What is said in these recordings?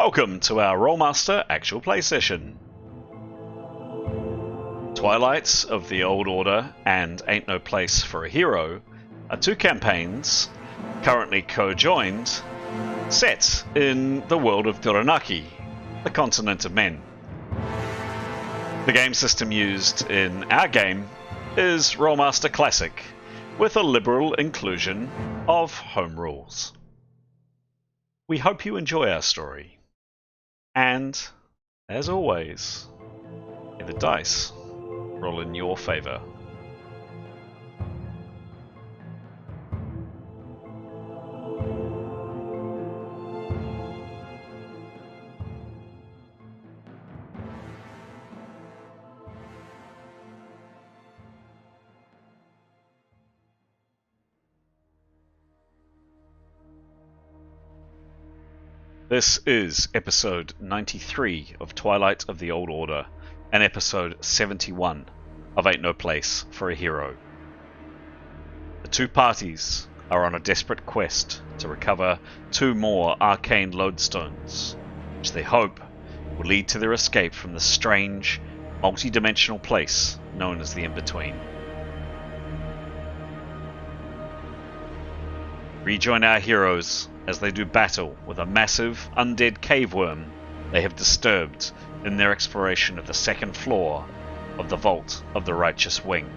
Welcome to our Rolemaster actual play session. Twilight of the Old Order and Ain't No Place for a Hero are two campaigns, currently co-joined, set in the World of Duranarki, the continent of men. The game system used in our game is Rolemaster Classic, with a liberal inclusion of home rules. We hope you enjoy our story, and, as always, may the dice roll in your favour. This is episode 93 of Twilight of the Old Order, and episode 71 of Ain't No Place for a Hero. The two parties are on a desperate quest to recover two more Arcane Loadstones, which they hope will lead to their escape from the strange, multi-dimensional place known as the In-Between. Rejoin our heroes as they do battle with a massive undead cave worm they have disturbed in their exploration of the second floor of the Vault of the Righteous Wing.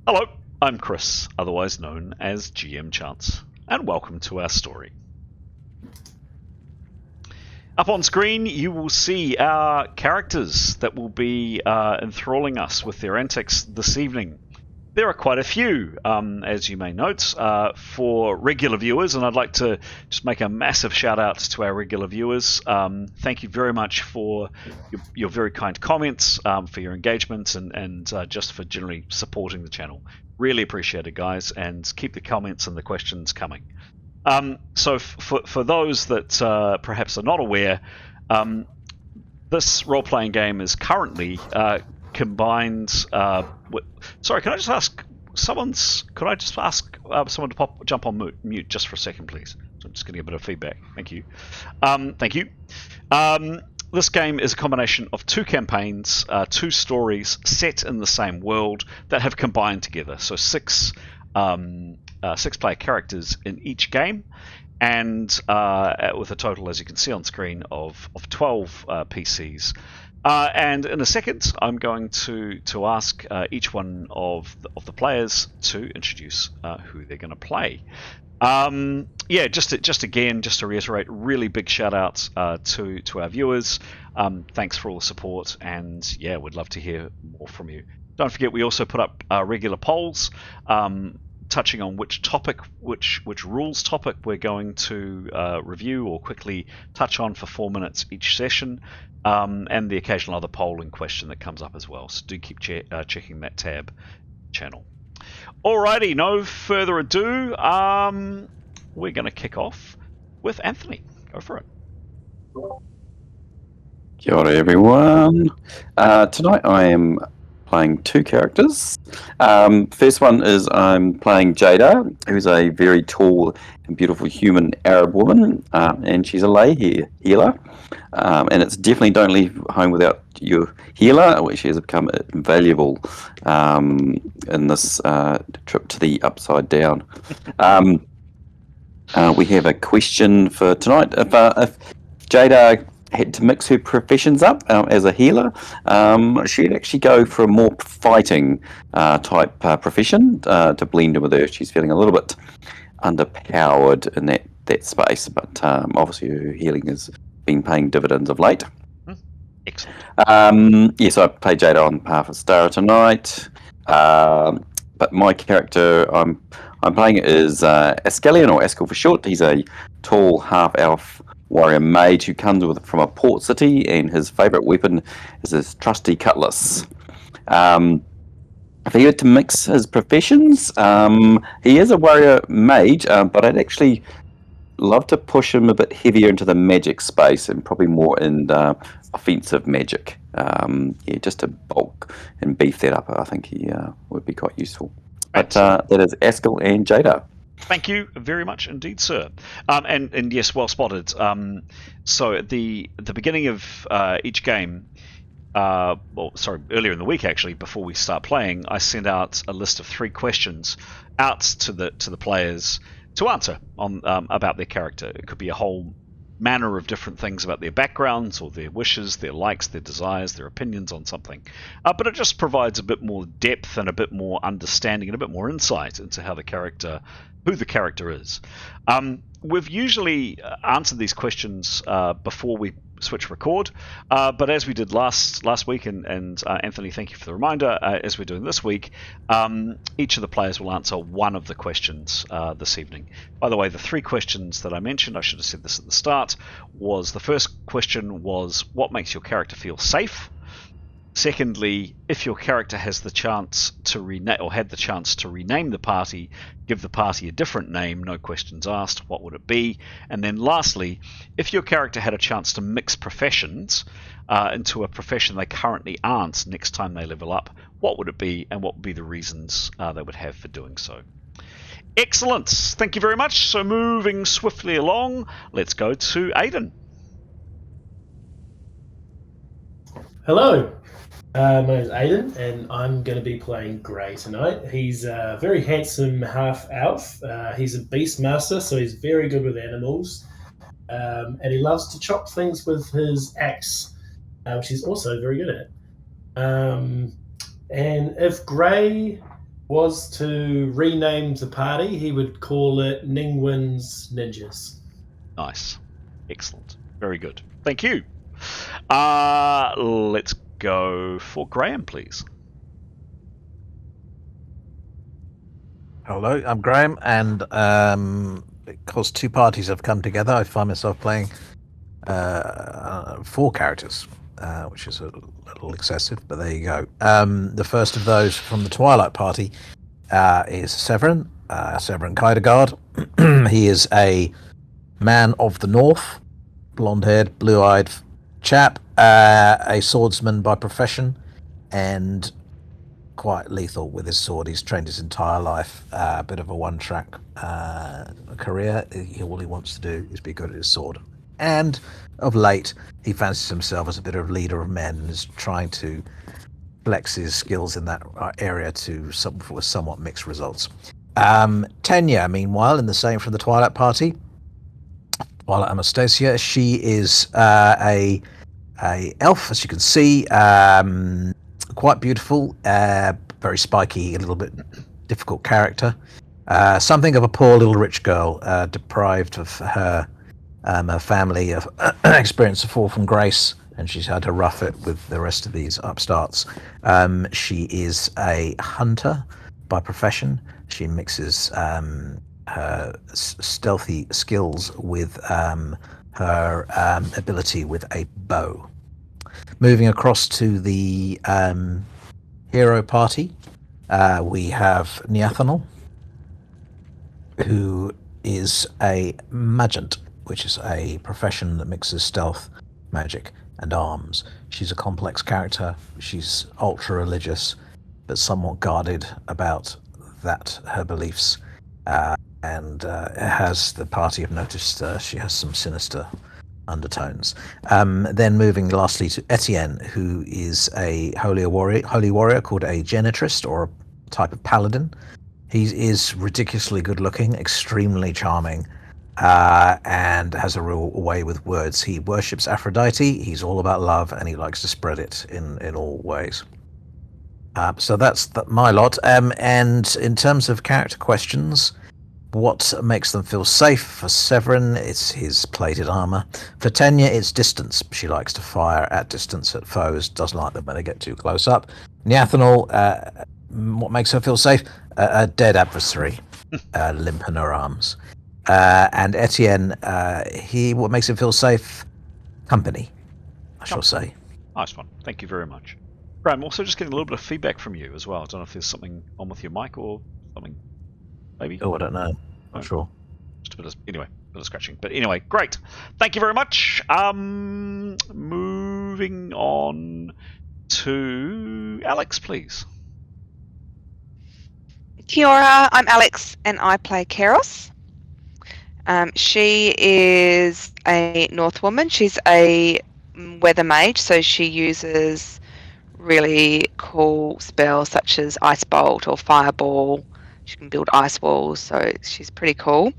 Hello, I'm Chris, otherwise known as GM Chance, and welcome to our story. Up on screen, you will see our characters that will be enthralling us with their antics this evening. There are quite a few, as you may note, for regular viewers, and I'd like to just make a massive shout out to our regular viewers. Thank you very much for your very kind comments, for your engagement, and just for generally supporting the channel. Really appreciate it, guys, and keep the comments and the questions coming. So for those that perhaps are not aware, this role-playing game is currently combined with... Sorry, can I just ask someone to jump on mute just for a second, please? So I'm just getting a bit of feedback. Thank you. Thank you. This game is a combination of two campaigns, two stories set in the same world that have combined together. So six player characters in each game, and with a total, as you can see on screen, of 12 PCs. And in a second, I'm going to ask each one of the players to introduce who they're going to play. Just to reiterate, really big shout out to our viewers. Thanks for all the support, and yeah, we'd love to hear more from you. Don't forget, we also put up regular polls touching on which rules topic we're going to review or quickly touch on for 4 minutes each session, and the occasional other polling question that comes up as well. So do keep checking that tab channel. Alrighty, no further ado, we're going to kick off with Anthony. Go for it. Kia ora, everyone. Tonight I am playing two characters. First one is I'm playing Jada, who's a very tall and beautiful human Arab woman, and she's a lay healer. And it's definitely don't leave home without your healer, which has become invaluable in this trip to the upside down. We have a question for tonight. If Jada had to mix her professions up as a healer, she'd actually go for a more fighting type profession to blend in with her. She's feeling a little bit underpowered in that space, but obviously her healing has been paying dividends of late. Excellent. Yes, I play Jada on behalf of Star tonight, but my character I'm playing is Ascalion, or Askel for short. He's a tall half-elf warrior mage who comes from a port city, and his favourite weapon is his trusty cutlass. If he had to mix his professions, he is a warrior mage, but I'd actually love to push him a bit heavier into the magic space and probably more in offensive magic. Just to bulk and beef that up, I think he would be quite useful. But that is Askel and Jada. Thank you very much indeed, sir. And yes, well spotted. So at the beginning of each game, earlier in the week actually, before we start playing, I sent out a list of 3 questions out to the players to answer on about their character. It could be a whole manner of different things about their backgrounds or their wishes, their likes, their desires, their opinions on something. But it just provides a bit more depth and a bit more understanding and a bit more insight into who the character is. We've usually answered these questions before we switch record, but as we did last week, and Anthony, thank you for the reminder, as we're doing this week, each of the players will answer one of the questions this evening. By the way, the 3 questions that I mentioned, I should have said this at the start, was the first question was, what makes your character feel safe? Secondly, if your character has the chance to had the chance to rename the party, give the party a different name, no questions asked, what would it be? And then lastly, if your character had a chance to mix professions into a profession they currently aren't next time they level up, what would it be, and what would be the reasons they would have for doing so? Excellent! Thank you very much. So moving swiftly along, let's go to Aiden. Hello. My name is Aiden, and I'm going to be playing Grey tonight. He's a very handsome half-elf. He's a beastmaster, so he's very good with animals. And he loves to chop things with his axe, which he's also very good at. And if Grey was to rename the party, he would call it Ningwin's Ninjas. Nice. Excellent. Very good. Thank you. Let's go for Graham, please. Hello, I'm Graham, and because 2 parties have come together, I find myself playing 4 characters, which is a little excessive, but there you go. The first of those from the Twilight party is Severin Kaidergaard. He is a man of the north, blonde-haired, blue-eyed chap, a swordsman by profession, and quite lethal with his sword. He's trained his entire life, a bit of a one-track career. All he wants to do is be good at his sword. And of late, he fancies himself as a bit of leader of men and is trying to flex his skills in that area with somewhat mixed results. Tenya, meanwhile, in the same from the Twilight party, Twilight Anastasia, she is a elf, as you can see, quite beautiful, very spiky, a little bit difficult character. Something of a poor little rich girl, deprived of her family of experience of fall from grace, and she's had to rough it with the rest of these upstarts. She is a hunter by profession. She mixes her stealthy skills with her ability with a bow. Moving across to the hero party, we have Niathanel, who is a magant, which is a profession that mixes stealth, magic, and arms. She's a complex character. She's ultra-religious, but somewhat guarded about her beliefs, and as the party have noticed, she has some sinister undertones. Then moving lastly to Etienne, who is a holy warrior called a genitrist, or a type of paladin. He is ridiculously good looking, extremely charming, and has a real way with words. He worships Aphrodite, he's all about love, and he likes to spread it in all ways. So that's my lot. And in terms of character questions, what makes them feel safe? For Severin, it's his plated armor. For Tenya, it's distance. She likes to fire at distance at foes, doesn't like them when they get too close up. Niathanel, what makes her feel safe? A dead adversary, limp in her arms. And Etienne, what makes him feel safe? Company, I shall say. Nice one. Thank you very much. Graham, also just getting a little bit of feedback from you as well. I don't know if there's something on with your mic or something. Maybe? Oh, I don't know. Not sure. Just a bit of scratching. But anyway, great. Thank you very much. Moving on to Alex, please. Kia ora, I'm Alex and I play Keros. She is a North woman. She's a weather mage, so she uses really cool spells such as Ice Bolt or Fireball. She can build ice walls, so she's pretty cool.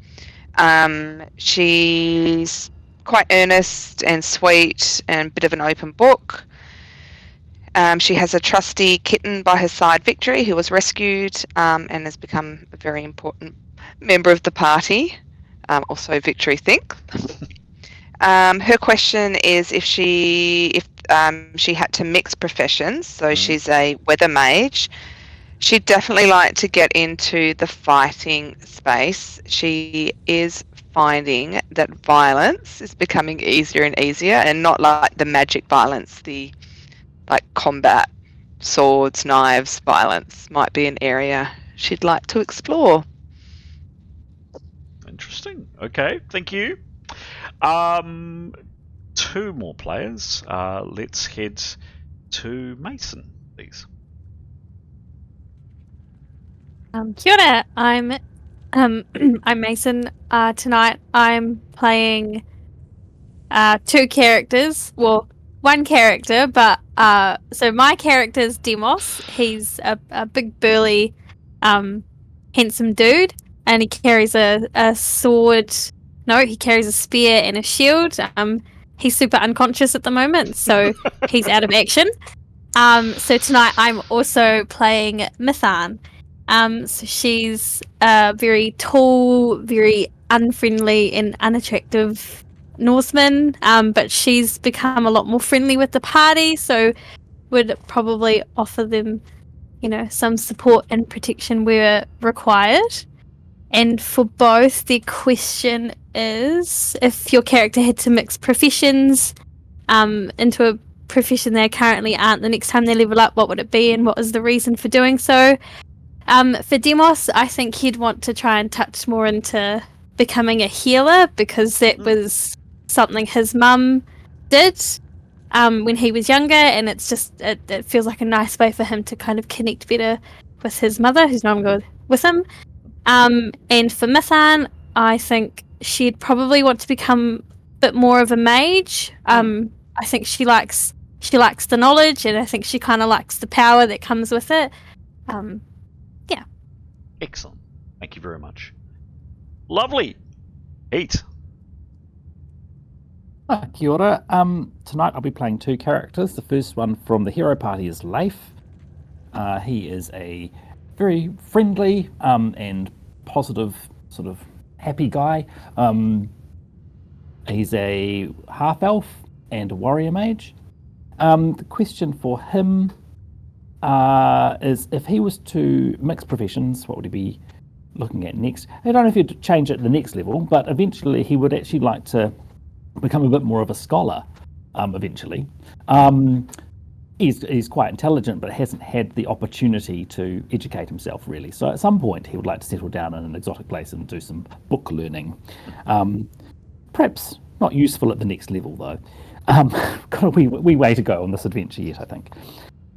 She's quite earnest and sweet and a bit of an open book. She has a trusty kitten by her side, Victory, who was rescued and has become a very important member of the party. Also, Victory thinks. Her question is if she had to mix professions, so she's a weather mage. She'd definitely like to get into the fighting space. She is finding that violence is becoming easier and easier, and not like the magic violence, the like combat, swords, knives, violence might be an area she'd like to explore. Interesting. Okay, thank you. Two more players. Let's head to Mason, please. Kia ora. I'm Mason. Tonight I'm playing two characters. Well, one character, but so my character is Demos. He's a big burly, handsome dude, and he carries a sword. No, he carries a spear and a shield. He's super unconscious at the moment, so he's out of action. So tonight I'm also playing Mithan. So she's a very tall, very unfriendly and unattractive Norseman, but she's become a lot more friendly with the party, so would probably offer them, some support and protection where required. And for both, the question is, if your character had to mix professions into a profession they currently aren't, the next time they level up, what would it be, and what is the reason for doing so? For Demos, I think he'd want to try and touch more into becoming a healer, because that was something his mum did when he was younger, and it's just it feels like a nice way for him to kind of connect better with his mother, who's no longer with him. And for Mithan, I think she'd probably want to become a bit more of a mage. I think she likes the knowledge, and I think she kind of likes the power that comes with it. Yeah. Excellent. Thank you very much. Lovely. Eat. Kia ora. Tonight I'll be playing two characters. The first one from the hero party is Leif. He is a very friendly and positive, sort of happy guy. He's a half-elf and a warrior mage. The question for him is, if he was to mix professions, what would he be looking at next? I don't know if he'd change it at the next level, but eventually he would actually like to become a bit more of a scholar, eventually. He's quite intelligent, but hasn't had the opportunity to educate himself, really. So at some point, he would like to settle down in an exotic place and do some book learning. Perhaps not useful at the next level, though. Got a wee way to go on this adventure yet, I think.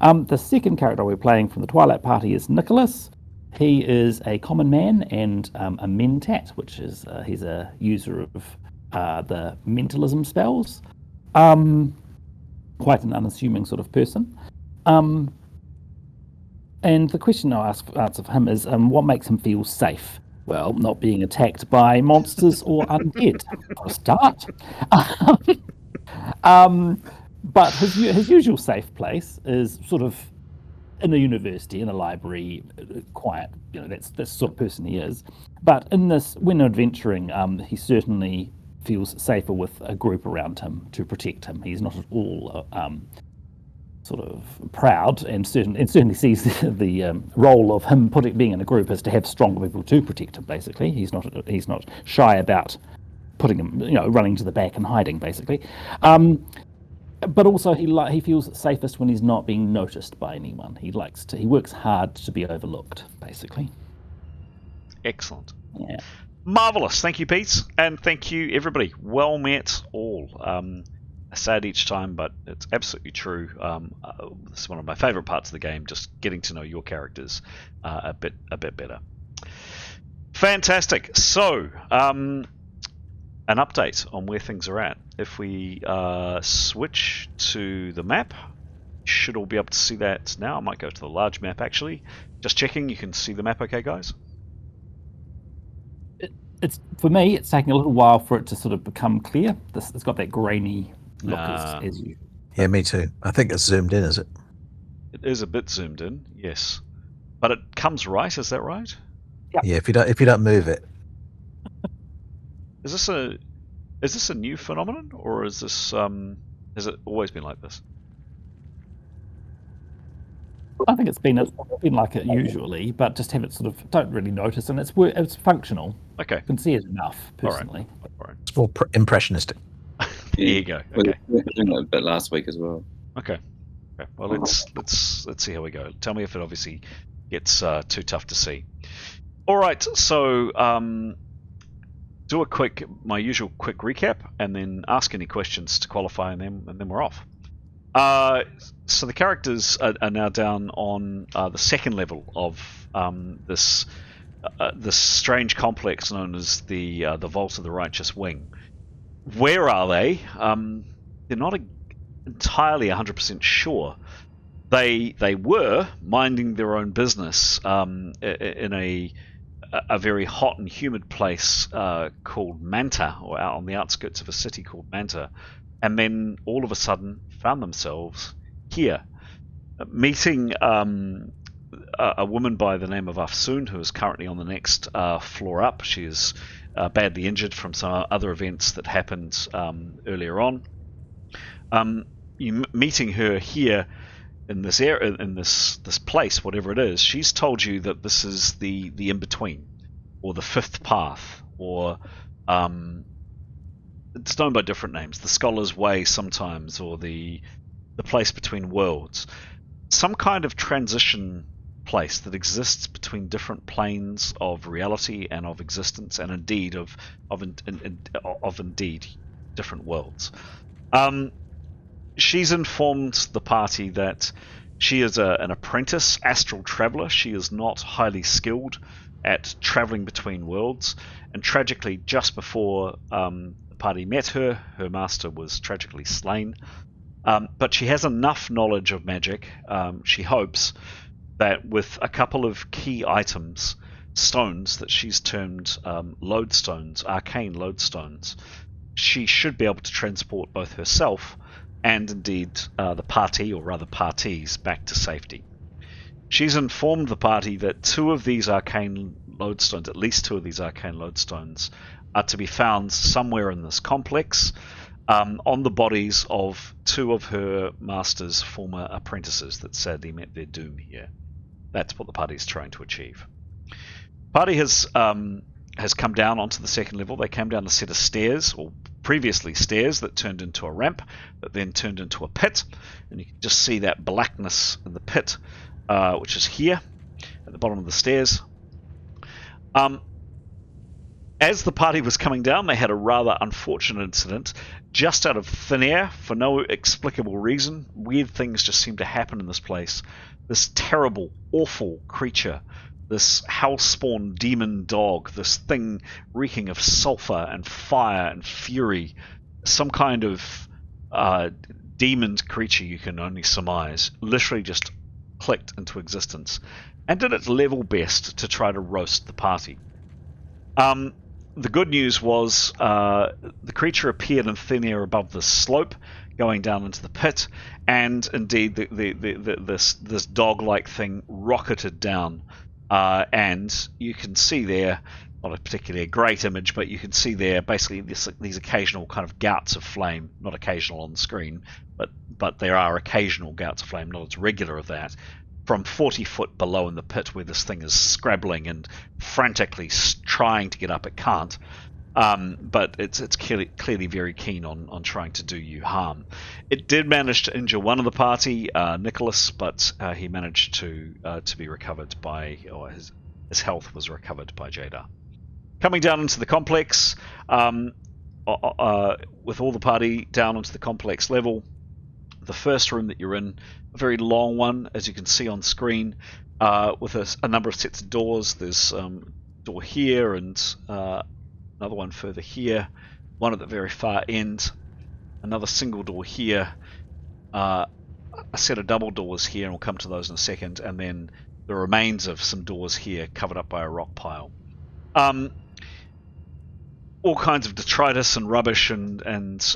The second character we're playing from the Twilight party is Nicholas. He is a common man and a mentat, which is he's a user of the mentalism spells. Quite an unassuming sort of person. And the question I'll answer for him is, what makes him feel safe? Well, not being attacked by monsters or undead, for a start. But his usual safe place is sort of in a university, in a library, quiet. That's the sort of person he is. But in this, when adventuring, he certainly feels safer with a group around him to protect him. He's not at all sort of proud, and certainly sees the role of him being in a group as to have stronger people to protect him. Basically, he's not shy about putting him, running to the back and hiding. Basically, but also he feels safest when he's not being noticed by anyone. He works hard to be overlooked. Basically, Excellent. yeah. Marvellous. Thank you, Pete. And thank you, everybody. Well met all. sad each time, but it's absolutely true. This is one of my favourite parts of the game, just getting to know your characters a bit better. Fantastic. So, an update on where things are at. If we switch to the map, you should all be able to see that now. I might go to the large map actually. Just checking, you can see the map okay, guys? It's for me. It's taking a little while for it to sort of become clear. It's got that grainy look as you. Yeah, me too. I think it's zoomed in, is it? It is a bit zoomed in, yes, but it comes right. Is that right? Yeah. If you don't move it. Is this a new phenomenon, or is this has it always been like this? I think it's been like it usually, but just have it sort of don't really notice, and it's functional. Okay. You can see it enough personally. All right. It's more impressionistic. There you go. Okay. We were doing that a bit last week as well. Okay. Well, let's see how we go. Tell me if it obviously gets too tough to see. All right. So do my usual quick recap, and then ask any questions to qualify, and then we're off. So the characters are now down on the second level of this strange complex known as the Vault of the Righteous Wing. Where are they? They're not entirely 100% sure. They were minding their own business in a very hot and humid place called Manta, or out on the outskirts of a city called Manta, and then all of a sudden found themselves here, meeting a woman by the name of Afsoon, who is currently on the next floor up. She is badly injured from some other events that happened earlier on. Meeting her here in this area, in this place, whatever it is, she's told you that this is the in-between, or the fifth path, or it's known by different names. The Scholar's Way sometimes, or the place between worlds. Some kind of transition place that exists between different planes of reality and of existence, and indeed of indeed different worlds. She's informed the party that she is an apprentice astral traveler. She is not highly skilled at traveling between worlds, and tragically, just before the party met her master was tragically slain. But she has enough knowledge of magic, she hopes, that with a couple of key items, stones that she's termed Loadstones, Arcane Loadstones, she should be able to transport both herself and indeed the party, or rather parties, back to safety. She's informed the party that two of these Arcane Loadstones, at least two of these Arcane Loadstones, are to be found somewhere in this complex, on the bodies of two of her master's former apprentices that sadly met their doom here. That's what the party is trying to achieve. The party has come down onto the second level. They came down a set of stairs, or previously stairs, that turned into a ramp, that then turned into a pit, and you can just see that blackness in the pit, which is here at the bottom of the stairs. As the party was coming down, they had a rather unfortunate incident. Just out of thin air, for no explicable reason, weird things just seem to happen in this place. This terrible, awful creature, this hell-spawn demon dog, this thing reeking of sulfur and fire and fury, some kind of demon creature you can only surmise, literally just clicked into existence, and did its level best to try to roast the party. The good news was the creature appeared in thin air above the slope, going down into the pit, and indeed this dog-like thing rocketed down, and you can see there, not a particularly great image, but you can see there basically these occasional kind of gouts of flame, not occasional on the screen, but there are occasional gouts of flame, not as regular as that, from 40 foot below in the pit, where this thing is scrabbling and frantically trying to get up. It can't, but it's clearly very keen on trying to do you harm. It did manage to injure one of the party, Nicholas, but he managed to be recovered by, or his health was recovered by Jada. Coming down into the complex, with all the party down onto the complex level. The first room that you're in, a very long one, as you can see on screen, with a number of sets of doors. There's a door here and another one further here, one at the very far end, another single door here, a set of double doors here, and we'll come to those in a second, and then the remains of some doors here covered up by a rock pile. All kinds of detritus and rubbish and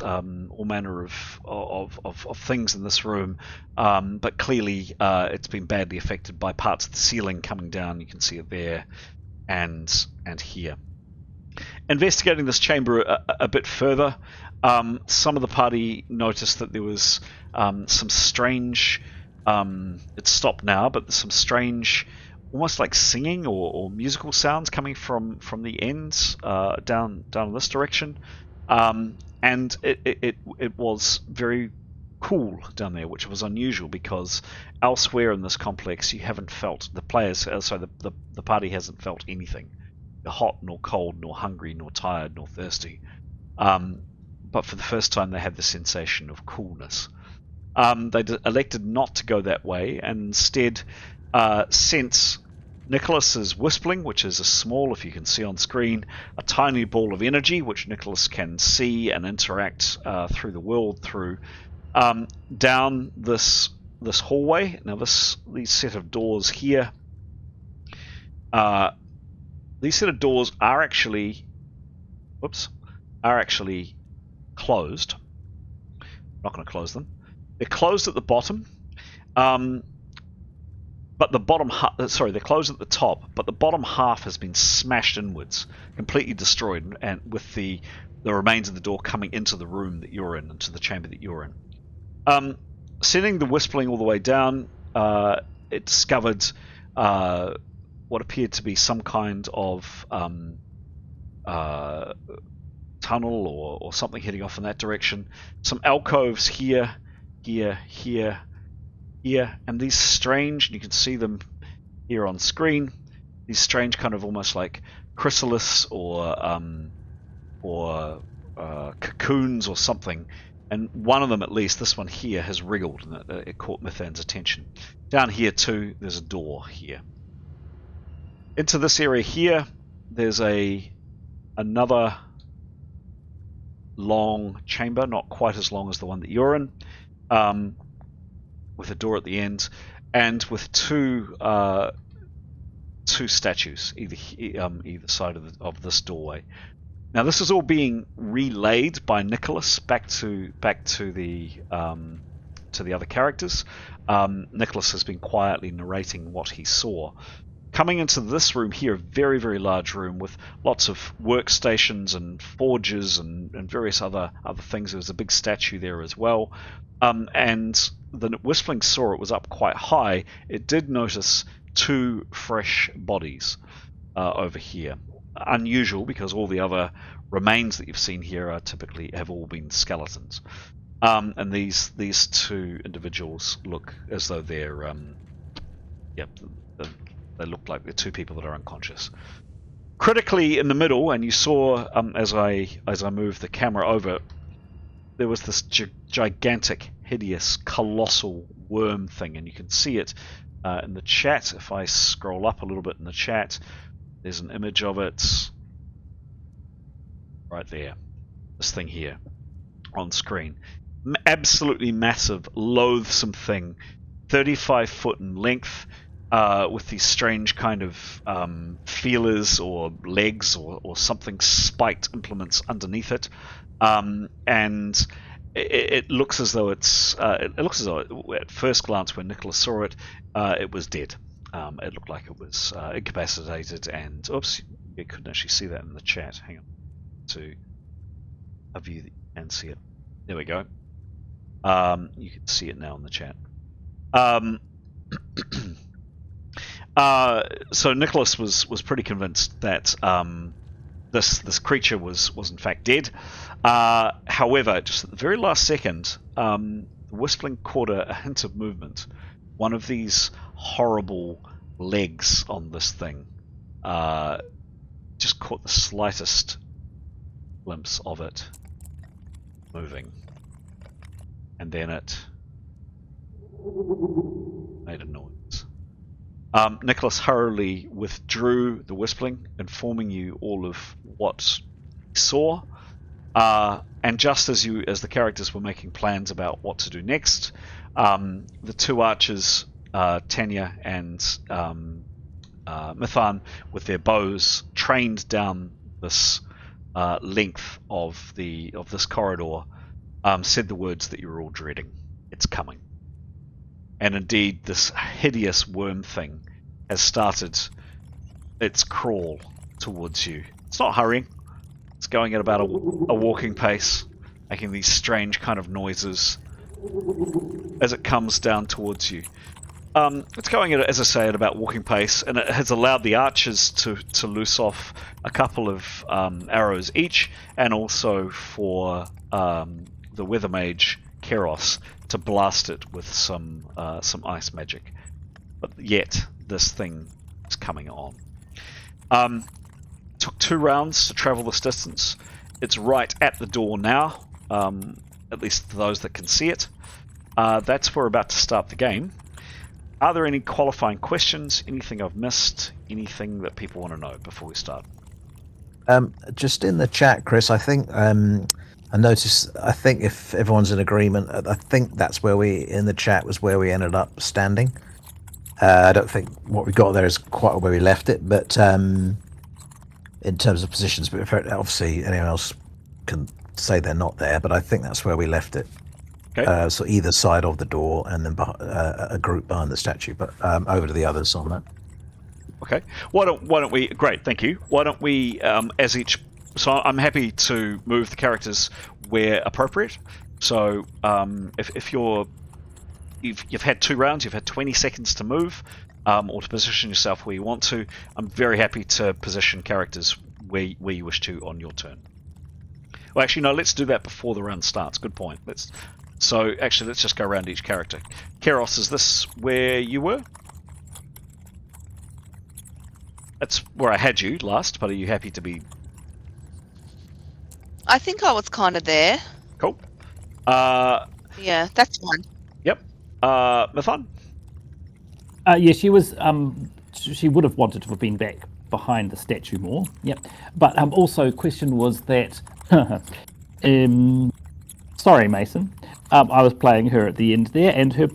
all manner of things in this room, but clearly it's been badly affected by parts of the ceiling coming down. You can see it there and here. Investigating this chamber a bit further, some of the party noticed that there was some strange, it's stopped now, but there's some strange, almost like singing or musical sounds coming from the ends down in this direction, and it was very cool down there, which was unusual because elsewhere in this complex you haven't felt, the party hasn't felt anything, hot nor cold nor hungry nor tired nor thirsty, but for the first time they had the sensation of coolness. They elected not to go that way and instead sense Nicholas's whistling, which is a small, if you can see on screen, a tiny ball of energy which Nicholas can see and interact through the world through, down this hallway. Now these set of doors here, these set of doors are actually closed. I'm not going to close them. They're closed at the bottom, but the bottom they're closed at the top, but the bottom half has been smashed inwards, completely destroyed, and with the remains of the door coming into the room that you're in, into the chamber that you're in. Sending the whistling all the way down, it discovered what appeared to be some kind of tunnel or something heading off in that direction. Some alcoves here, and these strange, and you can see them here on screen, these strange kind of almost like chrysalis or cocoons or something, and one of them, at least this one here, has wriggled, and it caught Mithan's attention. Down here too, there's a door here. Into this area here, there's another long chamber, not quite as long as the one that you're in, with a door at the end, and with two statues either side of this doorway. Now this is all being relayed by Nicholas back to the other characters. Nicholas has been quietly narrating what he saw. Coming into this room here, a very, very large room with lots of workstations and forges and various other things. There was a big statue there as well. And the Whistling saw it was up quite high. It did notice two fresh bodies over here. Unusual, because all the other remains that you've seen here have all been skeletons. And these two individuals look as though they're they look like they're two people that are unconscious. Critically in the middle, and you saw as I moved the camera over, there was this gigantic, hideous, colossal worm thing, and you can see it in the chat. If I scroll up a little bit in the chat, there's an image of it right there. This thing here on screen. Absolutely massive, loathsome thing, 35 foot in length, with these strange kind of feelers or legs or something, spiked implements underneath it, and it looks as though at first glance when Nicholas saw it, it was dead. It looked like it was incapacitated, and oops, you couldn't actually see that in the chat. Hang on, to a view that you can see it. There we go. You can see it now in the chat. So Nicholas was pretty convinced that this creature was in fact dead. However, just at the very last second, the Whistling caught a hint of movement. One of these horrible legs on this thing just caught the slightest glimpse of it, moving. And then it made a noise. Nicholas hurriedly withdrew the whistling, informing you all of what he saw. And just as the characters were making plans about what to do next, the two archers, Tanya and Mithan, with their bows, trained down this length of this corridor, said the words that you were all dreading. It's coming. And indeed, this hideous worm thing has started its crawl towards you. It's not hurrying. It's going at about a walking pace, making these strange kind of noises as it comes down towards you. It's going at, as I say, at about walking pace, and it has allowed the archers to loose off a couple of arrows each, and also for the weather mage Keros to blast it with some ice magic. But yet this thing is coming on. Took 2 rounds to travel this distance. It's right at the door now, at least those that can see it. That's where we're about to start the game. Are there any qualifying questions? Anything I've missed? Anything that people want to know before we start? Just in the chat, Chris, I think I noticed. I think if everyone's in agreement, I think that's where in the chat was where we ended up standing. I don't think what we got there is quite where we left it, but in terms of positions, but obviously anyone else can say they're not there, but I think that's where we left it. Okay. So either side of the door, and then a group behind the statue, but over to the others on that. Okay. Why don't we? Great, thank you. Why don't we, as each? So I'm happy to move the characters where appropriate. So if you've had 2 rounds, you've had 20 seconds to move, or to position yourself where you want to. I'm very happy to position characters where you wish to on your turn. Well, actually, no. Let's do that before the round starts. Good point. Let's just go around each character. Keros, is this where you were? That's where I had you last, but are you happy to be? I think I was kind of there. Cool. Yeah, that's fine. Yep. Mithan? Yeah, she was. She would have wanted to have been back behind the statue more. Yep. But also, question was that. Sorry, Mason. I was playing her at the end there, and her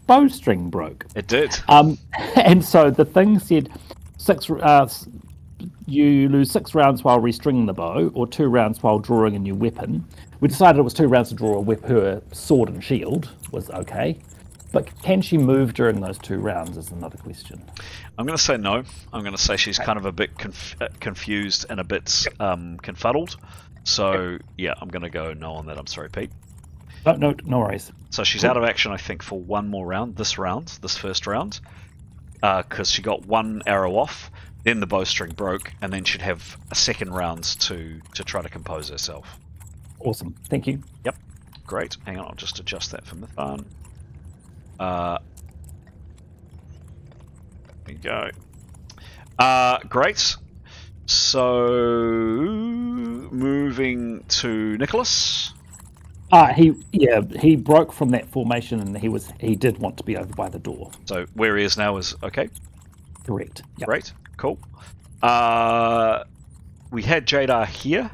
bowstring broke. It did. And so the thing said, you lose 6 rounds while restringing the bow, or 2 rounds while drawing a new weapon. We decided it was 2 rounds to draw her sword and shield was okay. But can she move during those 2 rounds is another question. I'm going to say no. I'm going to say she's kind of a bit confused and a bit confuddled. So, yeah, I'm going to go no on that. I'm sorry, Pete. No worries. So she's out of action, I think, for 1 more round, this first round, because she got 1 arrow off, then the bowstring broke, and then she'd have a 2nd round to try to compose herself. Awesome. Thank you. Yep. Great. Hang on, I'll just adjust that for Mithan. There you go. Great. So, moving to Nicholas. He broke from that formation, and he did want to be over by the door. So where he is now is okay. Correct. Yep. Great. Cool. We had Jadar here.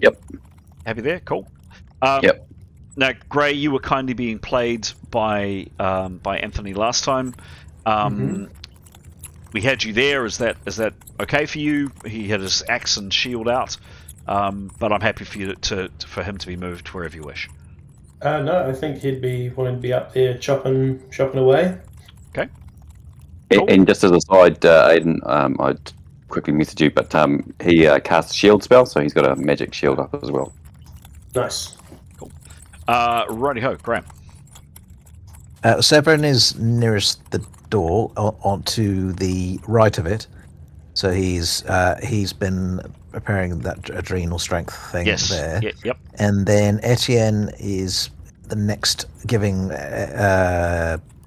Yep. Happy there. Cool. Yep. Now, Gray, you were kindly being played by Anthony last time. We had you there. Is that okay for you? He had his axe and shield out. But I'm happy for you for him to be moved wherever you wish. No, I think he'd be wanting to be up there chopping away. Okay. Cool. And just as a side, Aiden, I'd quickly message you, but he casts a shield spell, so he's got a magic shield up as well. Nice. Cool. Righty-ho, Graham. Severin is nearest the door, onto the right of it. So he's been preparing that adrenal strength thing there. Yep. And then Etienne is the next, giving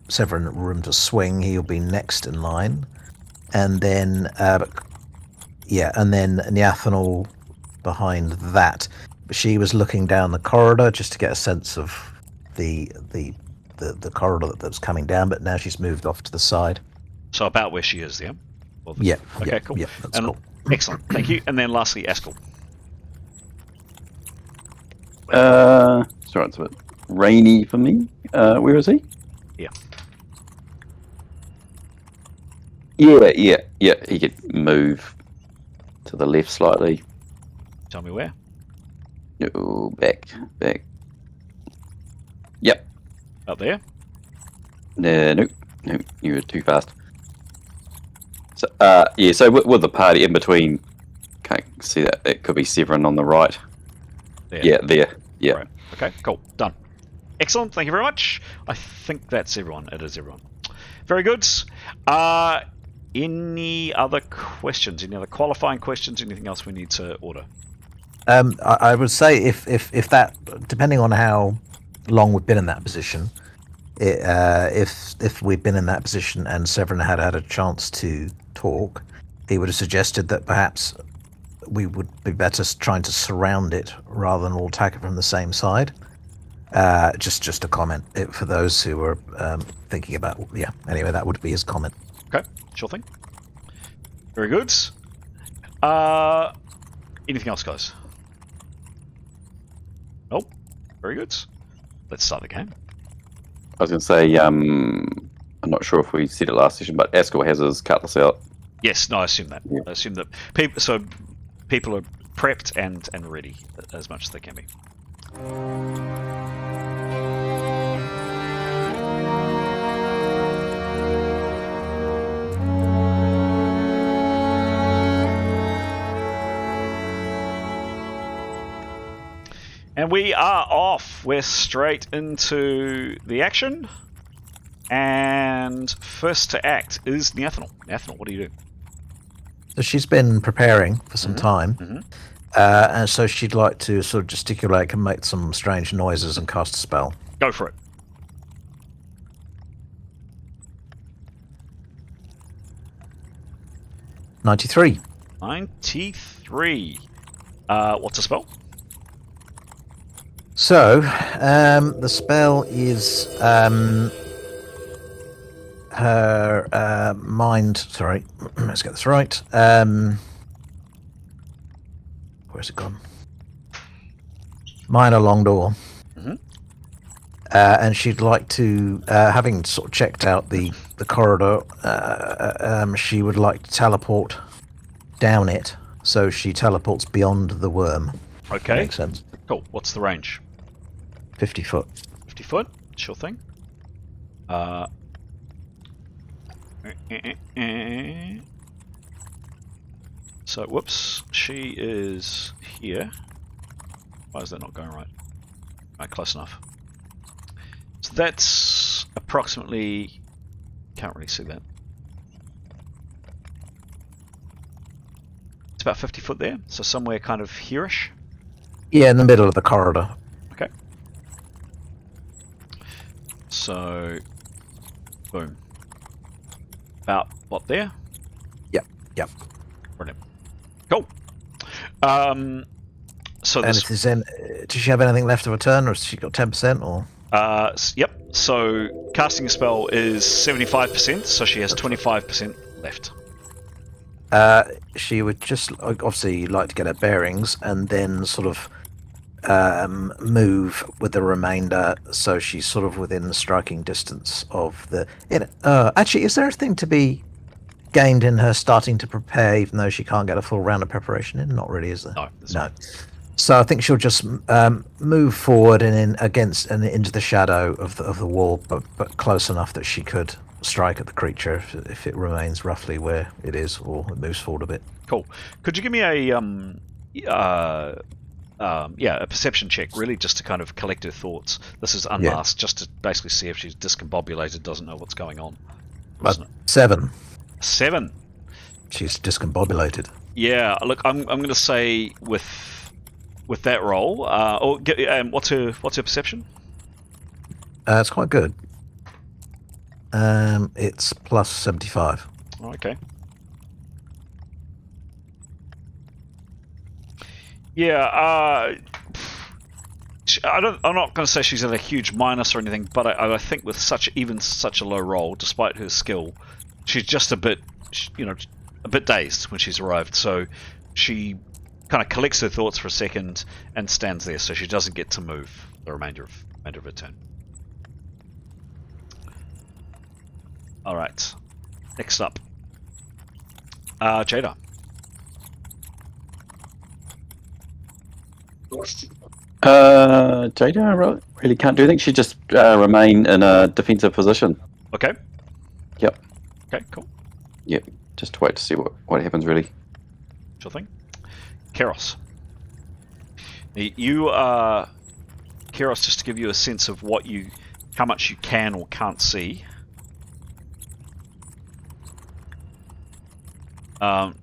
Severin room to swing. He'll be next in line. And then Niathanal behind that. she was looking down the corridor just to get a sense of the corridor that was coming down, but now she's moved off to the side. So about where she is, yeah? Yeah. Okay, yeah, cool. Yeah, that's And cool. excellent, thank you. And then lastly, Askell. Sorry, it's a bit rainy for me. Where is he? Yeah. Yeah. He could move to the left slightly. Tell me where. No, back. Yep. Up there? No, you were too fast. So, so with the party in between, can't see that. It could be Severin on the right. There. Yeah, there. Yeah. Right. Okay, cool. Done. Excellent. Thank you very much. I think that's everyone. It is everyone. Very good. Any other questions? Any other qualifying questions? Anything else we need to order? I would say if that, depending on how long we've been in that position, if we'd been in that position and Severin had a chance to talk, he would have suggested that perhaps we would be better trying to surround it rather than all attack it from the same side. Just a comment for those who were thinking about. Yeah. Anyway, that would be his comment. Okay, sure thing. Very good. Anything else, guys? Nope. Very good. Let's start the game. I was going to say, I'm not sure if we said it last session, but Askell has his cutlass out. Yes, no, I assume that. Yeah. I assume that people are prepped and ready as much as they can be. And we are off. We're straight into the action. And first to act is Neathanel. Neathanel, what do you do? So she's been preparing for some time, Mm-hmm. and so she'd like to sort of gesticulate and make some strange noises and cast a spell. Go for it. '93. 93. What's a spell? So, the spell is her mind. Sorry, let's get this right. Where's it gone? Minor long door. Mhm. And she'd like to, having sort of checked out the corridor, she would like to teleport down it. So she teleports beyond the worm. Okay. Makes sense. Cool. What's the range? 50 foot. 50 foot? Sure thing. So, whoops. She is here. Why is that not going right? Right, close enough. So that's approximately... Can't really see that. It's about 50 foot there, so somewhere kind of here-ish. Yeah, in the middle of the corridor. Okay. So, boom. About what there? Yep. Brilliant. Cool. So And this, if there's does she have anything left of a turn, or has she got 10%, or? yep. So casting a spell is 75%, so she has 25% left. She would just obviously like to get her bearings and then sort of move with the remainder, so she's sort of within striking distance of the. Actually, is there a thing to be gained in her starting to prepare, even though she can't get a full round of preparation in? Not really, is there? No. there's No. not. So I think she'll just move forward and in against and into the shadow of the wall, but close enough that she could strike at the creature if it remains roughly where it is, or it moves forward a bit. Cool. Could you give me a a perception check, really, just to kind of collect her thoughts? This is unmasked, just to basically see if she's discombobulated, doesn't know what's going on. But 7. 7. She's discombobulated. Yeah. Look, I'm going to say with that roll. What's her perception? It's quite good. It's plus 75. Okay. Yeah, I'm not going to say she's at a huge minus or anything, but I think with such a low roll, despite her skill, she's just a bit dazed when she's arrived. So she kind of collects her thoughts for a second and stands there, so she doesn't get to move the remainder of her turn. All right. Next up, Jada. Jada really can't do anything. She just remain in a defensive position. Okay. Yep. Okay, cool. Yep. Just wait to see what happens, really. Sure thing. Keros. You are... Keros, just to give you a sense of how much you can or can't see. Now,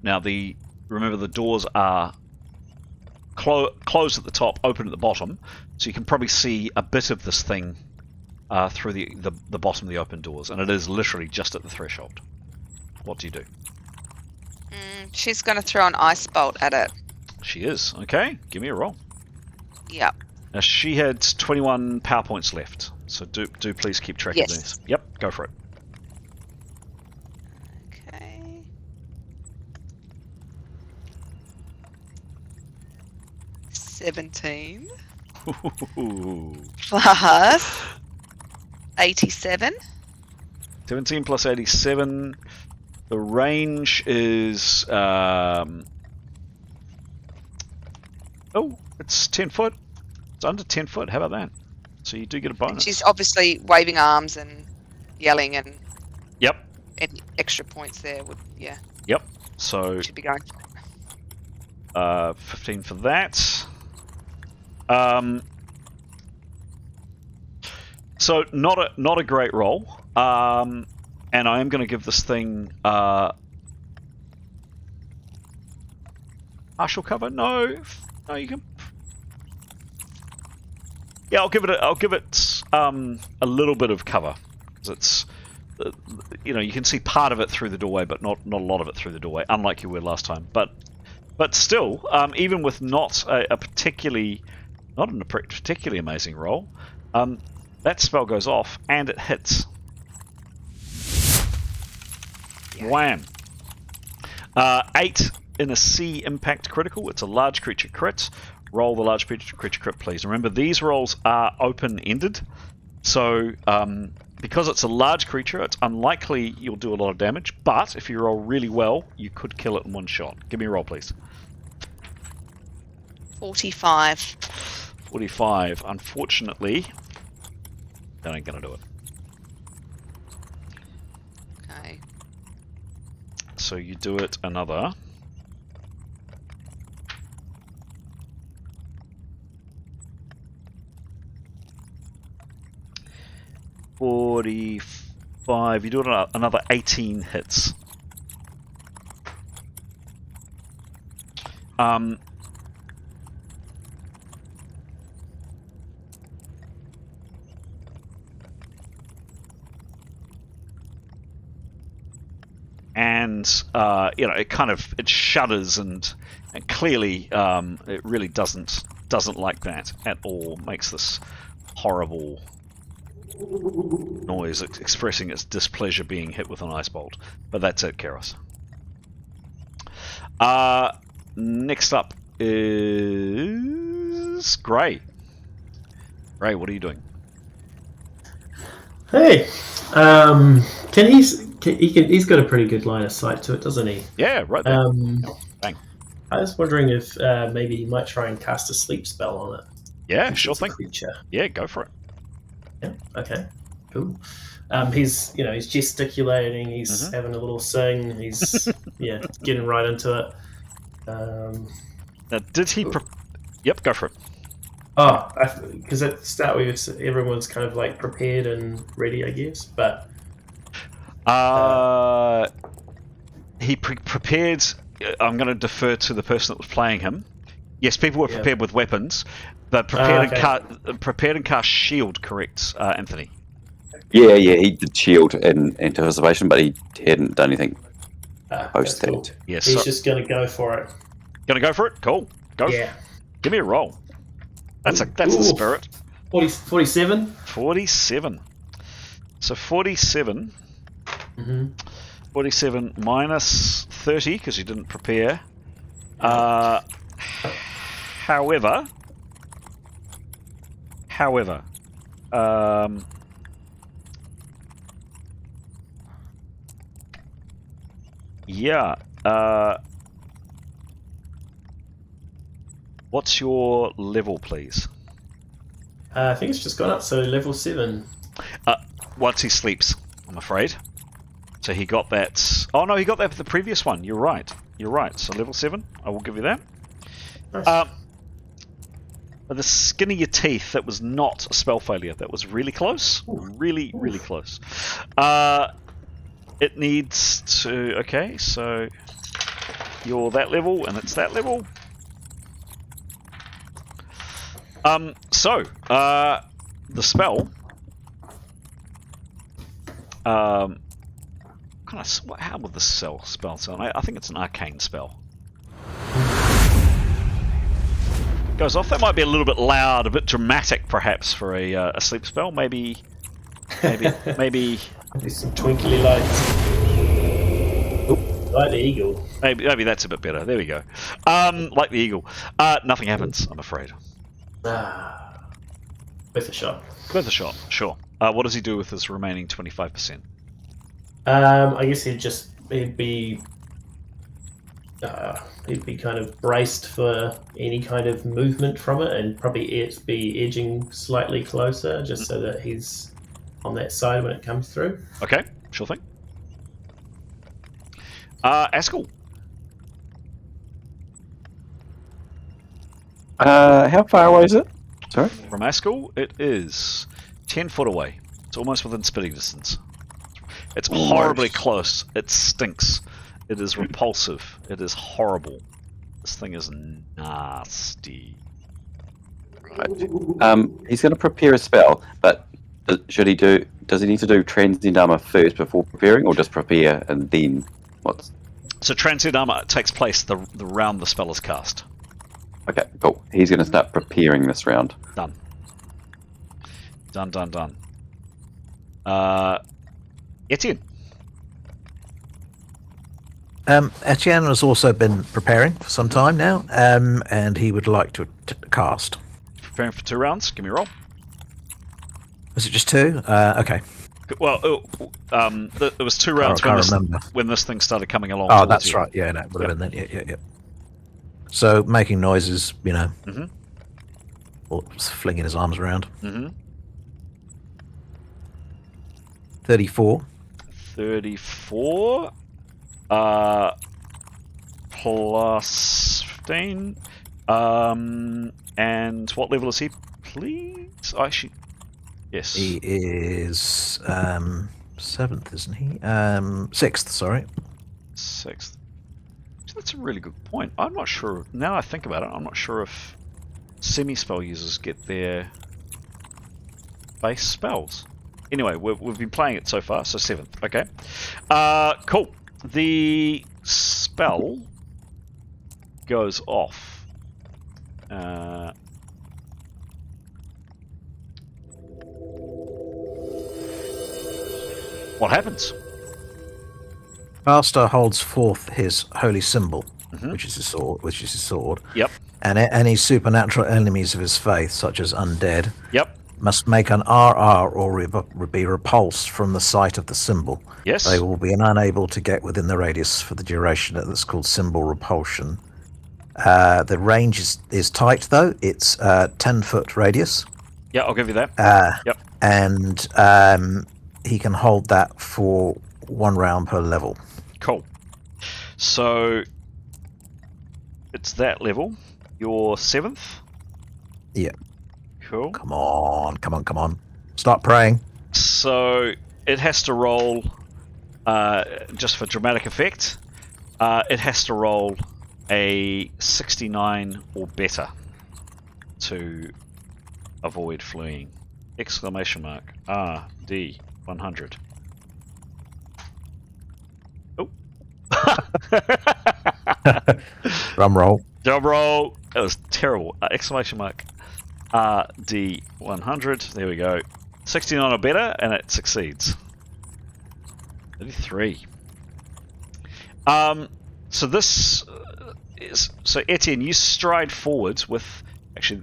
remember the doors are closed at the top, open at the bottom, so you can probably see a bit of this thing through the bottom of the open doors, and it is literally just at the threshold. What do you do? She's going to throw an ice bolt at it. She is. Okay, give me a roll. Yep. Now, she had 21 power points left, so do please keep track of these. Yep, go for it. Okay. $17 plus 87. 17 plus 87. The range is it's 10 foot. It's under 10 foot. How about that? So you do get a bonus. And she's obviously waving arms and yelling, and Yep. any extra points there would Yep. So should be going. 15 for that. So not a great roll. And I am going to give this thing partial cover. No, you can. Yeah, I'll give it a little bit of cover. It's you can see part of it through the doorway, but not a lot of it through the doorway, unlike you were last time. But still, even with not a particularly amazing roll, that spell goes off and it hits. Wham! 8 in a C impact critical. It's a large creature crit. Roll the large creature crit, please. Remember, these rolls are open-ended, so because it's a large creature, it's unlikely you'll do a lot of damage, but if you roll really well, you could kill it in one shot. Give me a roll, please. 45. 45. Unfortunately, that ain't gonna do it. Okay. So you do it another. $45. You do it another 18 hits. And it shudders and clearly it really doesn't like that at all. Makes this horrible noise expressing its displeasure being hit with an ice bolt. But that's it, Keros. Next up is Gray. Gray, what are you doing? Hey, he's got a pretty good line of sight to it, doesn't he? Yeah, right there. Bang. I was wondering if maybe he might try and cast a sleep spell on it. Yeah, sure thing. Creature. Yeah, go for it. Yeah. Okay. Cool. He's gesticulating. He's having a little sing. He's getting right into it. Now, did he? Yep, go for it. Oh, because at the start everyone's kind of like prepared and ready, I guess. But he prepared. I'm going to defer to the person that was playing him. Yes, people were prepared with weapons. But prepared and cast shield, correct, Anthony? Yeah, he did shield in anticipation, but he hadn't done anything post that. Cool. Yes, he's just going to go for it. Gonna go for it? Cool. Go. Yeah. Give me a roll. That's a spirit. 47. 47. So 47. Mm-hmm. 47 minus 30 because you didn't prepare. However, yeah. What's your level, please? I think it's just gone up, so level 7. Once he sleeps, I'm afraid. So he got that. Oh no, he got that for the previous one. You're right. So level 7. I will give you that. Nice. But the skin of your teeth, that was not a spell failure. That was really close. Really close. It needs to... Okay, so you're that level, and it's that level. The spell... how would the spell sound? I think it's an arcane spell. Goes off. That might be a little bit loud, a bit dramatic, perhaps, for a sleep spell. Maybe. Maybe some twinkly lights. Like the eagle. Maybe that's a bit better. There we go. Like the eagle. Nothing happens, I'm afraid. Worth a shot. Worth a shot, sure. What does he do with his remaining 25%? I guess he'd be kind of braced for any kind of movement from it, and probably be edging slightly closer, just so that he's on that side when it comes through. Okay, sure thing. Askell. How far away is it? Sorry? From Askell, it is 10 foot away. It's almost within spitting distance. It's horribly close. It stinks. It is repulsive. It is horrible. This thing is nasty. Right. He's going to prepare a spell, but does he need to do transient armor first before preparing, or just prepare and then what's? So transient armor takes place the round the spell is cast. Okay, cool. He's going to start preparing this round. Done. Etienne. Etienne has also been preparing for some time now, and he would like to cast. Preparing for 2 rounds. Give me a roll. Was it just 2? Okay. Well, it was 2 rounds when this thing started coming along. Oh, that's right. Yeah, no, it would have been then. Yeah. So making noises, Mm-hmm. Or flinging his arms around. Mm-hmm. 34. 34. Plus 15. And what level is he, please? Yes. He is 7th, isn't he? 6th, sorry. 6th. That's a really good point. I'm not sure, now I think about it, I'm not sure if semi-spell users get their base spells. Anyway, we've been playing it so far, so 7th. Okay. Cool. The spell goes off. What happens? Master holds forth his holy symbol, Mm-hmm. which is his sword. Yep. And any supernatural enemies of his faith, such as undead, Yep. must make an RR or be repulsed from the sight of the symbol. Yes. They will be unable to get within the radius for the duration. That's called symbol repulsion. The range is tight, though. It's 10-foot radius. Yeah, I'll give you that. Yep. And he can hold that for 1 round per level. Cool. So it's that level. You're 7th? Yeah. Cool. Come on. Start praying. So it has to roll, just for dramatic effect, it has to roll a 69 or better to avoid fleeing. Exclamation mark. RD 100. Oh. Drum roll. Drum roll. That was terrible. Exclamation mark. D100. There we go. 69 or better, and it succeeds. 33. So this is... So Etienne, you stride forwards with... Actually,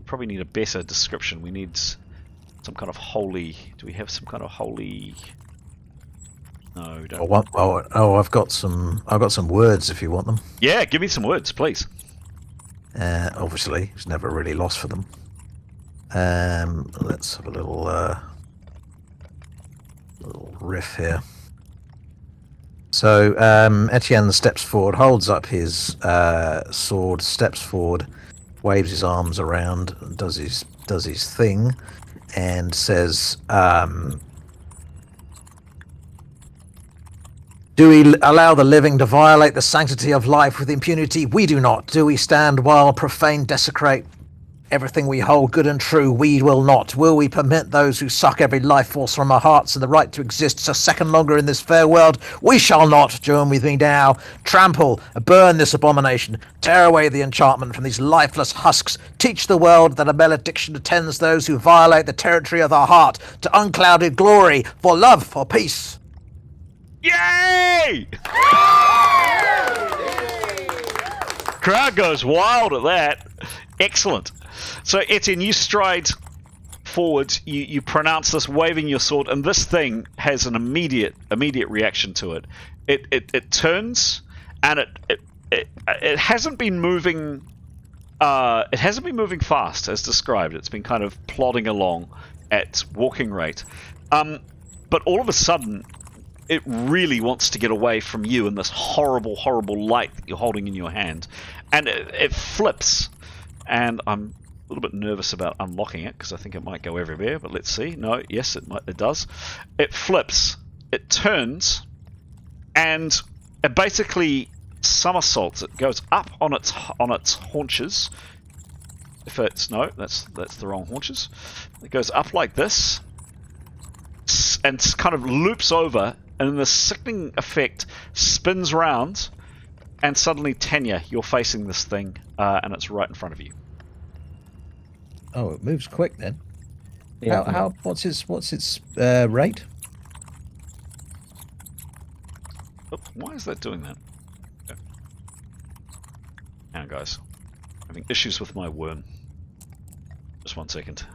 probably need a better description. We need some kind of holy... Do we have some kind of holy... No, we don't. I've got some words if you want them. Yeah, give me some words, please. Obviously, it's never really lost for them. Let's have a little riff here. So Etienne steps forward, holds up his sword, steps forward, waves his arms around, does his thing, and says, "Do we allow the living to violate the sanctity of life with impunity? We do not. Do we stand while profane desecrate everything we hold good and true? We will not. Will we permit those who suck every life force from our hearts and the right to exist a second longer in this fair world? We shall not. Join with me now. Trample, burn this abomination. Tear away the enchantment from these lifeless husks. Teach the world that a malediction attends those who violate the territory of our heart to unclouded glory, for love, for peace." Yay! Crowd goes wild at that. Excellent. So Etienne, you stride forward, you pronounce this, waving your sword, and this thing has an immediate reaction to it. It turns, and it hasn't been moving. It hasn't been moving fast as described. It's been kind of plodding along at walking rate. But all of a sudden, it really wants to get away from you and this horrible, horrible light that you're holding in your hand, and it flips. And I'm a little bit nervous about unlocking it because I think it might go everywhere, but let's see. No, yes, it does. It flips, it turns, and it basically somersaults. It goes up on its haunches. If it's no, that's the wrong haunches. It goes up like this, and kind of loops over, and in the sickening effect, spins round. And suddenly, Tanya, you're facing this thing, and it's right in front of you. Oh, it moves quick then. Yeah. What's its rate? Oh, why is that doing that? Okay. Hang on, guys. I'm having issues with my worm. Just 1 second.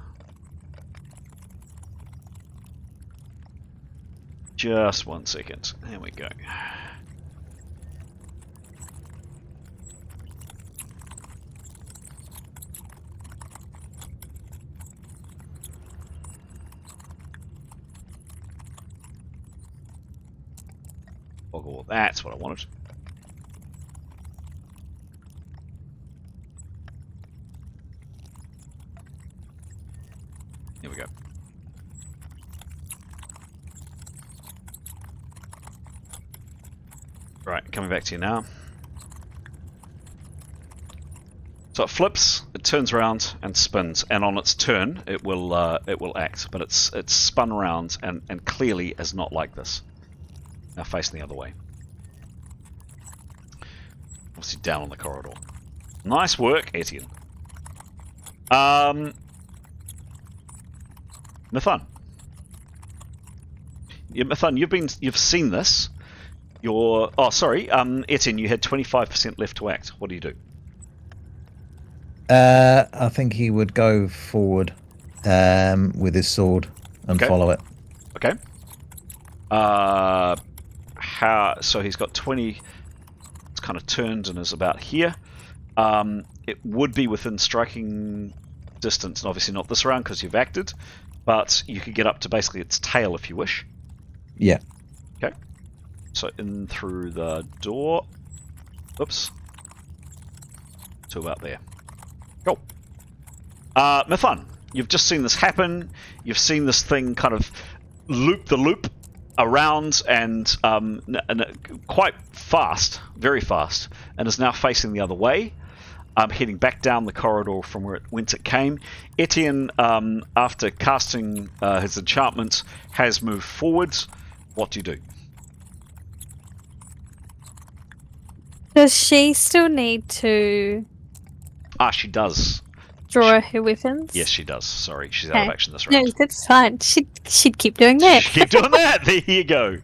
Just 1 second. There we go. Oh, that's what I wanted. Here we go. Right, coming back to you now. So it flips, it turns around and spins, and on its turn, it will act. But it's spun around and clearly is not like this. Now facing the other way. Obviously down on the corridor. Nice work, Etienne. Mithun. Yeah, Mithun, you've seen this. Etienne, you had 25% left to act. What do you do? I think he would go forward with his sword and follow it. Okay. So he's got 20. It's kind of turned and is about here. It would be within striking distance, and obviously not this round because you've acted, but you could get up to basically its tail if you wish. Yeah. Okay. So in through the door. Oops. To about there. Cool. Mithun, you've just seen this happen. You've seen this thing kind of loop the loop around and quite fast, very fast, and is now facing the other way, heading back down the corridor from whence it came. Etienne, after casting his enchantment, has moved forwards. What do you do? Does she still need to... She does. draw her weapons? Yes, she does. Sorry, she's out of Okay. action this No, round. that's fine. She'd keep doing that. Keep doing that. There you go.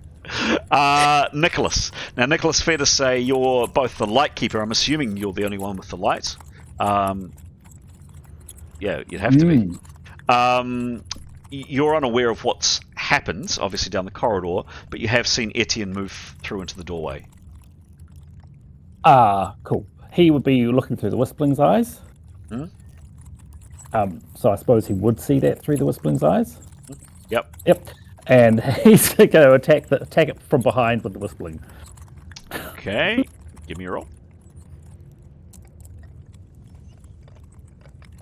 Nicholas. Now, Nicholas, fair to say you're both the light keeper. I'm assuming you're the only one with the light. Yeah, you'd have to be. You're unaware of what's happened, obviously down the corridor, but you have seen Etienne move through into the doorway. Cool. He would be looking through the Whispling's eyes. Hmm? So I suppose he would see that through the Whispling's eyes. Yep. Yep. And he's going to attack it from behind with the Whispling. Okay. Give me a roll.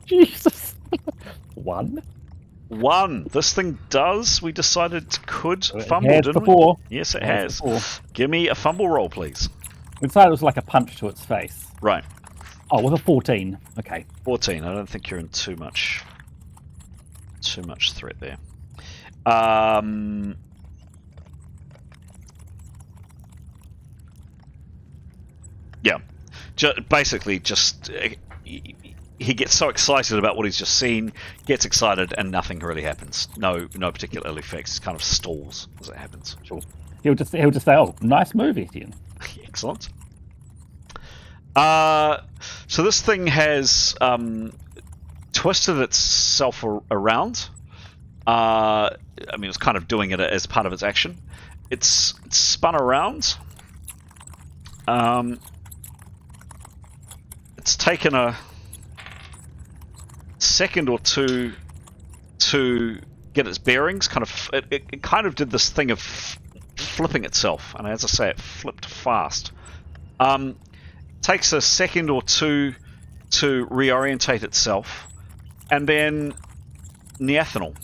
Jesus. 1. This thing does. We decided could It fumble, has didn't before. we? Yes, it It has has. before. Give me a fumble roll, please. We decided it was like a punch to its face. Right. Oh, with a 14. Okay. 14. I don't think you're in too much threat there. Yeah. Basically, he gets so excited about what he's just seen, gets excited, and nothing really happens. No particular ill effects. It kind of stalls as it happens. Sure. He'll just say, "Oh, nice move, Etienne." Excellent. So this thing has twisted itself around. I mean, it's kind of doing it as part of its action. It's spun around. It's taken a second or two to get its bearings. It kind of did this thing of flipping itself, and as I say, it flipped fast. Takes a second or two to reorientate itself, and then Neathanel,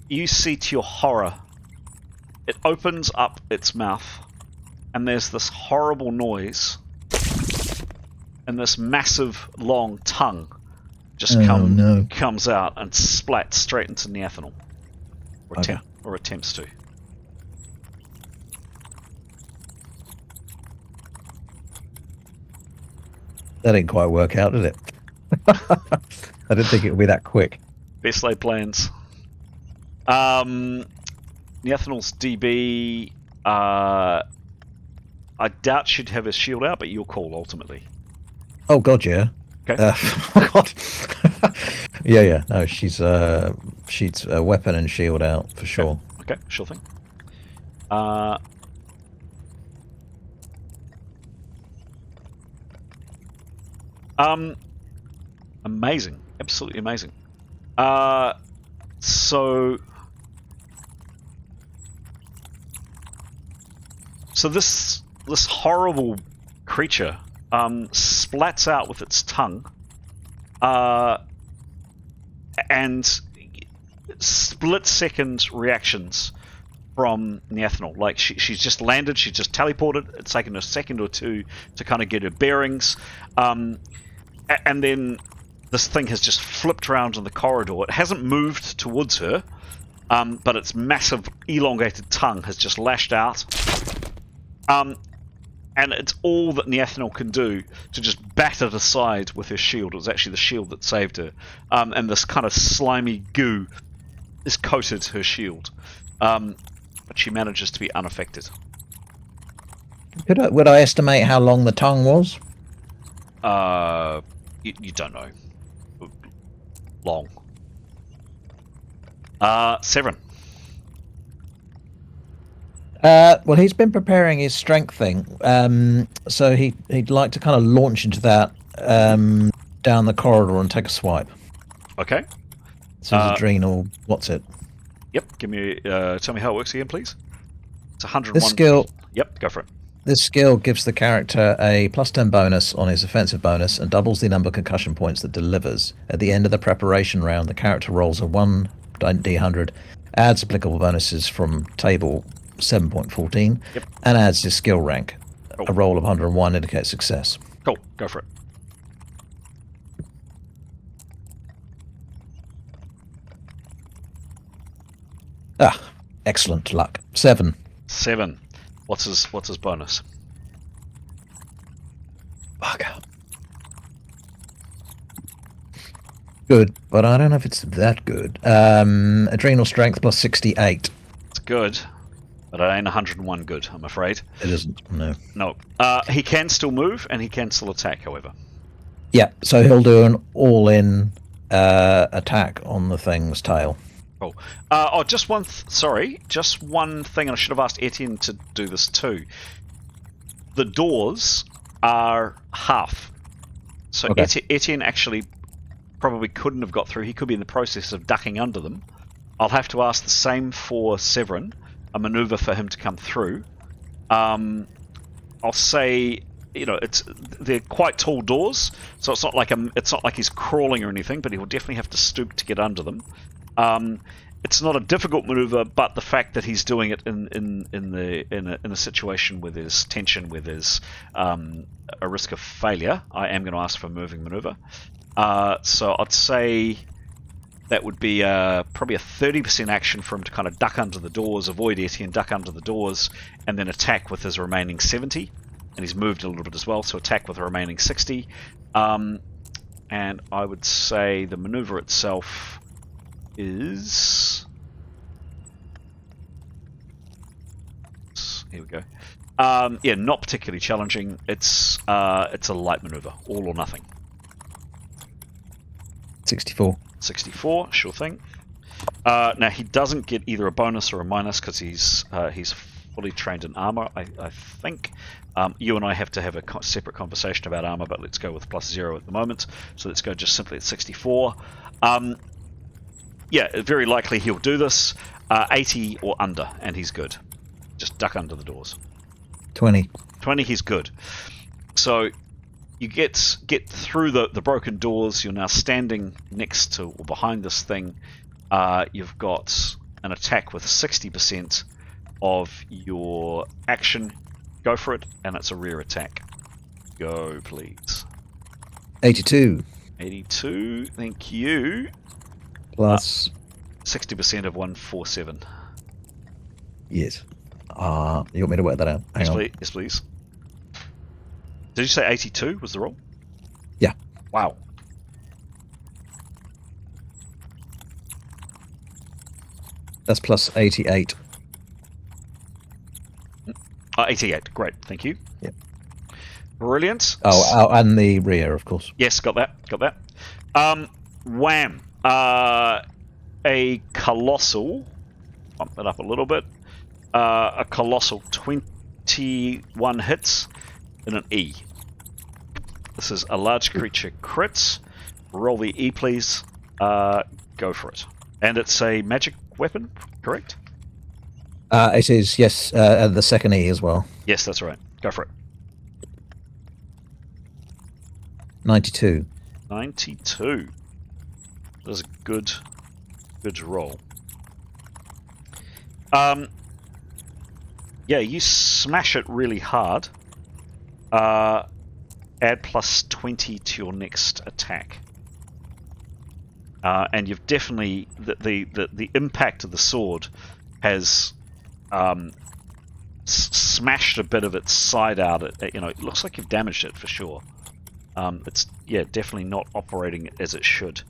you see to your horror, it opens up its mouth, and there's this horrible noise, and this massive long tongue just comes out and splats straight into Neathanel, or attempts to. That didn't quite work out, did it? I didn't think it would be that quick. Best laid plans. Neathanel's DB. I doubt she'd have his shield out, but your call ultimately. Oh god, yeah. Okay. God. Yeah. No, she's a weapon and shield out for sure. Okay, sure thing. Amazing, absolutely amazing. So this horrible creature splats out with its tongue, and split-second reactions from Neathanel. Like she's just landed, she's just teleported. It's taken a second or two to kind of get her bearings, and then this thing has just flipped around in the corridor. It hasn't moved towards her, but its massive elongated tongue has just lashed out. And it's all that Neathanel can do to just bat it aside with her shield. It was actually the shield that saved her. And this kind of slimy goo is coated her shield. But she manages to be unaffected. Would I estimate how long the tongue was? You don't know. Long. Severin. Well, he's been preparing his strength thing, so he'd like to kind of launch into that down the corridor and take a swipe. Okay. So his adrenal, what's it? Yep. Give me. Tell me how it works again, please. It's 101. This skill. Yep. Go for it. This skill gives the character a +10 bonus on his offensive bonus and doubles the number of concussion points that delivers. At the end of the preparation round, the character rolls a 1d100, adds applicable bonuses from table 7.14, and adds his skill rank. Cool. A roll of 101 indicates success. Cool. Go for it. Excellent luck. 7. 7. What's his bonus? Bugger. Good, but I don't know if it's that good. Adrenal strength plus 68. It's good, but it ain't 101 good, I'm afraid. It isn't, no. No. He can still move, and he can still attack, however. Yeah, so he'll do an all-in attack on the thing's tail. Oh. Just one thing, and I should have asked Etienne to do this too. The doors are half. So Okay. Etienne actually probably couldn't have got through. He could be in the process of ducking under them. I'll have to ask the same for Severin, a maneuver for him to come through. I'll say, they're quite tall doors, so it's not like he's crawling or anything, but he will definitely have to stoop to get under them. It's not a difficult maneuver, but the fact that he's doing it in a situation where there's tension, where there's a risk of failure, I am going to ask for a moving maneuver. So I'd say that would be probably a 30% action for him to kind of duck under the doors, avoid Etienne, duck under the doors, and then attack with his remaining 70. And he's moved a little bit as well, so attack with the remaining 60. And I would say the maneuver itself is... Here we go. Not particularly challenging. It's a light maneuver, all or nothing. 64. 64, sure thing. Now he doesn't get either a bonus or a minus because he's fully trained in armor. I think you and I have to have a separate conversation about armor, but let's go with +0 at the moment. So let's go just simply at 64. Very likely he'll do this. 80 or under, and he's good. Just duck under the doors. 20. 20, he's good. So you get through the broken doors. You're now standing next to or behind this thing. You've got an attack with 60% of your action. Go for it, and it's a rear attack. Go, please. 82. 82, thank you. Plus... 60% of 147. Yes. You want me to work that out? Hang on. Yes, please. Did you say 82 was the roll? Yeah. Wow. That's plus 88. 88, great, thank you. Yep. Brilliant. Oh, and the rear, of course. Yes, got that. Wham. A colossal, bump that up a little bit, a colossal 21 hits in an E. This is a large creature crits. Roll the E, please. Go for it. And it's a magic weapon, correct? It is, yes, the second E as well. Yes, that's right. Go for it. 92. 92. That is a good roll. You smash it really hard. Add plus 20 to your next attack. And you've definitely the impact of the sword has smashed a bit of its side out. It looks like you've damaged it for sure. It's definitely not operating as it should.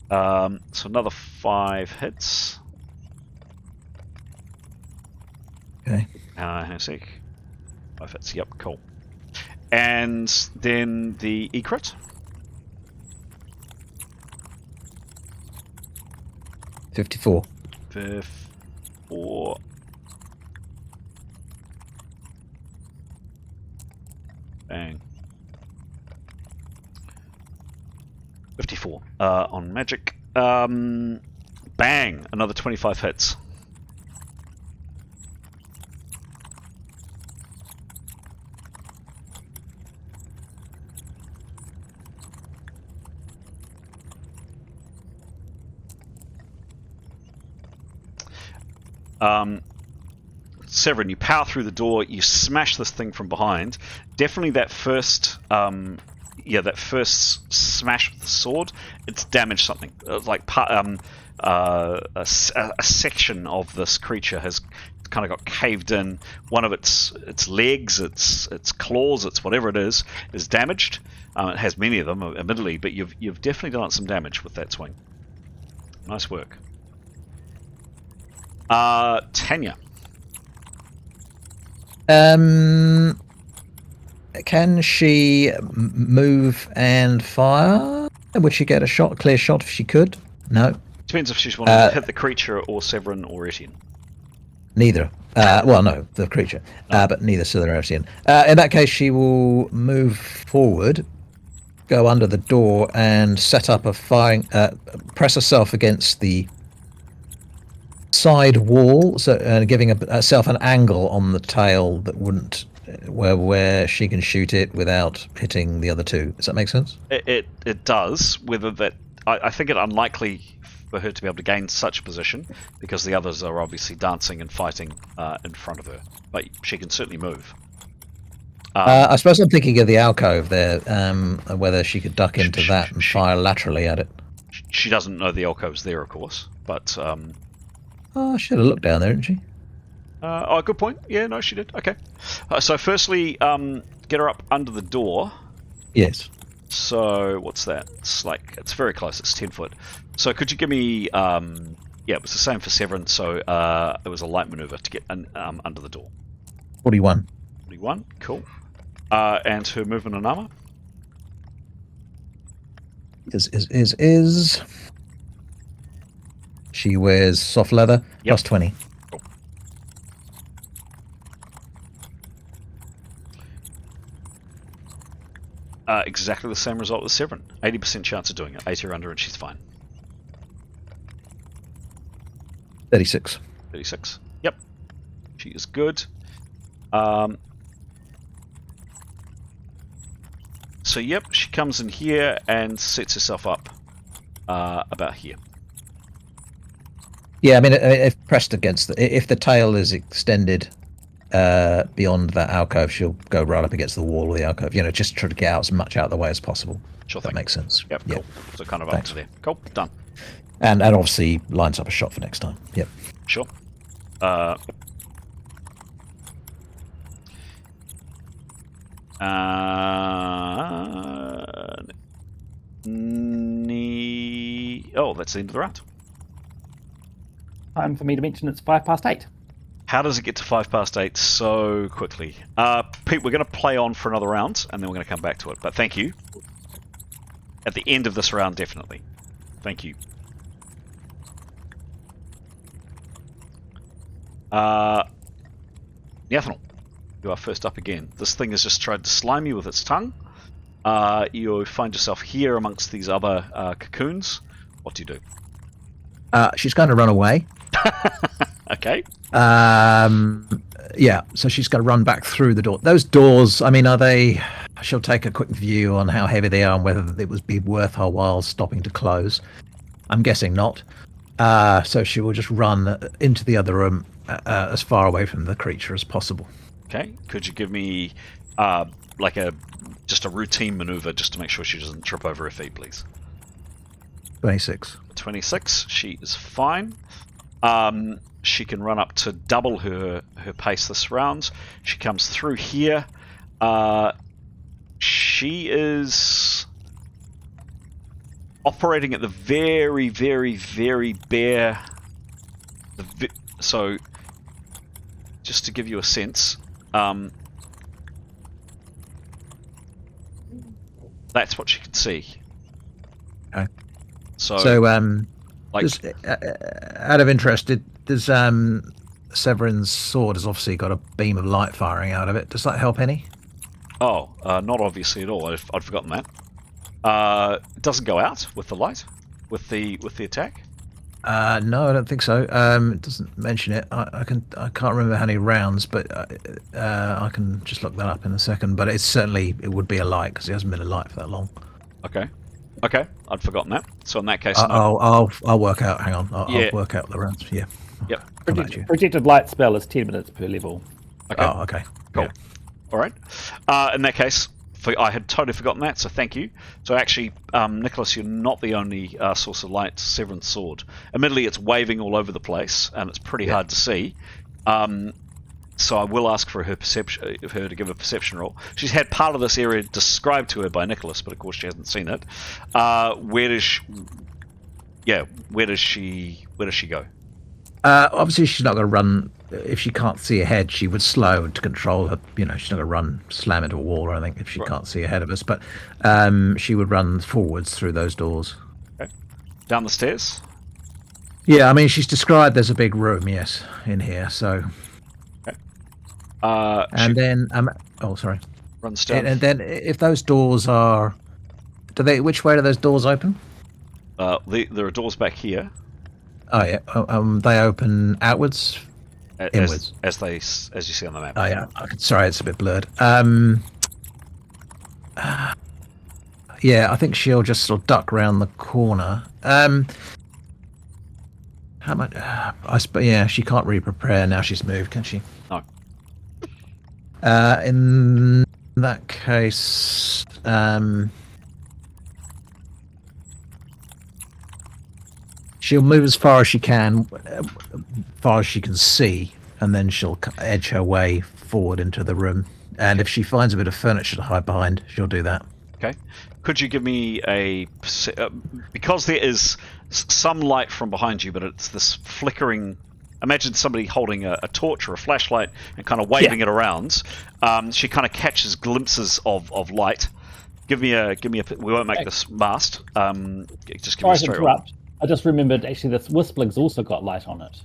So another 5 hits. Okay. Hang on a sec. 5 hits. Yep, cool. And then the E-crit. 54. 54. Bang. 54 on magic. Bang! Another 25 hits. Severin, you power through the door, you smash this thing from behind. Definitely that first smash with the sword, it's damaged something. Like a section of this creature has kind of got caved in. One of its legs, its claws, its whatever it is damaged. It has many of them, admittedly, but you've definitely done it some damage with that swing. Nice work. Tanya. Can she move and fire? Would she get a clear shot if she could? No. Depends if she's wanting to hit the creature or Severin or Etienne. Neither. Well, no, the creature, but neither Severin or Etienne. In that case, she will move forward, go under the door, and set up a firing. Press herself against the side wall, so giving herself an angle on the tail that wouldn't, where she can shoot it without hitting the other two. Does that make sense? It does. Whether that, I think it unlikely for her to be able to gain such a position because the others are obviously dancing and fighting in front of her. But she can certainly move. I suppose I'm thinking of the alcove there, whether she could duck into that and fire laterally at it. She doesn't know the alcove's there, of course, but... Oh, she should have looked down there, didn't she? Good point. Yeah, no, she did. Okay. So firstly, get her up under the door. Yes. So what's that? It's very close. It's 10 foot. So could you give me? It was the same for Severin. So it was a light maneuver to get under the door. 41. 41. Cool. And her movement and armor. Is. She wears soft leather. Yep. Plus 20. Cool. Exactly the same result as Severin. 80% chance of doing it. 80 or under, and she's fine. 36. 36. Yep. She is good. So yep, she comes in here and sets herself up about here. Yeah, I mean, if pressed against if the tail is extended beyond that alcove, she'll go right up against the wall of the alcove. Just try to get out as much out of the way as possible. Sure That thing. makes sense. Yep, cool. So kind of up to there. Cool, done. And obviously lines up a shot for next time. Yep. Sure. That's the end of the round. Time for me to mention it's 8:05. How does it get to 8:05 so quickly? Pete, we're going to play on for another round, and then we're going to come back to it. But thank you. At the end of this round, definitely. Thank you. Neathanel, you are first up again. This thing has just tried to slime you with its tongue. You find yourself here amongst these other cocoons. What do you do? She's going to run away. Okay. Yeah, so she's going to run back through the door. Those doors, I mean, are they... She'll take a quick view on how heavy they are and whether it would be worth her while stopping to close. I'm guessing not. So she will just run into the other room as far away from the creature as possible. Okay. Could you give me just a routine maneuver just to make sure she doesn't trip over her feet, please? 26. 26. She is fine. She can run up to double her pace this round. She comes through here. She is operating at the very, very, very bare... So, just to give you a sense, that's what she can see. Okay. So just out of interest, does Severin's sword has obviously got a beam of light firing out of it. Does that help any? Oh, not obviously at all. I'd forgotten that. It doesn't go out with the light, with the attack. No, I don't think so. It doesn't mention it. I can't remember how many rounds, but I can just look that up in a second. But it would be a light because it hasn't been a light for that long. Okay, I'd forgotten that. So in that case, I'll work out. Hang on, I'll work out the rounds. Yeah. Yep. Projected light spell is 10 minutes per level. Okay. Oh, okay. Cool. Yeah. All right. In that case, I had totally forgotten that, so thank you. So actually, Nicholas, you're not the only source of light. Severin's sword. Admittedly, it's waving all over the place, and it's pretty hard to see. So I will ask for her to give a perception roll. She's had part of this area described to her by Nicholas, but of course she hasn't seen it. Where does she go? Obviously, she's not going to run. If she can't see ahead, she would slow to control her. She's not going to run, slam into a wall or anything if she can't see ahead of us. But she would run forwards through those doors. Okay. Down the stairs? Yeah, I mean, she's described there's a big room, yes, in here. So. Okay. And then, sorry. Runs down. And then, if those doors are, which way do those doors open? There are doors back here. Oh yeah, they open outwards, inwards, as you see on the map. Oh yeah, sorry, it's a bit blurred. Yeah, I think she'll just sort of duck around the corner. How much? Yeah, she can't really prepare now. She's moved, can she? No. In that case, she'll move as far as she can, see, and then she'll edge her way forward into the room. And if she finds a bit of furniture to hide behind, she'll do that. Okay. Could you give me because there is some light from behind you, but it's this flickering. Imagine somebody holding a torch or a flashlight and kind of waving it around. She kind of catches glimpses of light. Give me a. We won't make this mast. Just give me a straight roll. I just remembered, actually, this Wispling's also got light on it.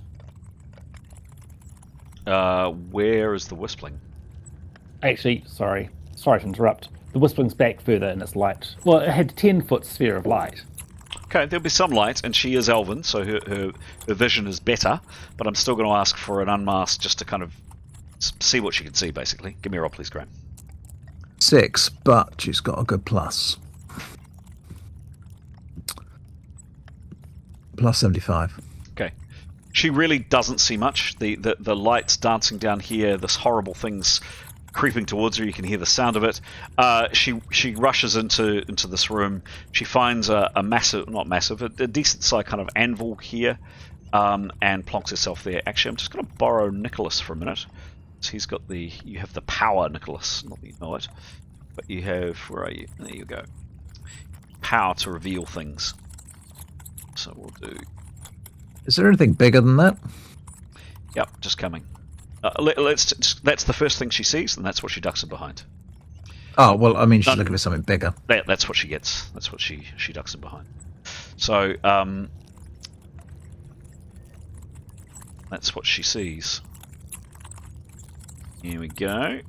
Where is the Wispling? Actually, sorry to interrupt. The Wispling's back further in its light. Well, it had 10-foot sphere of light. Okay, there'll be some light, and she is elven, so her vision is better, but I'm still going to ask for an unmask just to kind of see what she can see, basically. Give me a roll, please, Graham. 6, but she's got a good plus. Plus 75. Okay. She really doesn't see much. The lights dancing down here, this horrible thing's creeping towards her. You can hear the sound of it. She rushes into this room. She finds a decent sized kind of anvil here, and plonks herself there. Actually, I'm just going to borrow Nicholas for a minute. So you have the power, Nicholas. Not that you know it, but you have. Where are you? There you go. Power to reveal things. So we'll do. Is there anything bigger than that? Yep, just coming. That's the first thing she sees, and that's what she ducks in behind. Oh well, I mean, she's looking for something bigger. That's what she gets. That's what she ducks in behind. So that's what she sees. Here we go.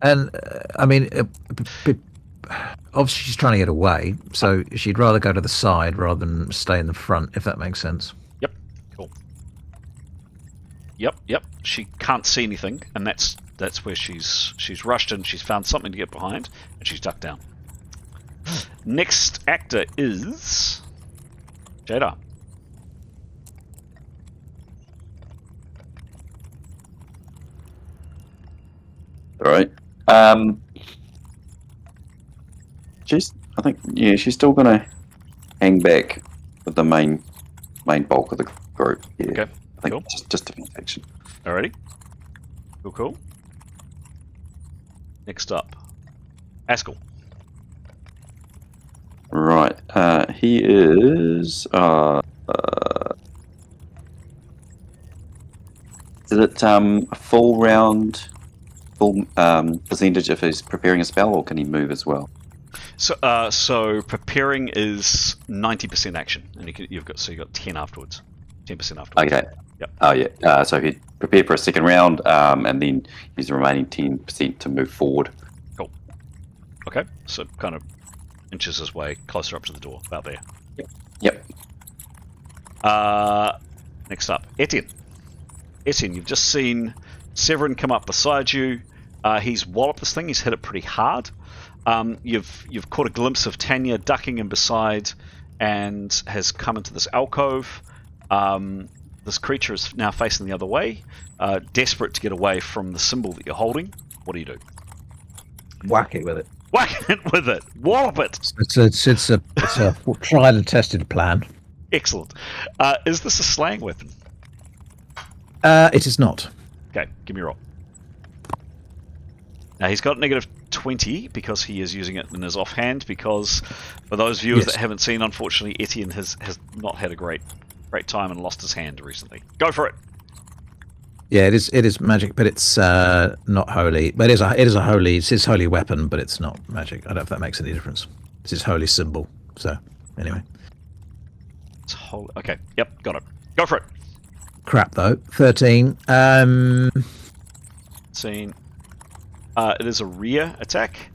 And I mean, obviously she's trying to get away, so she'd rather go to the side rather than stay in the front, if that makes sense. Yep. Cool. Yep. She can't see anything, and that's where she's rushed in. She's found something to get behind, and she's ducked down. Next actor is Jada. All right. She's still gonna hang back with the main bulk of the group. Yeah. Okay. I think cool. just defense action. Alrighty. Cool. Next up, Haskell. Right. He is. Is it a full percentage if he's preparing a spell, or can he move as well? So preparing is 90% action, and you've got 10 afterwards, 10% afterwards. Okay. Yep. Oh yeah. So he'd prepare for a second round, and then use the remaining 10% to move forward. Cool. Okay. So kind of inches his way closer up to the door, about there. Yep. Next up, Etienne. Etienne, you've just seen Severin come up beside you. He's walloped this thing. He's hit it pretty hard. You've caught a glimpse of Tanya ducking in beside, and has come into this alcove. This creature is now facing the other way, desperate to get away from the symbol that you're holding. What do you do? Whack it with it. Whack it with it. Wallop it. It's a tried and tested plan. Excellent. Is this a slaying weapon? It is not. Okay, give me a roll. Now he's got negative 20 because he is using it in his offhand. Because for those viewers that haven't seen, unfortunately, Etienne has not had a great time and lost his hand recently. Go for it. Yeah, it is magic, but it's not holy. But it is a holy. It's his holy weapon, but it's not magic. I don't know if that makes any difference. It's his holy symbol. So anyway, It's holy. Okay. Yep. Got it. Go for it. crap though. 13. Scene. It is a rear attack.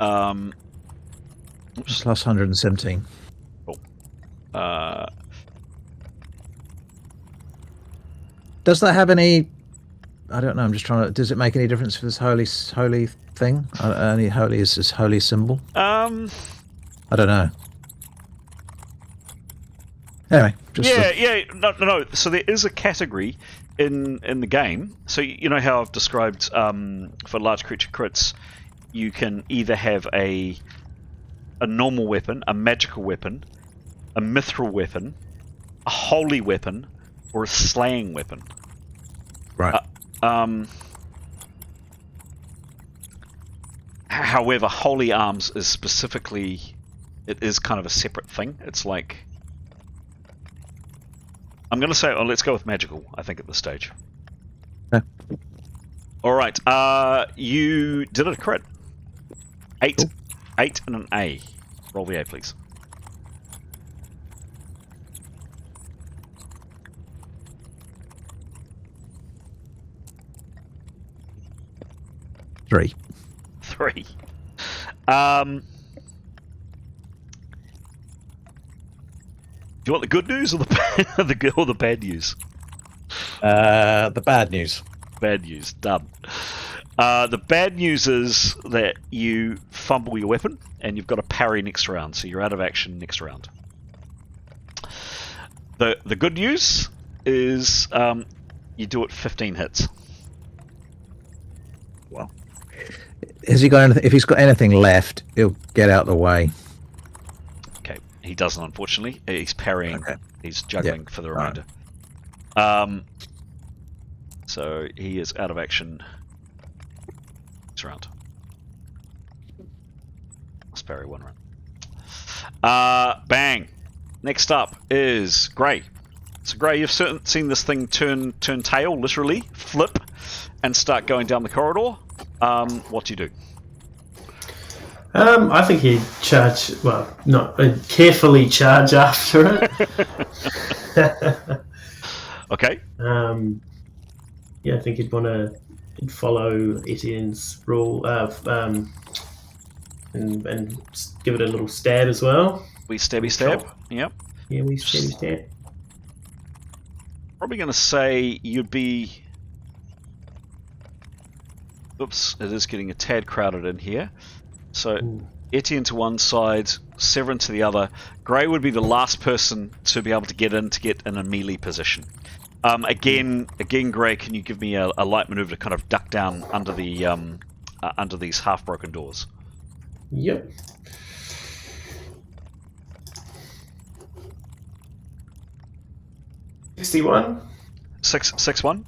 Oops. Plus 117. Cool. Does that have any? I don't know. I'm just trying to. Does it make any difference for this holy thing? Only holy is this holy symbol. I don't know. Anyway, just no. So there is a category in the game. So you know how I've described for large creature crits, you can either have a normal weapon, a magical weapon, a mithril weapon, a holy weapon, or a slaying weapon. Right. However, holy arms is specifically, it is kind of a separate thing. It's like, I'm going to say, let's go with magical, I think, at this stage. Okay. All right. You did it crit. 8. Cool. 8 and an A. Roll the A, please. Three. 3. Do you want the good news or the bad news? The bad news. Bad news. Done. The bad news is that you fumble your weapon and you've got a parry next round, so you're out of action next round. The good news is you do it 15 hits. Well, has he got anything? If he's got anything left, he'll get out of the way. Okay, he doesn't, unfortunately. He's parrying. Okay. He's juggling for the remainder. So he is out of action next round. Let's parry one round. Bang. Next up is Grey. So Grey, you've seen this thing turn tail, literally flip, and start going down the corridor. What do you do? I think he'd charge. Well, not carefully charge after it. Okay. Yeah, I think he'd want to follow Etienne's rule and give it a little stab as well. We stabby stab. Yep. Yeah, we stabby stab. Probably going to say you'd be. Oops, it is getting a tad crowded in here. So Etienne to one side, Severin to the other. Grey would be the last person to be able to get in a melee position. Again, Grey, can you give me a light maneuver to kind of duck down under the under these half-broken doors? Yep. $61. 6-1.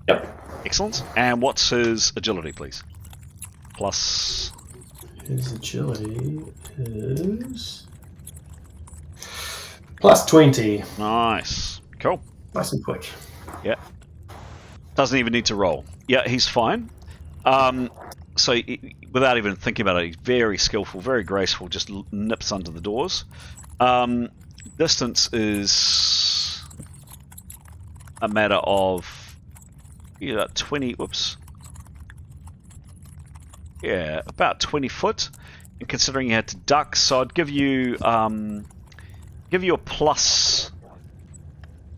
Yep. Excellent. And what's his agility, please? Plus. His agility is plus 20. Nice. Cool. Nice and quick. Yeah. Doesn't even need to roll. Yeah, he's fine. So without even thinking about it, he's very skillful, very graceful, just nips under the doors. Distance is a matter of 20. Whoops. Yeah, about 20 foot. And considering you had to duck, so I'd give you a plus.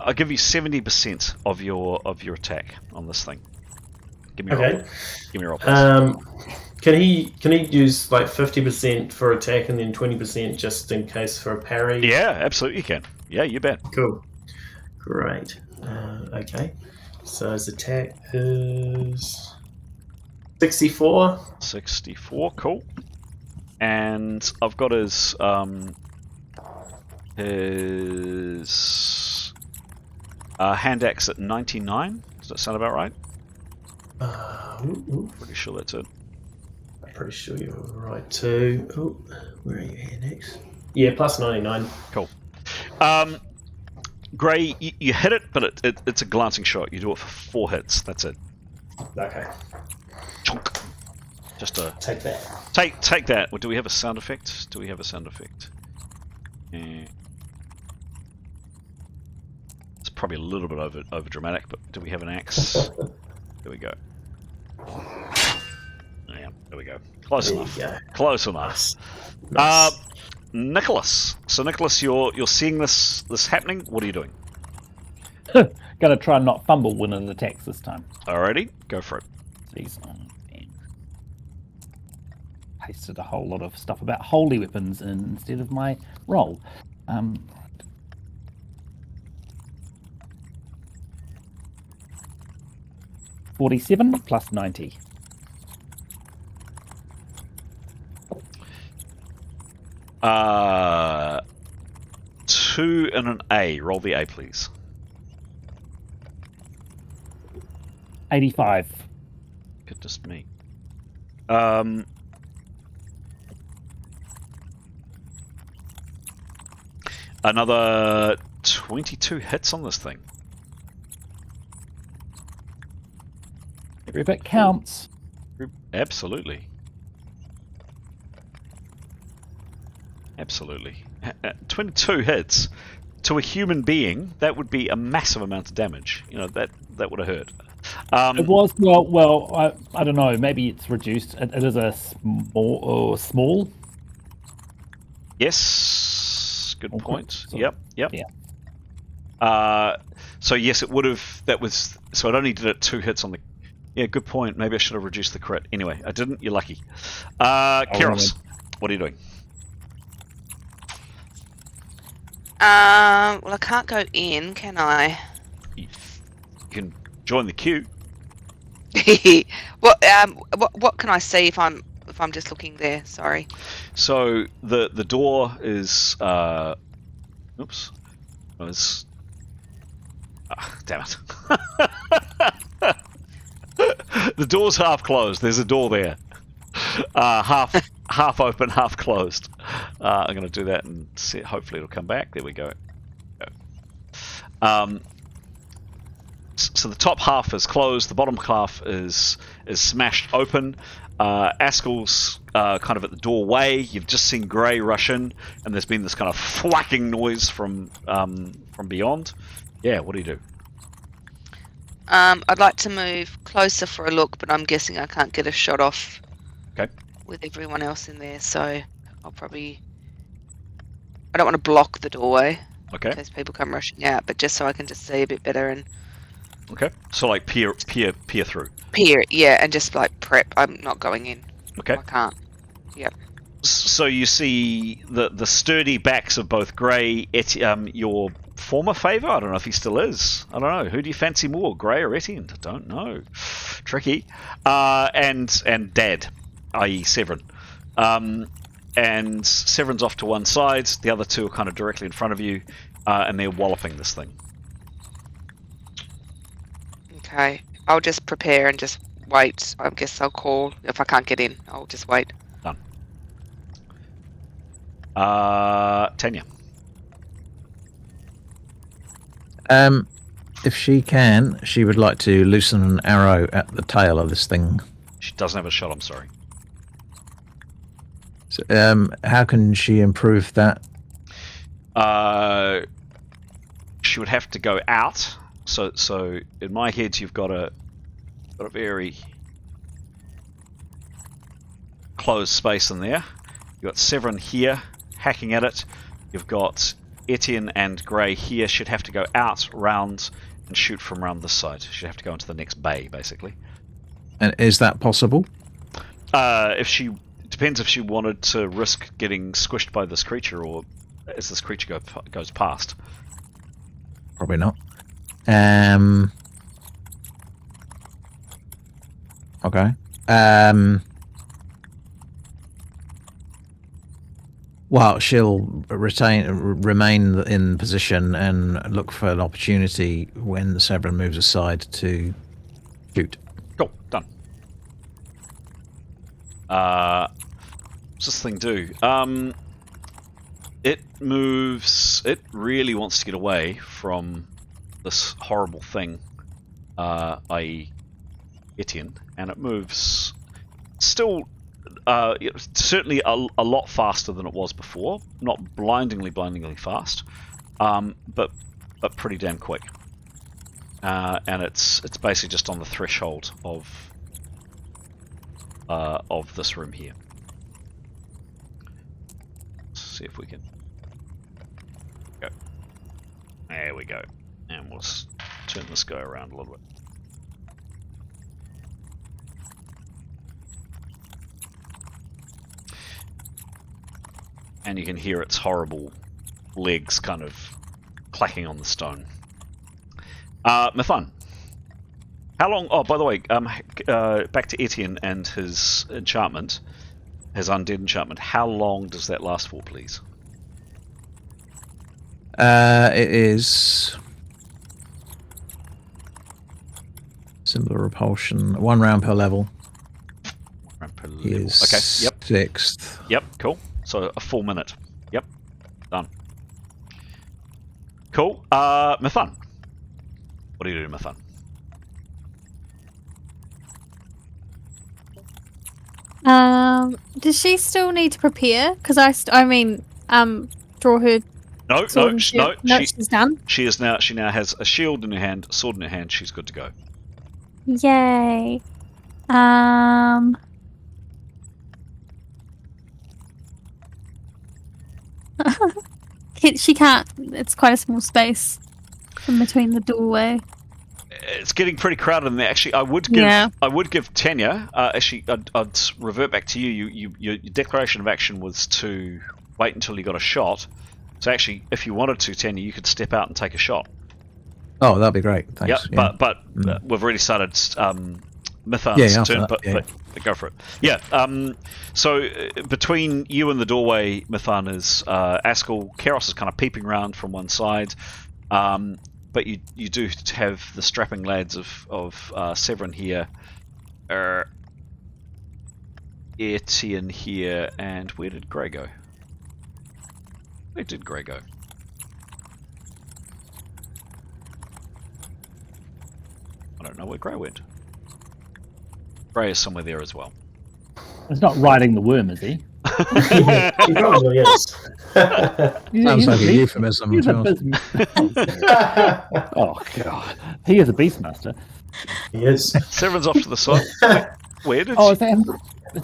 I'll give you 70% of your attack on this thing. Give me a roll. Give me a roll, please. Can he use like 50% for attack and then 20% just in case for a parry? Yeah, absolutely you can. Yeah, you bet. Cool. Great. Okay. So his attack is 64. 64, cool. And I've got his hand axe at 99. Does that sound about right? Pretty sure that's it. I'm pretty sure you're right too. Oh, where are you here next? Yeah, plus 99. Cool. Gray, you hit it, but it's a glancing shot. You do it for 4 hits. That's it. Okay. Chunk. Just a Take that. take that. Or do we have a sound effect? Do we have a sound effect? It's probably a little bit over dramatic, but do we have an axe? There we go. Yeah, there we go. Close There enough. you go. Close enough. Nice. Nicholas. So Nicholas, you're seeing this happening. What are you doing? Gonna try and not fumble when it attacks this time. Alrighty, go for it. Please. Pasted a whole lot of stuff about holy weapons instead of my roll. 47 plus 90. Uh, 2 and an A. Roll the A, please. 85. Goodness me. Another 22 hits on this thing. Every bit counts. Absolutely. Absolutely. 22 hits to a human being, that would be a massive amount of damage. You know, that would have hurt. It was, well, I don't know, maybe it's reduced. It is a small. Yes, good point. So, Yep. yeah. So yes, it would have. So it only did it 2 hits on the. Yeah, good point. Maybe I should have reduced the crit. Anyway, I didn't. You're lucky. Kiros, what are you doing? Well, I can't go in, can I? You can join the queue. What can I see if I'm just looking there? Sorry. So the door is. Oops. Damn it. The door's half closed. There's a door there. Half open, half closed. I'm going to do that and see. Hopefully it'll come back. There we go. So the top half is closed. The bottom half is smashed open. Askel's kind of at the doorway. You've just seen Grey rush in, and there's been this kind of thwacking noise from beyond. Yeah, what do you do? I'd like to move closer for a look, but I'm guessing I can't get a shot off. Okay. With everyone else in there, so I'll probably. I don't want to block the doorway. Okay. In case people come rushing out, but just so I can just see a bit better and. Okay. So like peer through. Peer, yeah, and just like prep. I'm not going in. Okay. I can't. Yep. So you see the sturdy backs of both Grey, your former favour. I don't know if he still is. I don't know. Who do you fancy more, Grey or Etienne? I don't know. Tricky. And Dad, i.e. Severin. And Severin's off to one side. The other two are kind of directly in front of you, and they're walloping this thing. Okay. I'll just prepare and just wait. I guess I'll call if I can't get in. I'll just wait. Done. Tanya. If she can, she would like to loosen an arrow at the tail of this thing. She doesn't have a shot, I'm sorry. So, how can she improve that? She would have to go out. So in my head, you've got a very closed space in there. You've got Severin here hacking at it. You've got Etienne and Grey here. Should have to go out, round, and shoot from round this side. She'd have to go into the next bay, basically. And is that possible? It depends if she wanted to risk getting squished by this creature, or as this creature goes past. Probably not. Okay. Well, she'll remain in position and look for an opportunity when the Severin moves aside to shoot. Cool, done. What's this thing do? It moves. It really wants to get away from this horrible thing, i.e. Etienne, and it moves still certainly a lot faster than it was before. Not blindingly fast, but pretty damn quick. And it's basically just on the threshold of this room here. Let's see if we can go. There we go, and we'll turn this guy around a little bit. And you can hear its horrible legs kind of clacking on the stone. Mithun, how long... Oh, by the way, back to Etienne and his enchantment, his undead enchantment. How long does that last for, please? It is... Symbol of repulsion. 1 round per level. 1 round per level. He is okay, yep. 6th. Yep, cool. So a full minute. Yep, done. Cool. Mithun. What do you do, Mithun? Does she still need to prepare? Because draw her. No, she's done. She now has a shield in her hand, a sword in her hand. She's good to go. Yay. She can't. It's quite a small space in between the doorway. It's getting pretty crowded in there. Actually, I would give Tanya. Actually, I'd revert back to you. Your declaration of action was to wait until you got a shot. So actually, if you wanted to, Tanya, you could step out and take a shot. Oh, that'd be great. Thanks. Yeah, but we've already started Mithun's turn. But go for it. Yeah. So between you and the doorway, Mithun, is Askell. Keros is kind of peeping around from one side. But you do have the strapping lads of Severin here, Etienne here, and where did Grey go? Where did Grey go? I don't know where Grey went. Grey is somewhere there as well. He's not riding the worm, is he? He probably is. Sounds like a euphemism. Oh god, he is a beastmaster. He is. Severin's off to the side. Where did? Oh, is there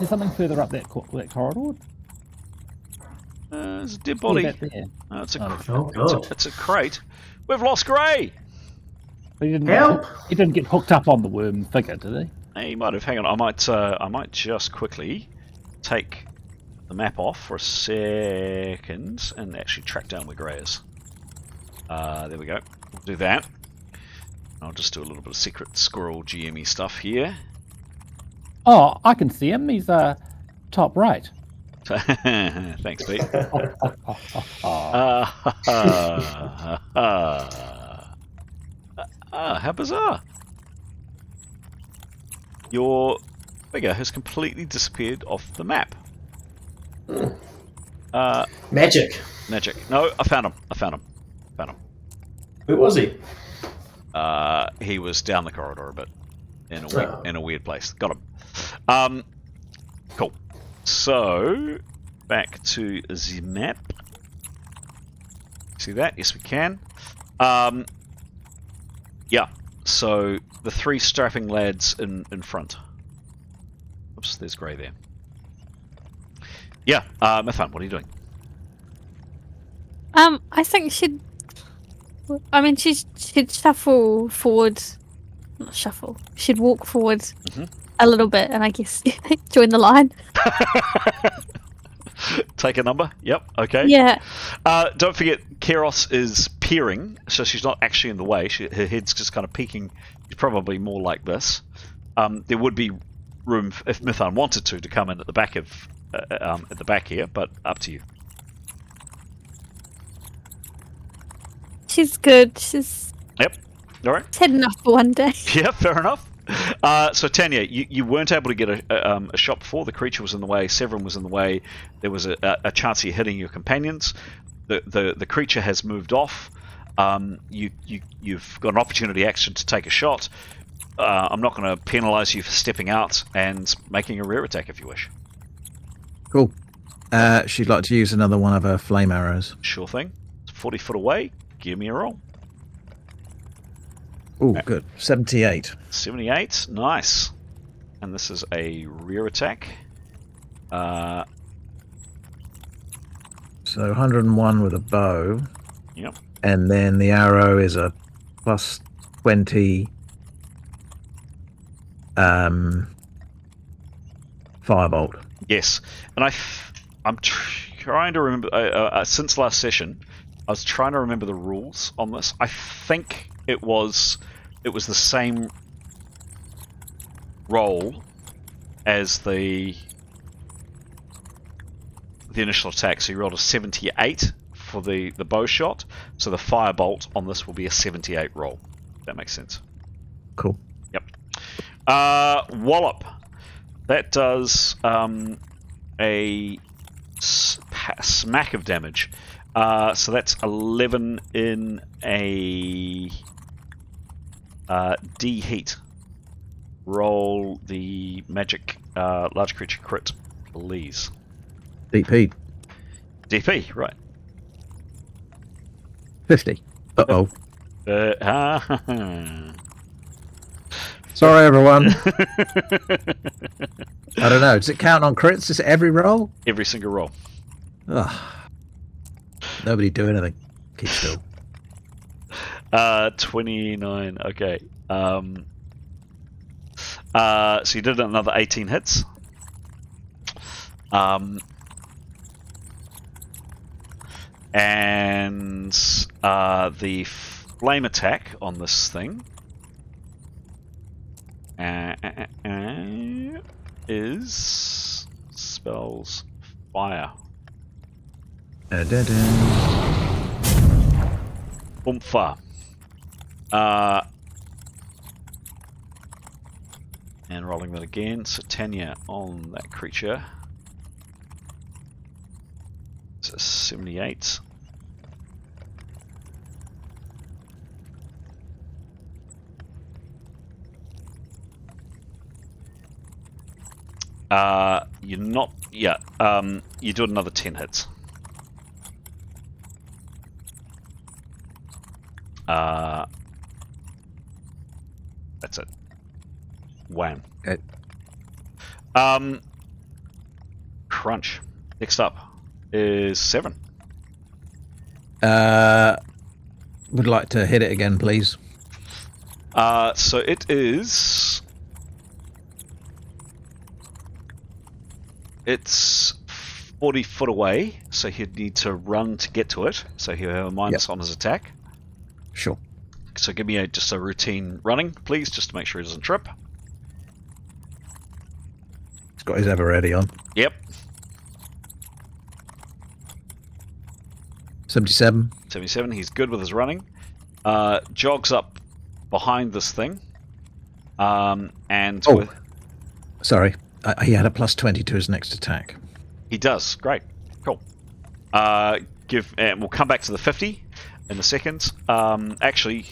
something further up that corridor? There's a dead body. Oh, it's a crate. We've lost Grey. But he Help! He didn't get hooked up on the worm figure, did he? He might have. Hang on, I might just quickly take the map off for a second and actually track down where Grey is. There we go. We'll do that. I'll just do a little bit of secret squirrel GME stuff here. Oh, I can see him. He's top right. Thanks, Pete. How bizarre. Your figure has completely disappeared off the map. Magic. No, I found him. Where was he? He was down the corridor a bit, in a weird place. Got him. Cool. So back to the map. See that? Yes, we can. Yeah. So the 3 strapping lads in front. Oops, there's Grey there. Yeah, Mithun, what are you doing? I think she'd shuffle forward. Not shuffle. She'd walk forward a little bit, and I guess join the line. Take a number. Yep. Okay. Yeah. Don't forget, Keros is peering, so she's not actually in the way. Her head's just kind of peeking. She's probably more like this. There would be room if Mython wanted to come in at the back of at the back here, but up to you. She's good. She's Yep. All right. had enough for one day. Yeah, fair enough. So Tanya, you weren't able to get a shot before. The creature was in the way. Severin was in the way. There was a chance of you hitting your companions. The creature has moved off. You've got an opportunity action to take a shot. I'm not going to penalise you for stepping out and making a rear attack if you wish. Cool. She'd like to use another one of her flame arrows. Sure thing. It's 40 foot away. Give me a roll. Oh, good. 78. 78. Nice. And this is a rear attack. So 101 with a bow. Yep. And then the arrow is a plus 20 firebolt. Yes. And I'm trying to remember, since last session, I was trying to remember the rules on this. I think it was the same roll as the initial attack. So you rolled a 78 for the bow shot. So the firebolt on this will be a 78 roll. If that makes sense. Cool. Yep. Wallop. That does a smack of damage. So that's 11 in a D heat. Roll the magic large creature crit, please. DP. DP, right. 50. Uh-oh. Uh, Sorry, everyone. I don't know. Does it count on crits? Is it every roll? Every single roll. Ugh. Nobody do anything. Keep still. 29. Okay. So you did another 18 hits. And the flame attack on this thing is spells fire. Oompha. And rolling that again. So Tanya on that creature. So 78. You're not. Yeah. You do another 10 hits. That's it. Wham. Okay. Crunch. Next up is 7. Would like to hit it again, please. So it is. It's 40 foot away, so he'd need to run to get to it. So he'll have a minus on his attack. Sure. So give me just a routine running, please, just to make sure he doesn't trip. He's got his ever ready on. Yep. 77. 77, he's good with his running. Jogs up behind this thing. And Oh, sorry. He had a plus 20 to his next attack. he does. Great. Cool. And we'll come back to the 50 in a second. Actually,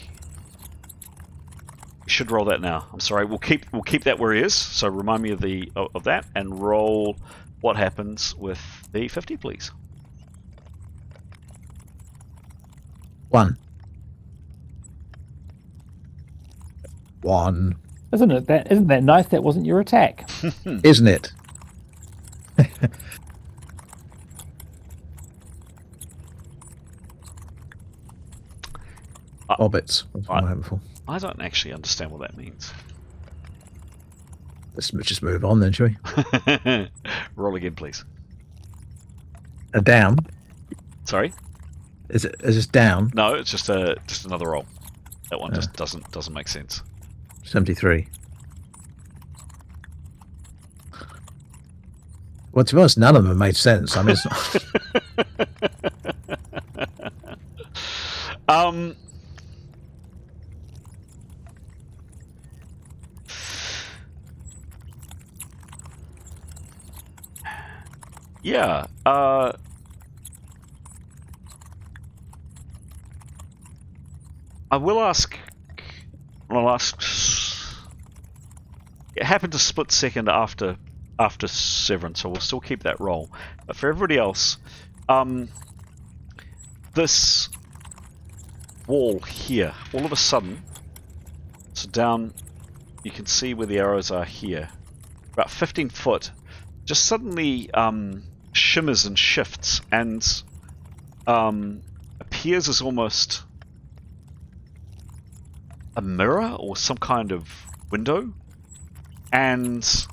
we should roll that now. I'm sorry. We'll keep that where he is. So remind me of that and roll what happens with the 50, please. 1. Isn't that nice? That wasn't your attack. Isn't it? Hobbits. That's what I had before. I don't actually understand what that means. Let's just move on then, shall we? Roll again, please. A down. Sorry? Is this down? No, it's just another roll. That one just doesn't make sense. 73. Well, to be honest, none of them made sense. I mean, it's not... Yeah. I will ask. I'll ask. It happened a split second after Severin, so we'll still keep that roll. But for everybody else, this wall here, all of a sudden, so down, you can see where the arrows are here, about 15 foot, just suddenly shimmers and shifts and appears as almost a mirror or some kind of window, and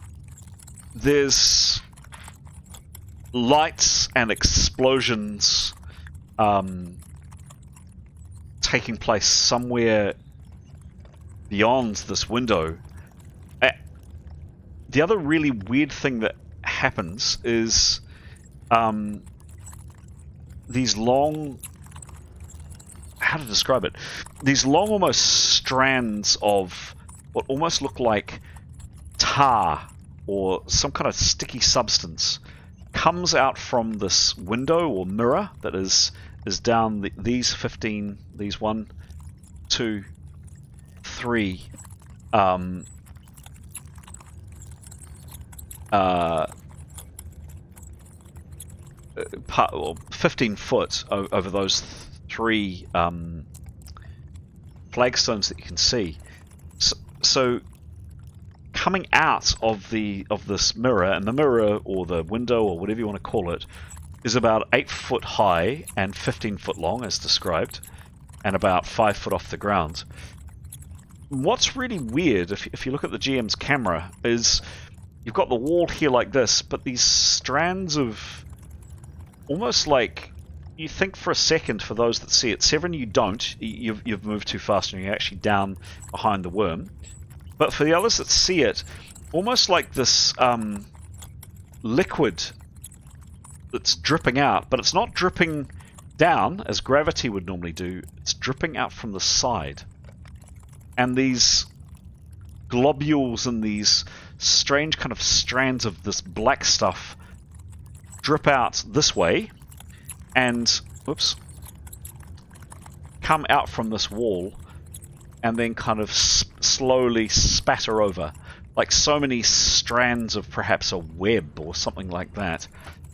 there's lights and explosions taking place somewhere beyond this window. The other really weird thing that happens is these long, how to describe it, these long almost strands of what almost look like tar or some kind of sticky substance comes out from this window or mirror that is down these 15, these 1, 2, 3 15 foot over those 3 flagstones that you can see. So coming out of this mirror, and the mirror or the window or whatever you want to call it is about 8 foot high and 15 foot long as described, and about 5 foot off the ground. What's really weird, if you look at the GM's camera, is you've got the wall here like this, but these strands of almost like, you think for a second, for those that see it, Severin, you don't, you've moved too fast and you're actually down behind the worm. But for the others that see it, almost like this liquid that's dripping out, but it's not dripping down as gravity would normally do, it's dripping out from the side. And these globules and these strange kind of strands of this black stuff drip out this way and, come out from this wall and then kind of slowly spatter over, like so many strands of perhaps a web or something like that.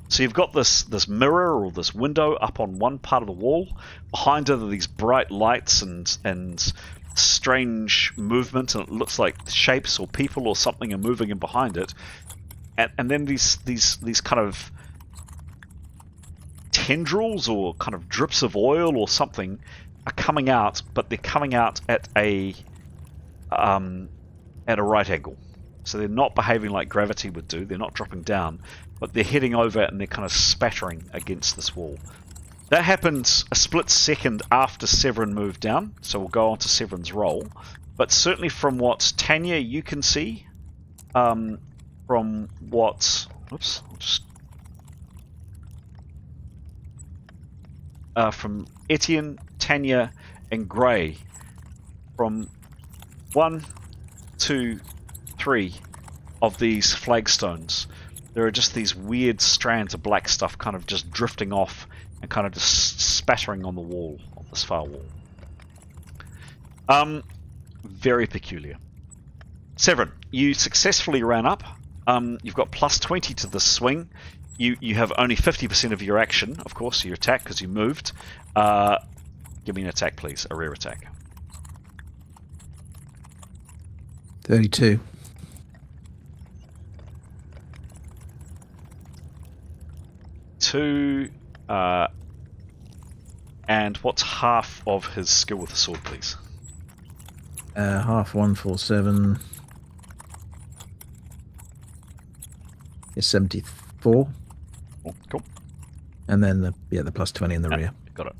So you've got this mirror or this window up on one part of the wall. Behind it are these bright lights and strange movement, and it looks like shapes or people or something are moving in behind it. And then these kind of tendrils or kind of drips of oil or something are coming out, but they're coming out at a right angle. So they're not behaving like gravity would do. They're not dropping down, but they're heading over and they're kind of spattering against this wall. That happened a split second after Severin moved down, so we'll go on to Severin's roll. But certainly from what Tanya you can see, from what from Etienne, Tanya, and Gray, from 1, 2, 3 of these flagstones, there are just these weird strands of black stuff kind of just drifting off and kind of just spattering on the wall, on this far wall. Very peculiar. Severin, you successfully ran up. You've got plus 20 to the swing. You have only 50% of your action, of course, your attack, because you moved. Give me an attack, please. A rare attack. 32. And what's half of his skill with the sword, please? Half 147 is 74. Oh, cool. And then the plus 20 in the rear. Got it.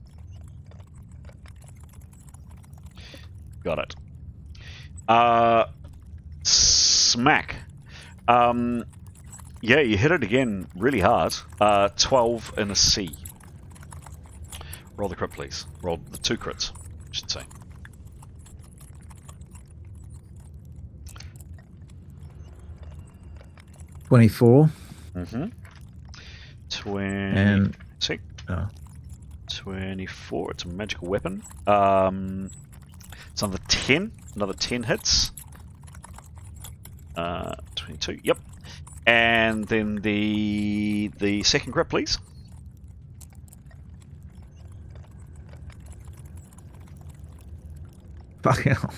Got it. Smack. Yeah, you hit it again really hard. 12 in a C. Roll the crit, please. Roll the 2 crits, I should say. $24. Mm-hmm. 20. And 24. It's a magical weapon. It's another 10. Another 10 hits. 22. Yep. And then the second crit, please. Fucking hell.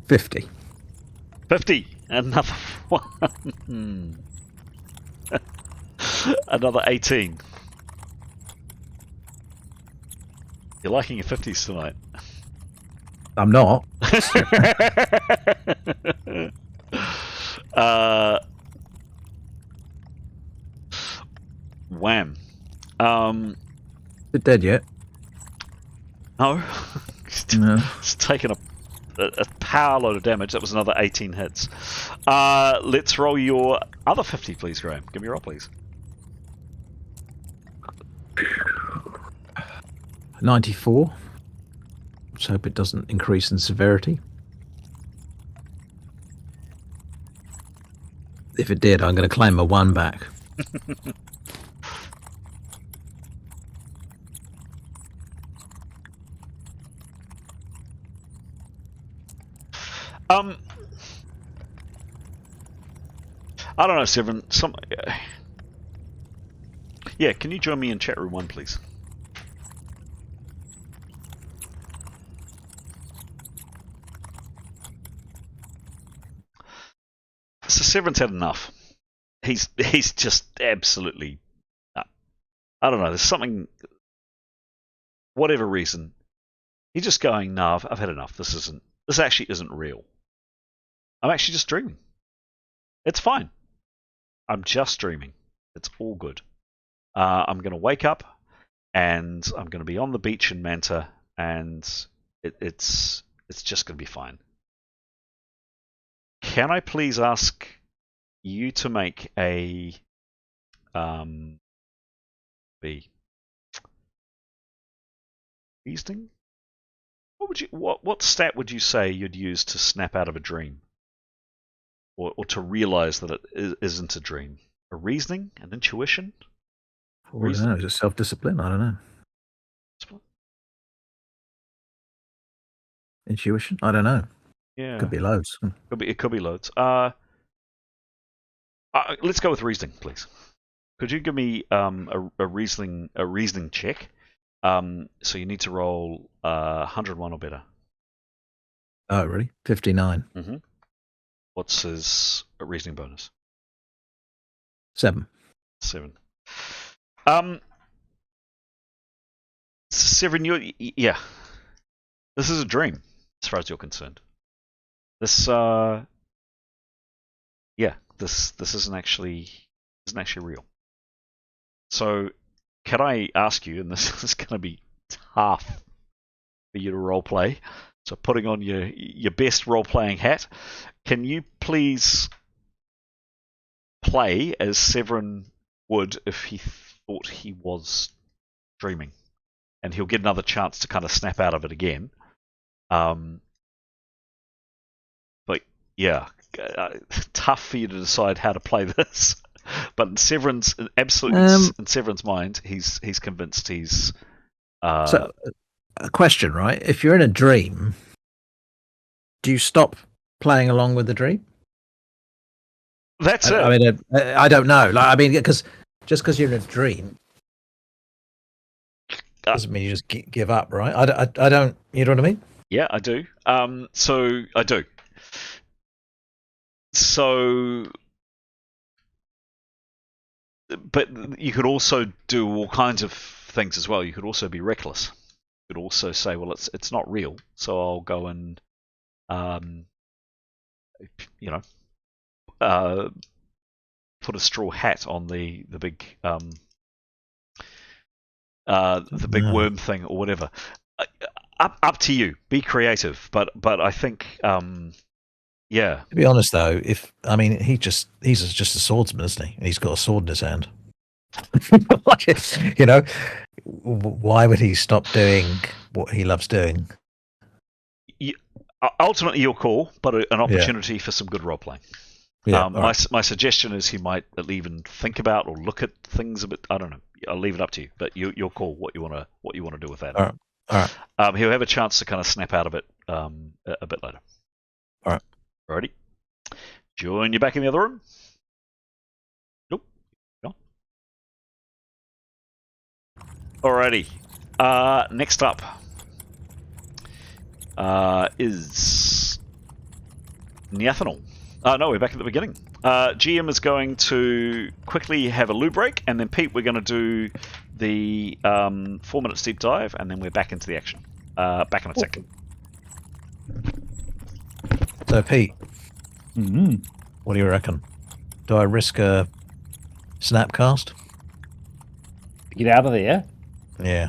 50. 50. Another one. Another 18. You're liking your 50s tonight. I'm not. Wham. Is it dead yet? No. No. It's taken a power load of damage. That was another 18 hits. Let's roll your other 50, please, Graham. Give me a roll, please. 94. Let's hope it doesn't increase in severity. If it did, I'm going to claim my 1 back. I don't know, Severin. Yeah, can you join me in chat room 1, please? So Severin's had enough. He's just absolutely. I don't know. There's something. Whatever reason, he's just going. No, I've had enough. This actually isn't real. I'm actually just dreaming. It's fine. I'm just dreaming. It's all good. I'm going to wake up, and I'm going to be on the beach in Manta, and it's just going to be fine. Can I please ask you to make a reasoning? What stat would you say you'd use to snap out of a dream, or to realize that it isn't a dream? A reasoning, an intuition? I don't know. Is it self-discipline? I don't know. Intuition? I don't know. Yeah, could be loads. It could be loads. Let's go with reasoning, please. Could you give me a reasoning check? So you need to roll 101 or better. Oh, really? 59. Mm-hmm. What's his reasoning bonus? 7. 7. Severin, yeah. This is a dream, as far as you're concerned. This isn't actually real. So, can I ask you, and this is going to be tough for you to roleplay, so putting on your best role-playing hat, can you please play as Severin would if he thought he was dreaming? And he'll get another chance to kind of snap out of it again. But yeah, tough for you to decide how to play this. But in Severin's mind, he's convinced he's. So, a question, right? If you're in a dream, do you stop playing along with the dream? That's it. I mean, I don't know. Because just because you're in a dream doesn't mean you just give up, right? I don't. You know what I mean? Yeah, I do. So I do. So, but you could also do all kinds of things as well. You could also be reckless. You could also say, well, it's not real, so I'll go and, put a straw hat on the big worm thing or whatever. Up to you. Be creative, but I think Yeah. To be honest, though, he's just a swordsman, isn't he? And he's got a sword in his hand. You know, why would he stop doing what he loves doing? Ultimately, your call, but an opportunity for some good role playing. Yeah. My suggestion is he might even think about or look at things a bit. I don't know. I'll leave it up to you, but your call. What you want to do with that? All right. He'll have a chance to kind of snap out of it a bit later. All right. Alrighty. Join you back in the other room. Nope. No. Alrighty. Next up is Niathanol. No, we're back at the beginning. GM is going to quickly have a loo break, and then Pete, we're going to do the 4 minutes deep dive, and then we're back into the action. Back in a second. So, Pete, what do you reckon? Do I risk a snapcast? Get out of there. Yeah.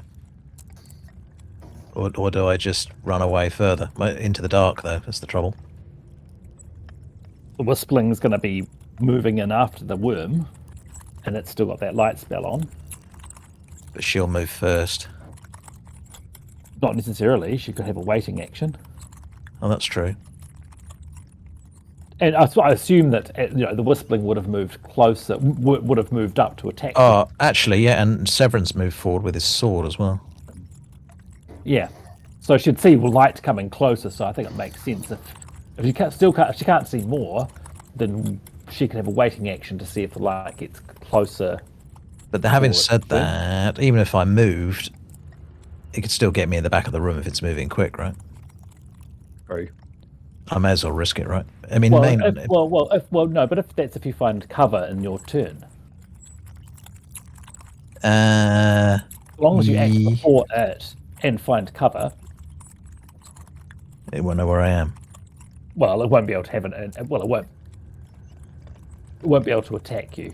Or do I just run away further? Into the dark, though, that's the trouble. The Wispling's going to be moving in after the worm, and it's still got that light spell on. But she'll move first. Not necessarily. She could have a waiting action. Oh, that's true. And I assume that the Wispling would have moved closer, would have moved up to attack. Oh, actually, yeah, and Severan's moved forward with his sword as well. Yeah, so she'd see light coming closer. So I think it makes sense if she can't see more, then she could have a waiting action to see if the light gets closer. But having said that, even if I moved, it could still get me in the back of the room if it's moving quick, right? Right. I may as well risk it, right? I mean, no, but if you find cover in your turn, as long as you act before it and find cover, it won't know where I am. Well, it won't be able to have it won't be able to attack you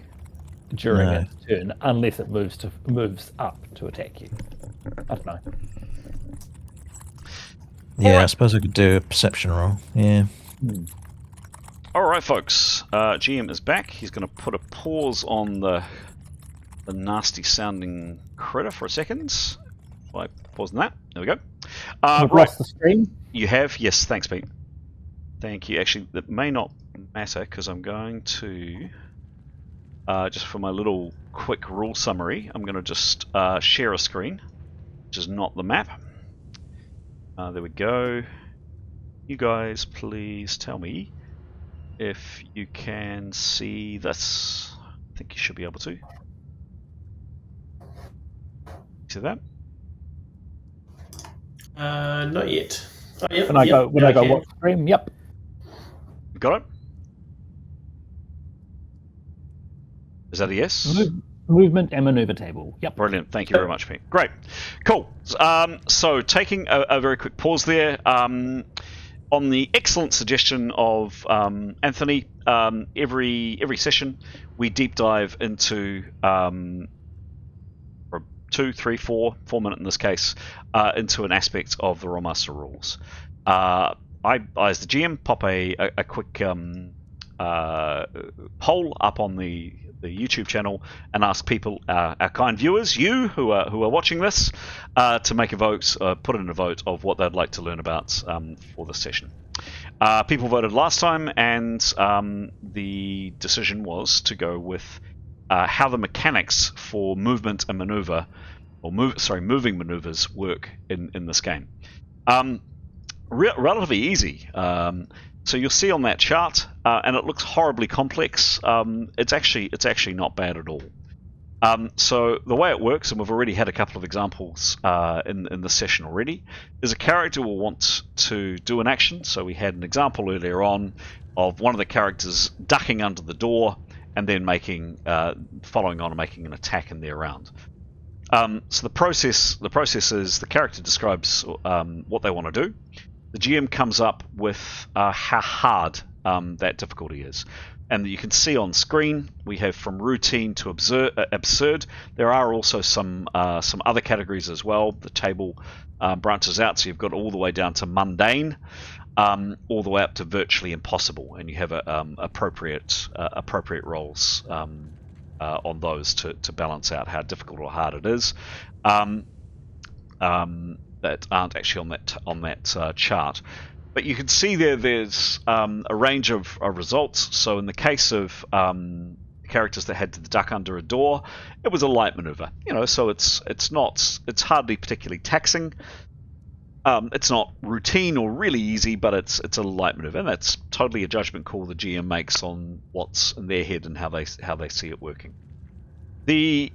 during its turn unless it moves up to attack you. I don't know. Yeah, I suppose I could do a perception roll. Yeah. Alright, folks. GM is back. He's going to put a pause on the nasty sounding critter for a second. By pausing that. There we go. Across the screen? You have? Yes, thanks, Pete. Thank you. Actually, that may not matter because I'm going to, just for my little quick rule summary, I'm going to just share a screen, which is not the map. There we go. You guys please tell me if you can see this. I think you should be able to. See that? Not yet. Oh, yep, When I go watch stream, yep. You got it? Is that a yes? Movement and maneuver table. Yep. Brilliant. Thank you very much, Pete. Great. Cool. So taking a very quick pause there. On the excellent suggestion of Anthony, every session we deep dive into 2, 3, 4 minute in this case, into an aspect of the Rolemaster rules. I, as the GM, pop a quick poll up on the YouTube channel and ask people, our kind viewers, you who are watching this, to make a vote, put in a vote of what they'd like to learn about for this session. People voted last time, and the decision was to go with how the mechanics for movement and maneuver, or moving maneuvers work in this game. Relatively easy. So you'll see on that chart, and it looks horribly complex. It's actually not bad at all. So the way it works, and we've already had a couple of examples in this session already, is a character will want to do an action. So we had an example earlier on of one of the characters ducking under the door and then following on and making an attack in their round. So the process is the character describes what they want to do. The GM comes up with how hard that difficulty is. And you can see on screen, we have from routine to absurd. There are also some other categories as well. The table branches out, so you've got all the way down to mundane. all the way up to virtually impossible, and you have appropriate rolls on those to balance out how difficult or hard it is. That aren't actually on that chart. But you can see there's a range of results. So in the case of characters that had to duck under a door, it was a light maneuver. So it's hardly particularly taxing. It's not routine or really easy, but it's a light maneuver, and that's totally a judgment call the GM makes on what's in their head and how they see it working. The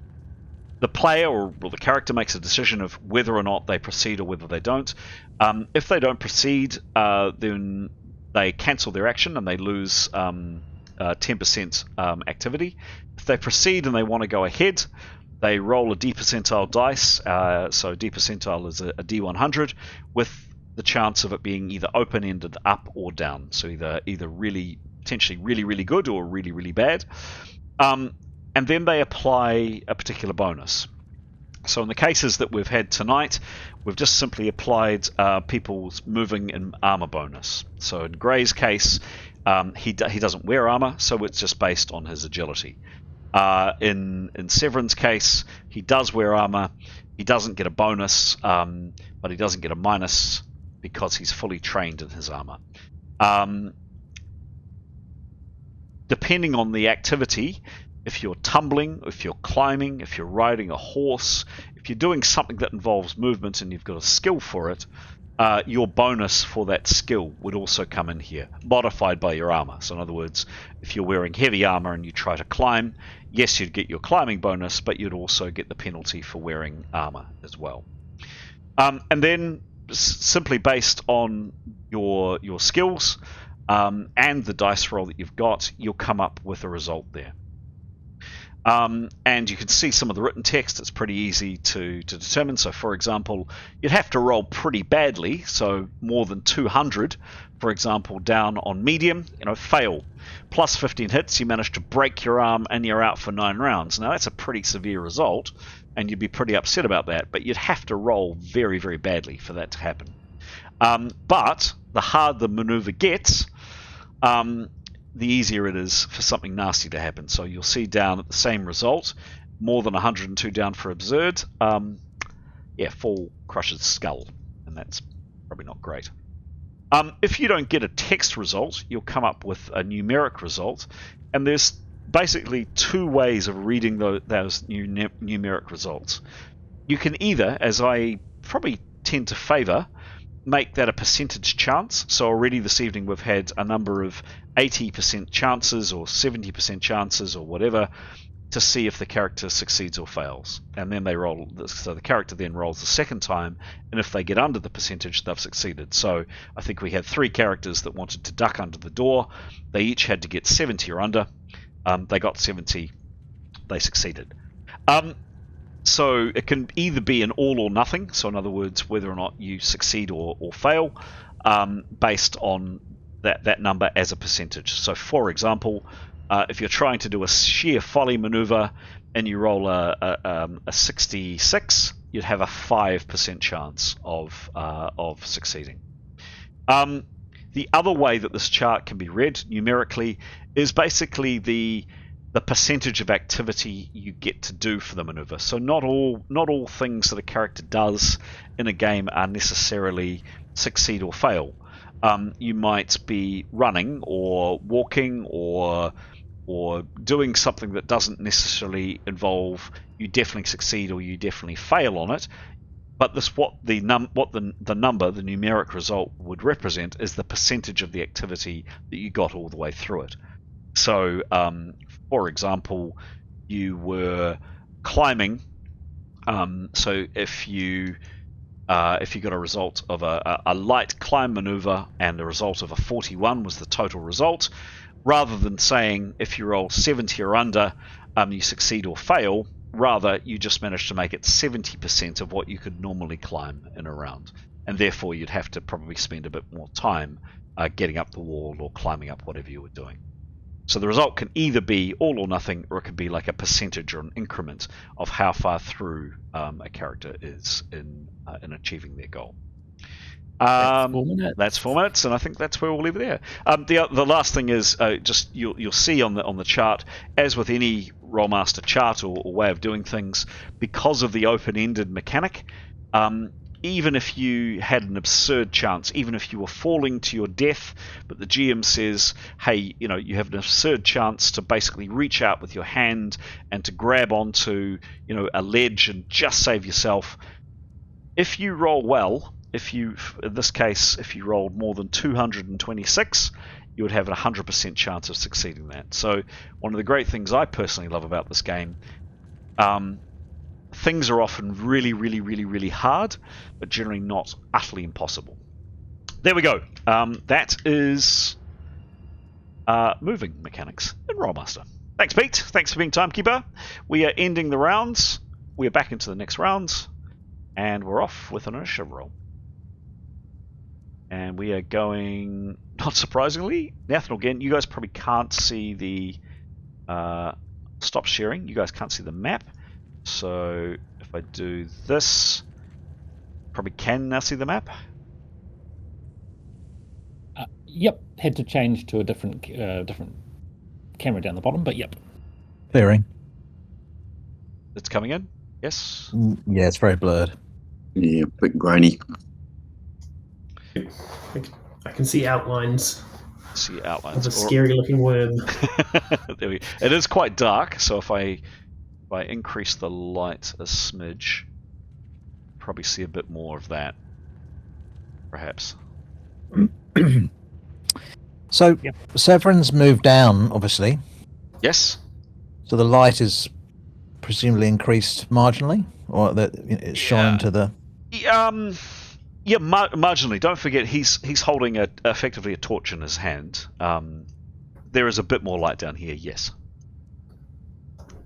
player or the character makes a decision of whether or not they proceed or whether they don't. If they don't proceed, then they cancel their action and they lose 10% activity. If they proceed and they want to go ahead, they roll a D percentile dice. So D percentile is a D100 with the chance of it being either open-ended, up or down. So either really potentially really good or really really bad. And then they apply a particular bonus. So in the cases that we've had tonight, we've just simply applied people's moving and armor bonus. So in Gray's case, he doesn't wear armor, so it's just based on his agility. In Severin's case, he does wear armor. He doesn't get a bonus, but he doesn't get a minus because he's fully trained in his armor. Depending on the activity, if you're tumbling, if you're climbing, if you're riding a horse, if you're doing something that involves movement and you've got a skill for it, your bonus for that skill would also come in here, modified by your armor. So in other words, if you're wearing heavy armor and you try to climb, yes, you'd get your climbing bonus, but you'd also get the penalty for wearing armor as well. And then simply based on your skills and the dice roll that you've got, you'll come up with a result there. And you can see some of the written text. It's pretty easy to determine. So for example, you'd have to roll pretty badly, so more than 200, for example, down on medium, fail. Plus 15 hits, you manage to break your arm and you're out for 9 rounds. Now that's a pretty severe result, and you'd be pretty upset about that, but you'd have to roll very, very badly for that to happen. But the harder the maneuver gets, the easier it is for something nasty to happen. So you'll see down at the same result, more than 102 down for absurd. Fall crushes skull, and that's probably not great. If you don't get a text result, you'll come up with a numeric result, and there's basically 2 ways of reading those numeric results. You can either, as I probably tend to favour, make that a percentage chance. So already this evening we've had a number of 80% chances or 70% chances or whatever to see if the character succeeds or fails. And then they roll, so the character then rolls the second time, and if they get under the percentage, they've succeeded. So I think we had 3 characters that wanted to duck under the door. They each had to get 70 or under. They got 70. They succeeded. So it can either be an all or nothing, so in other words, whether or not you succeed or fail, based on that number as a percentage. So for example, if you're trying to do a sheer folly maneuver and you roll a 66, you'd have a 5% chance of succeeding. The other way that this chart can be read numerically is basically the percentage of activity you get to do for the maneuver. So not all things that a character does in a game are necessarily succeed or fail. You might be running or walking or doing something that doesn't necessarily involve you definitely succeed or you definitely fail on it. But the numeric result would represent is the percentage of the activity that you got all the way through it. So, for example, you were climbing. So if you got a result of a light climb maneuver and the result of a 41 was the total result, rather than saying if you roll 70 or under, you succeed or fail, rather you just managed to make it 70% of what you could normally climb in a round, and therefore you'd have to probably spend a bit more time getting up the wall or climbing up whatever you were doing. So the result can either be all or nothing, or it could be like a percentage or an increment of how far through a character is in achieving their goal. That's 4 minutes. That's 4 minutes, and I think that's where we'll leave it there. The last thing is just you'll see on the chart, as with any Rolemaster chart or way of doing things, because of the open-ended mechanic. Even if you had an absurd chance, even if you were falling to your death, but the GM says, hey, you have an absurd chance to basically reach out with your hand and to grab onto, a ledge and just save yourself. If you roll well, in this case, if you rolled more than 226, you would have a 100% chance of succeeding that. So one of the great things I personally love about this game, things are often really, really, really, really hard, but generally not utterly impossible. There we go. That is moving mechanics in Rolemaster. Thanks, Pete. Thanks for being timekeeper. We are ending the rounds. We are back into the next rounds, and we're off with an initiative roll. And we are going, not surprisingly, Nathaniel again. You guys probably can't see the stop sharing. You guys can't see the map. So if I do this, probably can now see the map. Yep, had to change to a different camera down the bottom, but yep. Clearing. It's coming in. Yes. Yeah, it's very blurred. Yeah, a bit grainy. I can see outlines See outlines. of a scary-looking worm. There we go. It is quite dark, so if I increase the light a smidge, probably see a bit more of that, perhaps. So, Severin's moved down, obviously. Yes. So the light is presumably increased marginally, or that it's shone to the. Yeah, marginally. Don't forget, he's holding effectively a torch in his hand. There is a bit more light down here. Yes.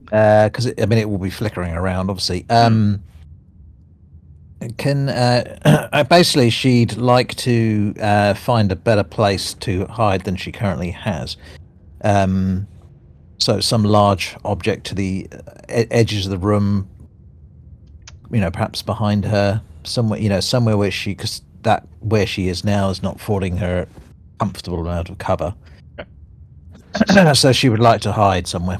Because it will be flickering around, obviously. Basically, she'd like to find a better place to hide than she currently has. So some large object to the edges of the room, perhaps behind her, somewhere where where she is now is not affording her comfortable amount of cover. Okay. So she would like to hide somewhere.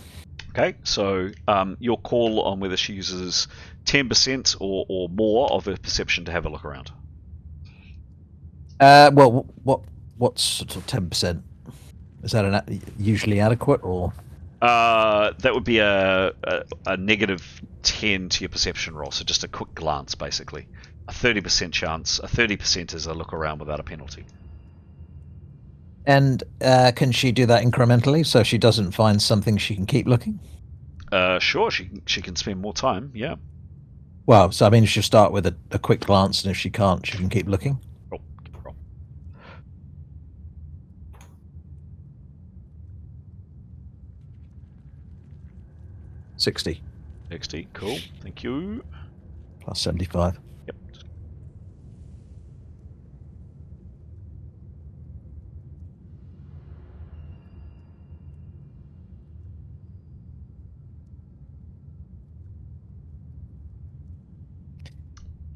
Okay, so your call on whether she uses 10% or more of her perception to have a look around. Well, what's sort of 10%? Is that usually adequate, or? That would be a negative 10 to your perception roll, so just a quick glance, basically. A 30% chance. A 30% is a look around without a penalty. And can she do that incrementally, so she doesn't find something she can keep looking? Sure, she can spend more time, yeah. Well, so I mean, she'll start with a quick glance, and if she can't, she can keep looking. Roll. 60. 60, cool. Thank you. Plus 75. Yep.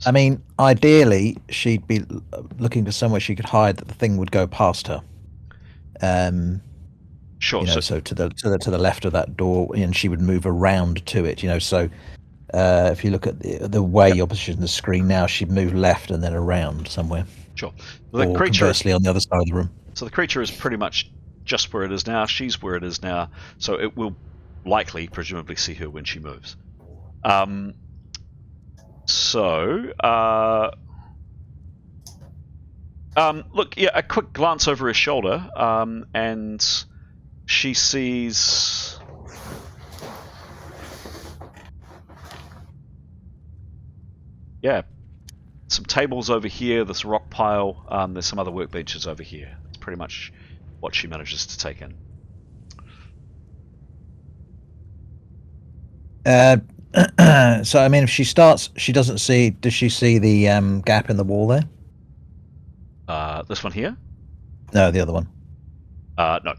I mean, ideally, she'd be looking for somewhere she could hide that the thing would go past her. Sure. So to the left of that door, and she would move around to it. So if you look at the way you're positioned the screen now, she'd move left and then around somewhere. Sure. Well, or conversely on the other side of the room. So the creature is pretty much just where it is now. She's where it is now. So it will likely, presumably, see her when she moves. Look, yeah, a quick glance over her shoulder, and she sees some tables over here, this rock pile, there's some other workbenches over here. That's pretty much what she manages to take in. So I mean, if she starts, she doesn't see. Does she see the gap in the wall there? This one here? No, the other one. No.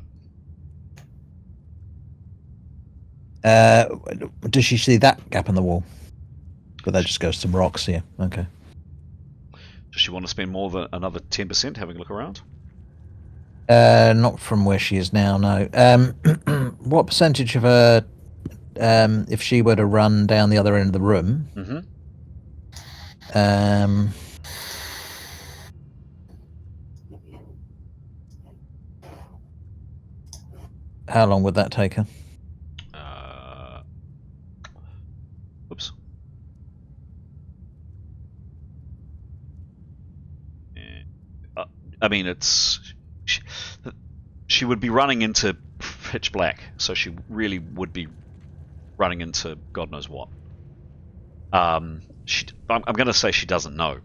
Does she see that gap in the wall? But that just goes some rocks here. Okay. Does she want to spend more than another 10% having a look around? Not from where she is now, no. What percentage of her, if she were to run down the other end of the room, how long would that take her? Oops. I mean, she would be running into pitch black, so she really would be running into God knows what. I'm going to say she doesn't know,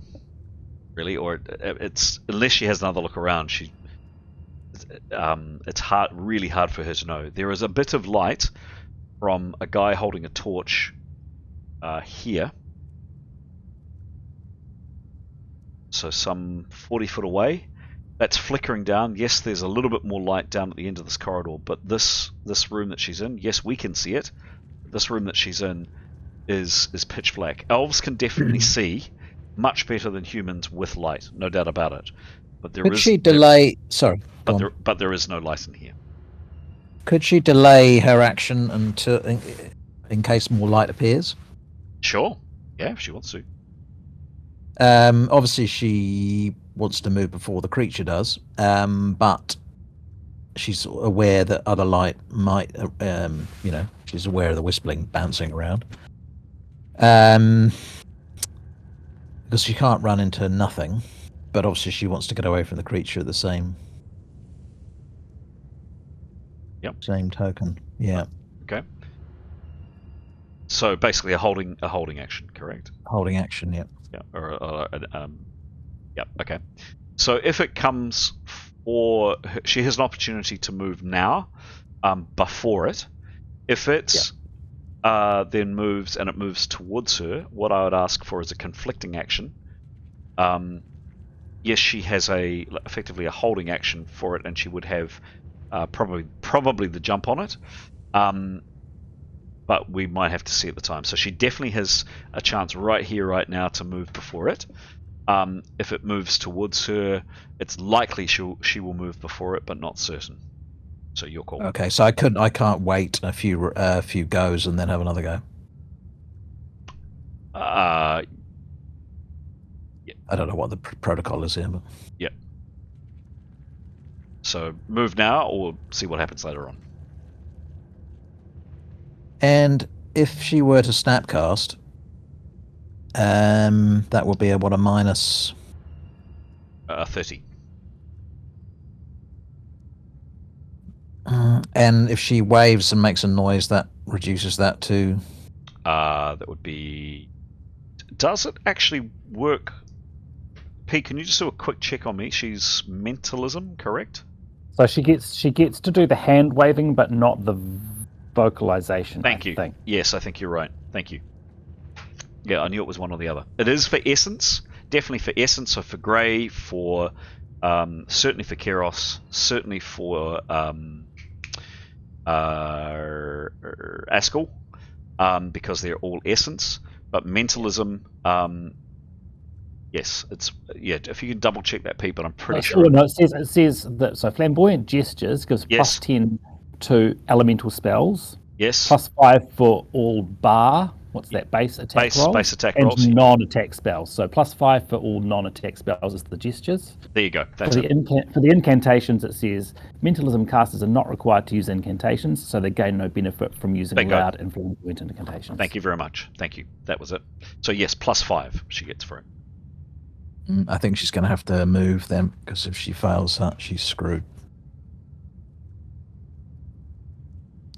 really, or it's unless she has another look around. It's really hard for her to know. There is a bit of light from a guy holding a torch here, so some 40 foot away. That's flickering down. Yes, there's a little bit more light down at the end of this corridor, but this room that she's in, yes, we can see it. This room that she's in is pitch black. Elves can definitely see much better than humans with light, no doubt about it. But Could she delay? Sorry, but there is no light in here. Could she delay her action until in case more light appears? Sure. Yeah, if she wants to. Obviously, she wants to move before the creature does, but she's aware that other light might, she's aware of the whistling bouncing around. Because she can't run into nothing, but obviously she wants to get away from the creature at the same. Yep. Same token. Yeah. Okay. So basically, a holding action, correct? Holding action. Yep. Yeah. Yep. Okay. So if it comes for her, she has an opportunity to move now, before it. If it's then moves and it moves towards her, what I would ask for is a conflicting action. Yes, she has effectively a holding action for it, and she would have probably the jump on it. But we might have to see at the time. So she definitely has a chance right here, right now, to move before it. If it moves towards her, it's likely she will move before it, but not certain. So your call. Okay, so I can't wait a few goes and then have another go. Yeah. I don't know what the protocol is here, but yeah. So move now, or see what happens later on. And if she were to snapcast, that would be a minus 30. And if she waves and makes a noise, that reduces that to. That would be. Does it actually work? Pete, can you just do a quick check on me? She's mentalism, correct? So she gets to do the hand waving, but not the vocalization. Thank you. Yes, I think you're right. Thank you. Yeah, I knew it was one or the other. It is for essence, definitely for essence. So for Grey, for certainly for Keros, certainly for Askell, because they're all essence. But mentalism, yes, it's If you can double check that, Pete, but I'm pretty sure. No, it says that flamboyant gestures gives plus 10 to elemental spells. Yes. Plus 5 for all bar. What's that? Base attack rolls? Base attack and rolls. Non-attack spells. So plus 5 for all non-attack spells is the gestures. There you go. That's for the incantations, it says mentalism casters are not required to use incantations, so they gain no benefit from using loud and flamboyant incantations. Thank you very much. Thank you. That was it. So yes, plus 5 she gets for it. I think she's going to have to move then, because if she fails that, she's screwed.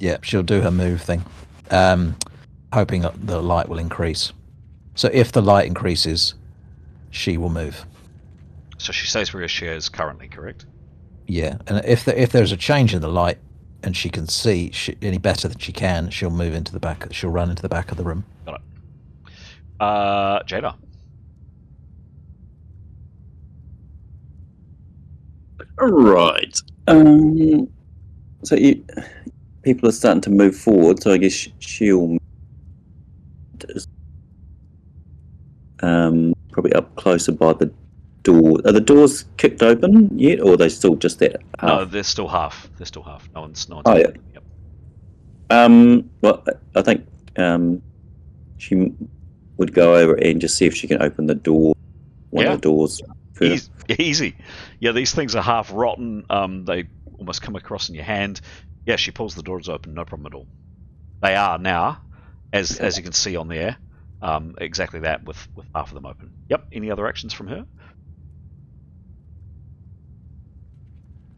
Yeah, she'll do her move thing, hoping that the light will increase. So if the light increases, she will move. So she stays where she is currently, correct? Yeah, and if there's a change in the light and she can see any better than she can, she'll move into the back. She'll run into the back of the room. Got it. Jada. All right. So people are starting to move forward, so I guess she'll probably up closer by the door. Are the doors kicked open yet, or are they still just that half? No, they're still half. They're still half. No one's. Oh, yeah. Yep. Well, I think she would go over and just see if she can open the door. One of the doors. Easy. Yeah, these things are half rotten. They almost come across in your hand. Yeah, she pulls the doors open, no problem at all. They are now, as you can see on there, exactly that with half of them open. Yep. Any other actions from her?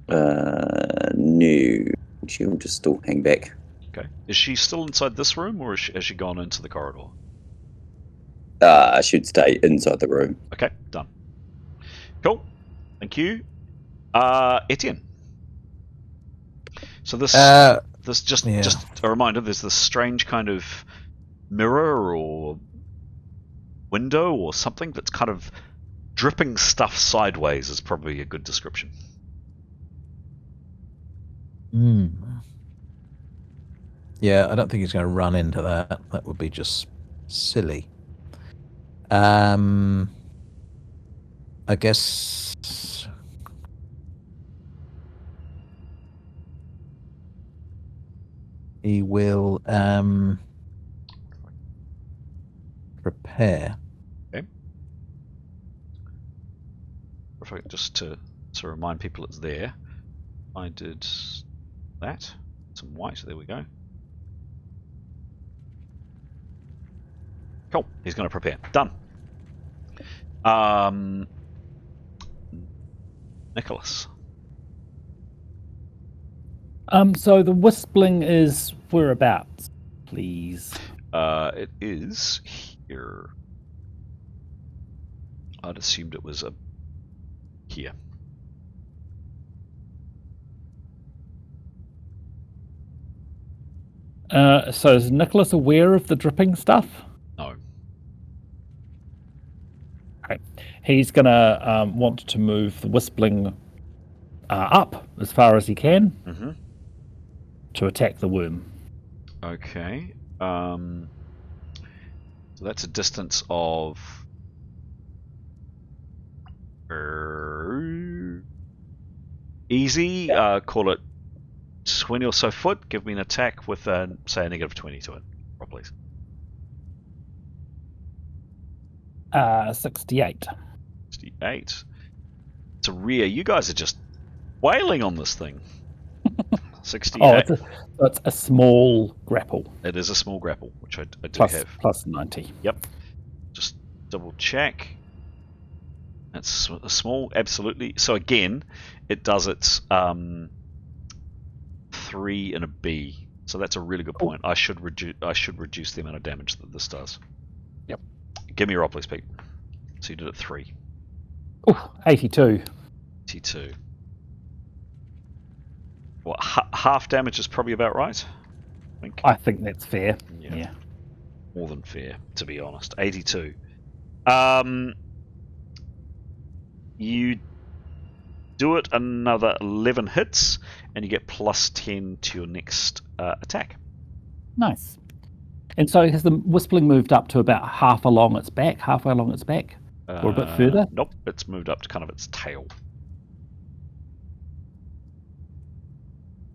No. She'll just still hang back. Okay. Is she still inside this room, or has she gone into the corridor? She'd stay inside the room. Okay, done. Cool. Thank you. Etienne. So this just a reminder, there's this strange kind of mirror or window or something that's kind of dripping stuff sideways is probably a good description. Yeah, I don't think he's going to run into that. That would be just silly. I guess he will prepare. Okay. Perfect. Just to remind people it's there. I did that. Some white. There we go. Cool. He's going to prepare. Done. Nicholas. So the whistling is whereabouts, please? It is here. I'd assumed it was here. So is Nicholas aware of the dripping stuff? No. Okay. He's going to want to move the whistling up as far as he can to attack the worm. Okay. So that's a distance of easy. Call it 20 or so foot. Give me an attack with say a negative 20 to it. Roll, please. 68. 68. It's a rear. You guys are just wailing on this thing. 68. Oh, it's a small grapple. It is a small grapple, which I do have. Plus 90. Yep. Just double check. That's a small, absolutely. So again, it does its 3 and a B. So that's a really good point. I should reduce the amount of damage that this does. Yep. Give me a roll, please, Pete. So you did it 3. Oh, 82. 82. Well, half damage is probably about right. I think that's fair. Yeah. More than fair, to be honest. 82. You do it another 11 hits, and you get plus 10 to your next attack. Nice. And so has the whistling moved up to about halfway along its back, or a bit further? Nope, it's moved up to kind of its tail.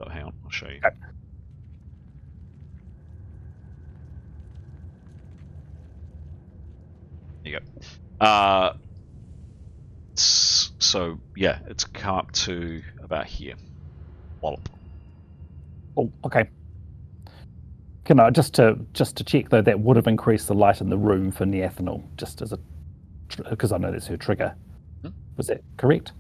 Oh, hang on, I'll show you. Okay. There you go. So yeah, it's come up to about here. Wallop. Oh, okay. Can I just to check though, that would have increased the light in the room for Neathanel, just as a because I know that's her trigger. Was that correct?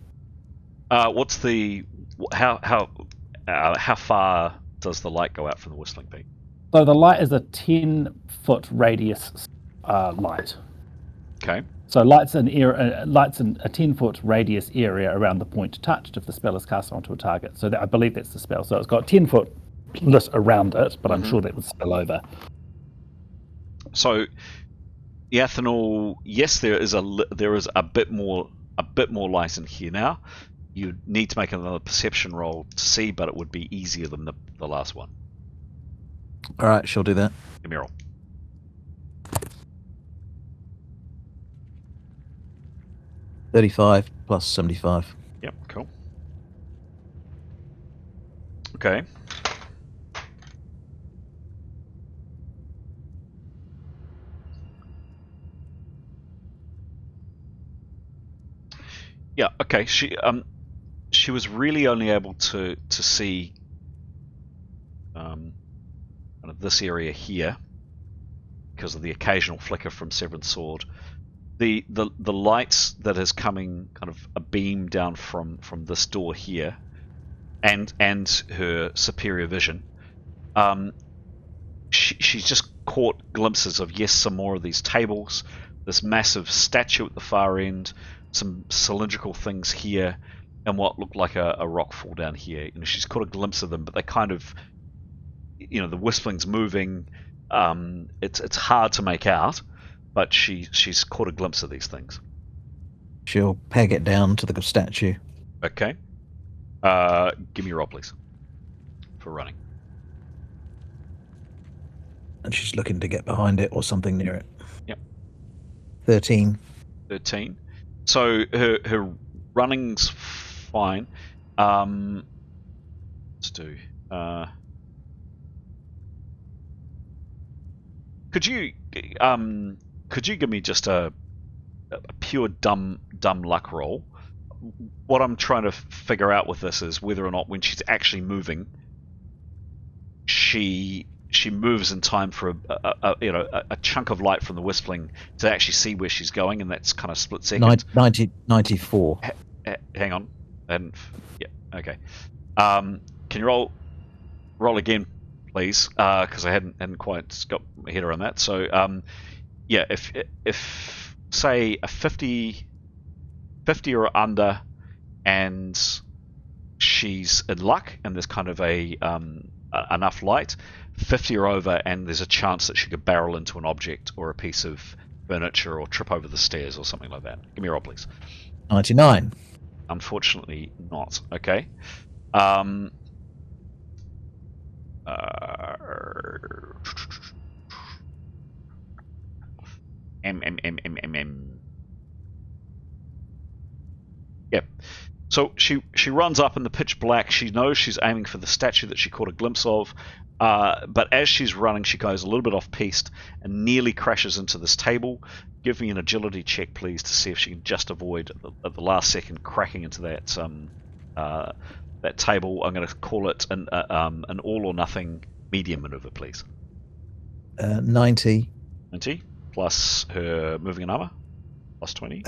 What's the how far does the light go out from the whistling peak? So the light is a 10-foot radius light. Okay. So lights in a 10-foot radius area around the point touched if the spell is cast onto a target. So I believe that's the spell. So it's got 10-foot lit around it, but I'm sure that would spill over. So, Neathanel, yes, there is a bit more light in here now. You need to make another perception roll to see, but it would be easier than the last one. All right, she'll do that. Give me a roll. 35 plus 75. Yep, cool. Okay. Yeah, okay. She was really only able to see kind of this area here because of the occasional flicker from Severn's sword. The lights that is coming, kind of a beam down from this door here, and her superior vision. She's just caught glimpses of, yes, some more of these tables, this massive statue at the far end, some cylindrical things here, and what looked like a rock fall down here. You know, she's caught a glimpse of them, but they kind of, you know, the whistling's moving. It's hard to make out, but she's caught a glimpse of these things. She'll peg it down to the statue. Okay. Give me a roll, please, for running. And she's looking to get behind it or something near it. Yep. 13. 13. So her running's fine. Let's do. Could you give me just a pure dumb luck roll? What I'm trying to figure out with this is whether or not when she's actually moving, she moves in time for a chunk of light from the whistling to actually see where she's going, and that's kind of split second. 94. Hang on, and yeah, okay. Can you roll again, please? Because I hadn't quite got my head around that. So yeah, if say a 50 or under, and she's in luck, and there's kind of a enough light, 50 or over, and there's a chance that she could barrel into an object or a piece of furniture or trip over the stairs or something like that. Give me a roll, please. 99. Unfortunately not. Okay. Yep. So she runs up in the pitch black. She knows she's aiming for the statue that she caught a glimpse of, but as she's running, she goes a little bit off piste and nearly crashes into this table. Give me an agility check, please, to see if she can just avoid at the last second cracking into that that table. I'm going to call it an all or nothing medium maneuver, please. 90. 90 plus her moving and armor plus 20.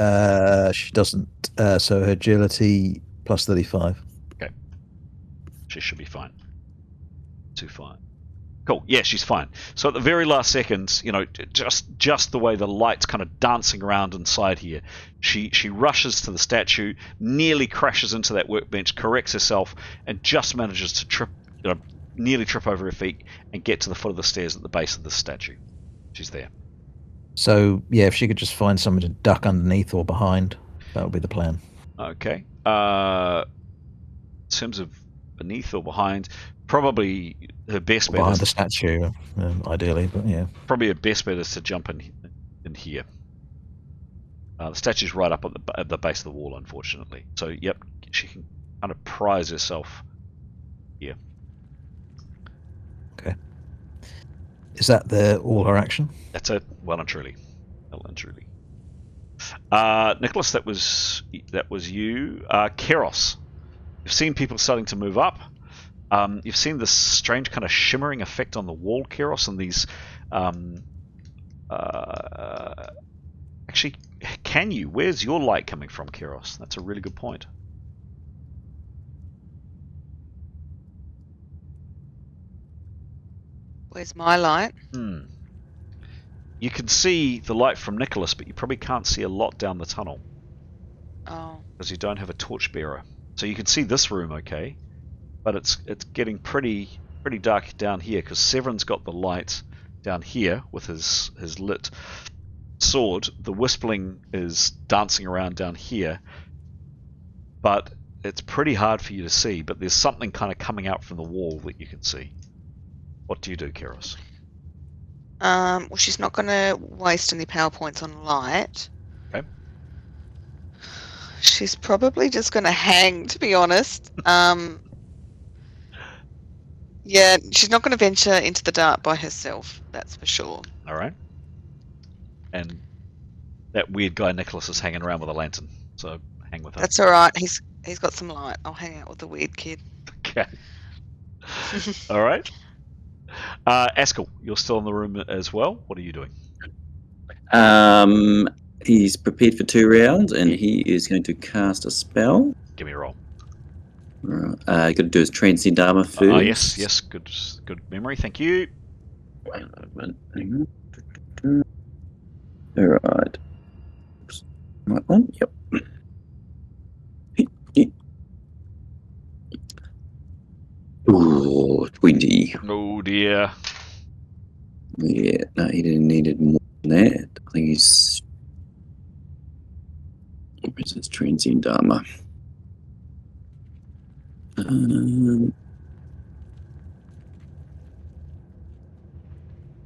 She doesn't. So her agility plus 35. Okay. She should be fine. Too fine. Cool. Yeah, she's fine. So at the very last second, you know, just the way the light's kind of dancing around inside here, she rushes to the statue, nearly crashes into that workbench, corrects herself, and just manages to trip, you know, nearly trip over her feet and get to the foot of the stairs at the base of the statue. She's there. So yeah, if she could just find something to duck underneath or behind, that would be the plan. Okay. In terms of beneath or behind, probably her best bet behind is the statue, ideally, but yeah. Probably her best bet is to jump in here. The statue's right up at the base of the wall, unfortunately. So yep, she can kind of prize herself here. Okay. Is that all her action? That's it. Well and truly. Nicholas, that was you. Keros, you've seen people starting to move up. You've seen this strange kind of shimmering effect on the wall, Keros, and these. Actually, can you? Where's your light coming from, Keros? That's a really good point. Where's my light? You can see the light from Nicholas, but you probably can't see a lot down the tunnel. Oh. Because you don't have a torchbearer. So you can see this room okay, but it's getting pretty dark down here, because Severn's got the light down here with his lit sword. The whistling is dancing around down here, but it's pretty hard for you to see, but there's something kind of coming out from the wall that you can see. What do you do, Keros? Well, she's not going to waste any power points on light. Okay. She's probably just going to hang, to be honest. Yeah, she's not going to venture into the dark by herself, that's for sure. All right. And that weird guy Nicholas is hanging around with a lantern, so hang with him. That's all right. He's got some light. I'll hang out with the weird kid. Okay. All right. Askell, you're still in the room as well. What are you doing? He's prepared for 2 rounds, and he is going to cast a spell. Give me a roll. Got to do his transcend armor first. Yes. Good memory. Thank you. Hang on. All right. Oops. Right one. Yep. Ooh, 20. Oh dear. Yeah, no, he didn't needed more than that. I think he's. Where's his transient armor?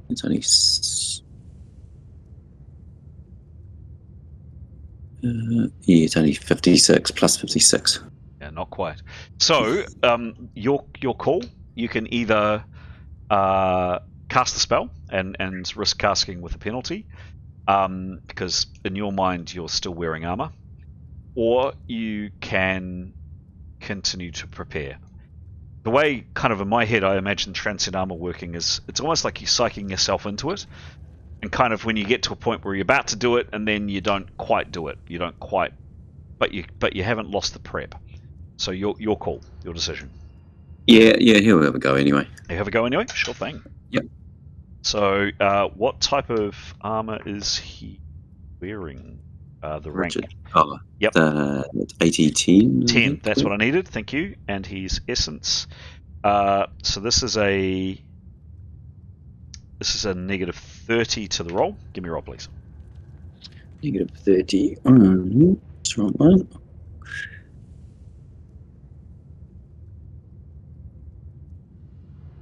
It's only. It's only 56 plus 56. Yeah, not quite. So, your call. You can either cast the spell and risk casting with a penalty, because in your mind you're still wearing armor, or you can continue to prepare. The way, kind of in my head, I imagine transcend armor working is it's almost like you're psyching yourself into it, and kind of when you get to a point where you're about to do it and then you don't quite do it, but you haven't lost the prep. So your call, your decision. Yeah, he'll have a go anyway. You have a go anyway? Sure thing. Yep. So, what type of armor is he wearing? The rank? Oh, yep. It's 80-10. 10. That's what I needed. Thank you. And he's essence. So this is a negative 30 to the roll. Give me a roll, please. Negative 30. That's the wrong one.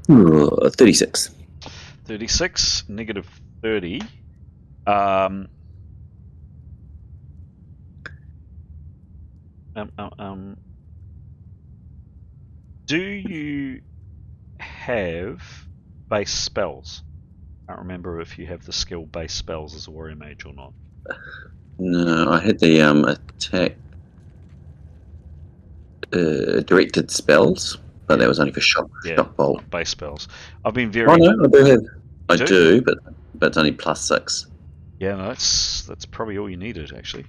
Oh, 36. 36, negative 30. Do you have base spells? I can't remember if you have the skill base spells as a warrior mage or not. No, I had the attack directed spells, but that was only for shock bolt. Not base spells. I've been very. Oh no, I do have. I do, but it's only plus 6. Yeah, no, that's probably all you needed actually.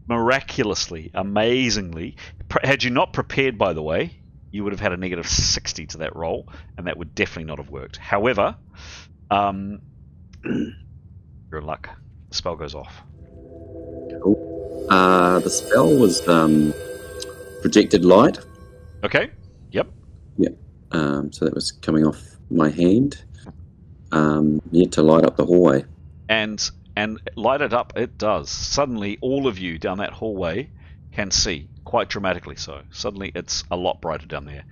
Miraculously, amazingly, had you not prepared, by the way, you would have had a negative 60 to that roll, and that would definitely not have worked. However, you're in luck. The spell goes off. Cool. The spell was projected light. Okay. Yep. Yep. So that was coming off my hand. To light up the hallway. And light it up, it does. Suddenly, all of you down that hallway can see, quite dramatically so. Suddenly, it's a lot brighter down there.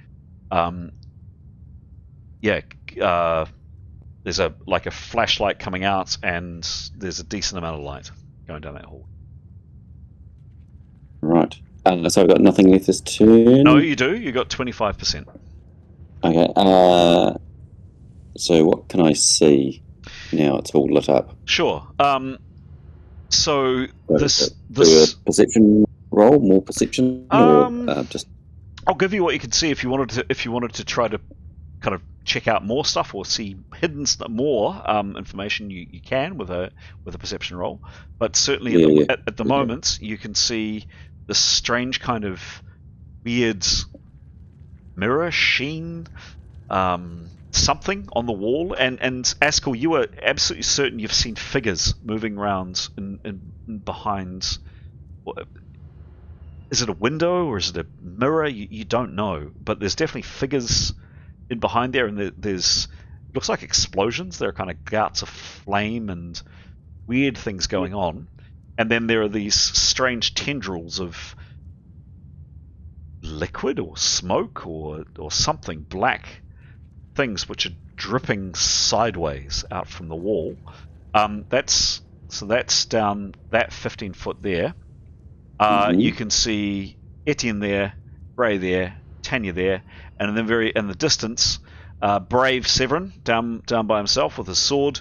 There's a flashlight coming out, and there's a decent amount of light going down that hall. Right. So I've got nothing left this turn? No, you do. You got 25%. Okay. So what can I see? Now it's all lit up. Sure. So this do a perception roll, more perception, or just. I'll give you what you can see if you wanted to try to kind of check out more stuff or see hidden more information. You can with a perception roll, but certainly at the moment you can see this strange kind of weird mirror sheen. Something on the wall, and Askell, you are absolutely certain you've seen figures moving around in behind. Is it a window or is it a mirror? You don't know, but there's definitely figures in behind there, and there's looks like explosions. There are kind of gouts of flame and weird things going on, and then there are these strange tendrils of liquid or smoke or something black. Things which are dripping sideways out from the wall. That's So that's down that 15 foot there. Mhm. You can see Etienne there, Gray there, Tanya there, and then in the distance, brave Severin down by himself with his sword.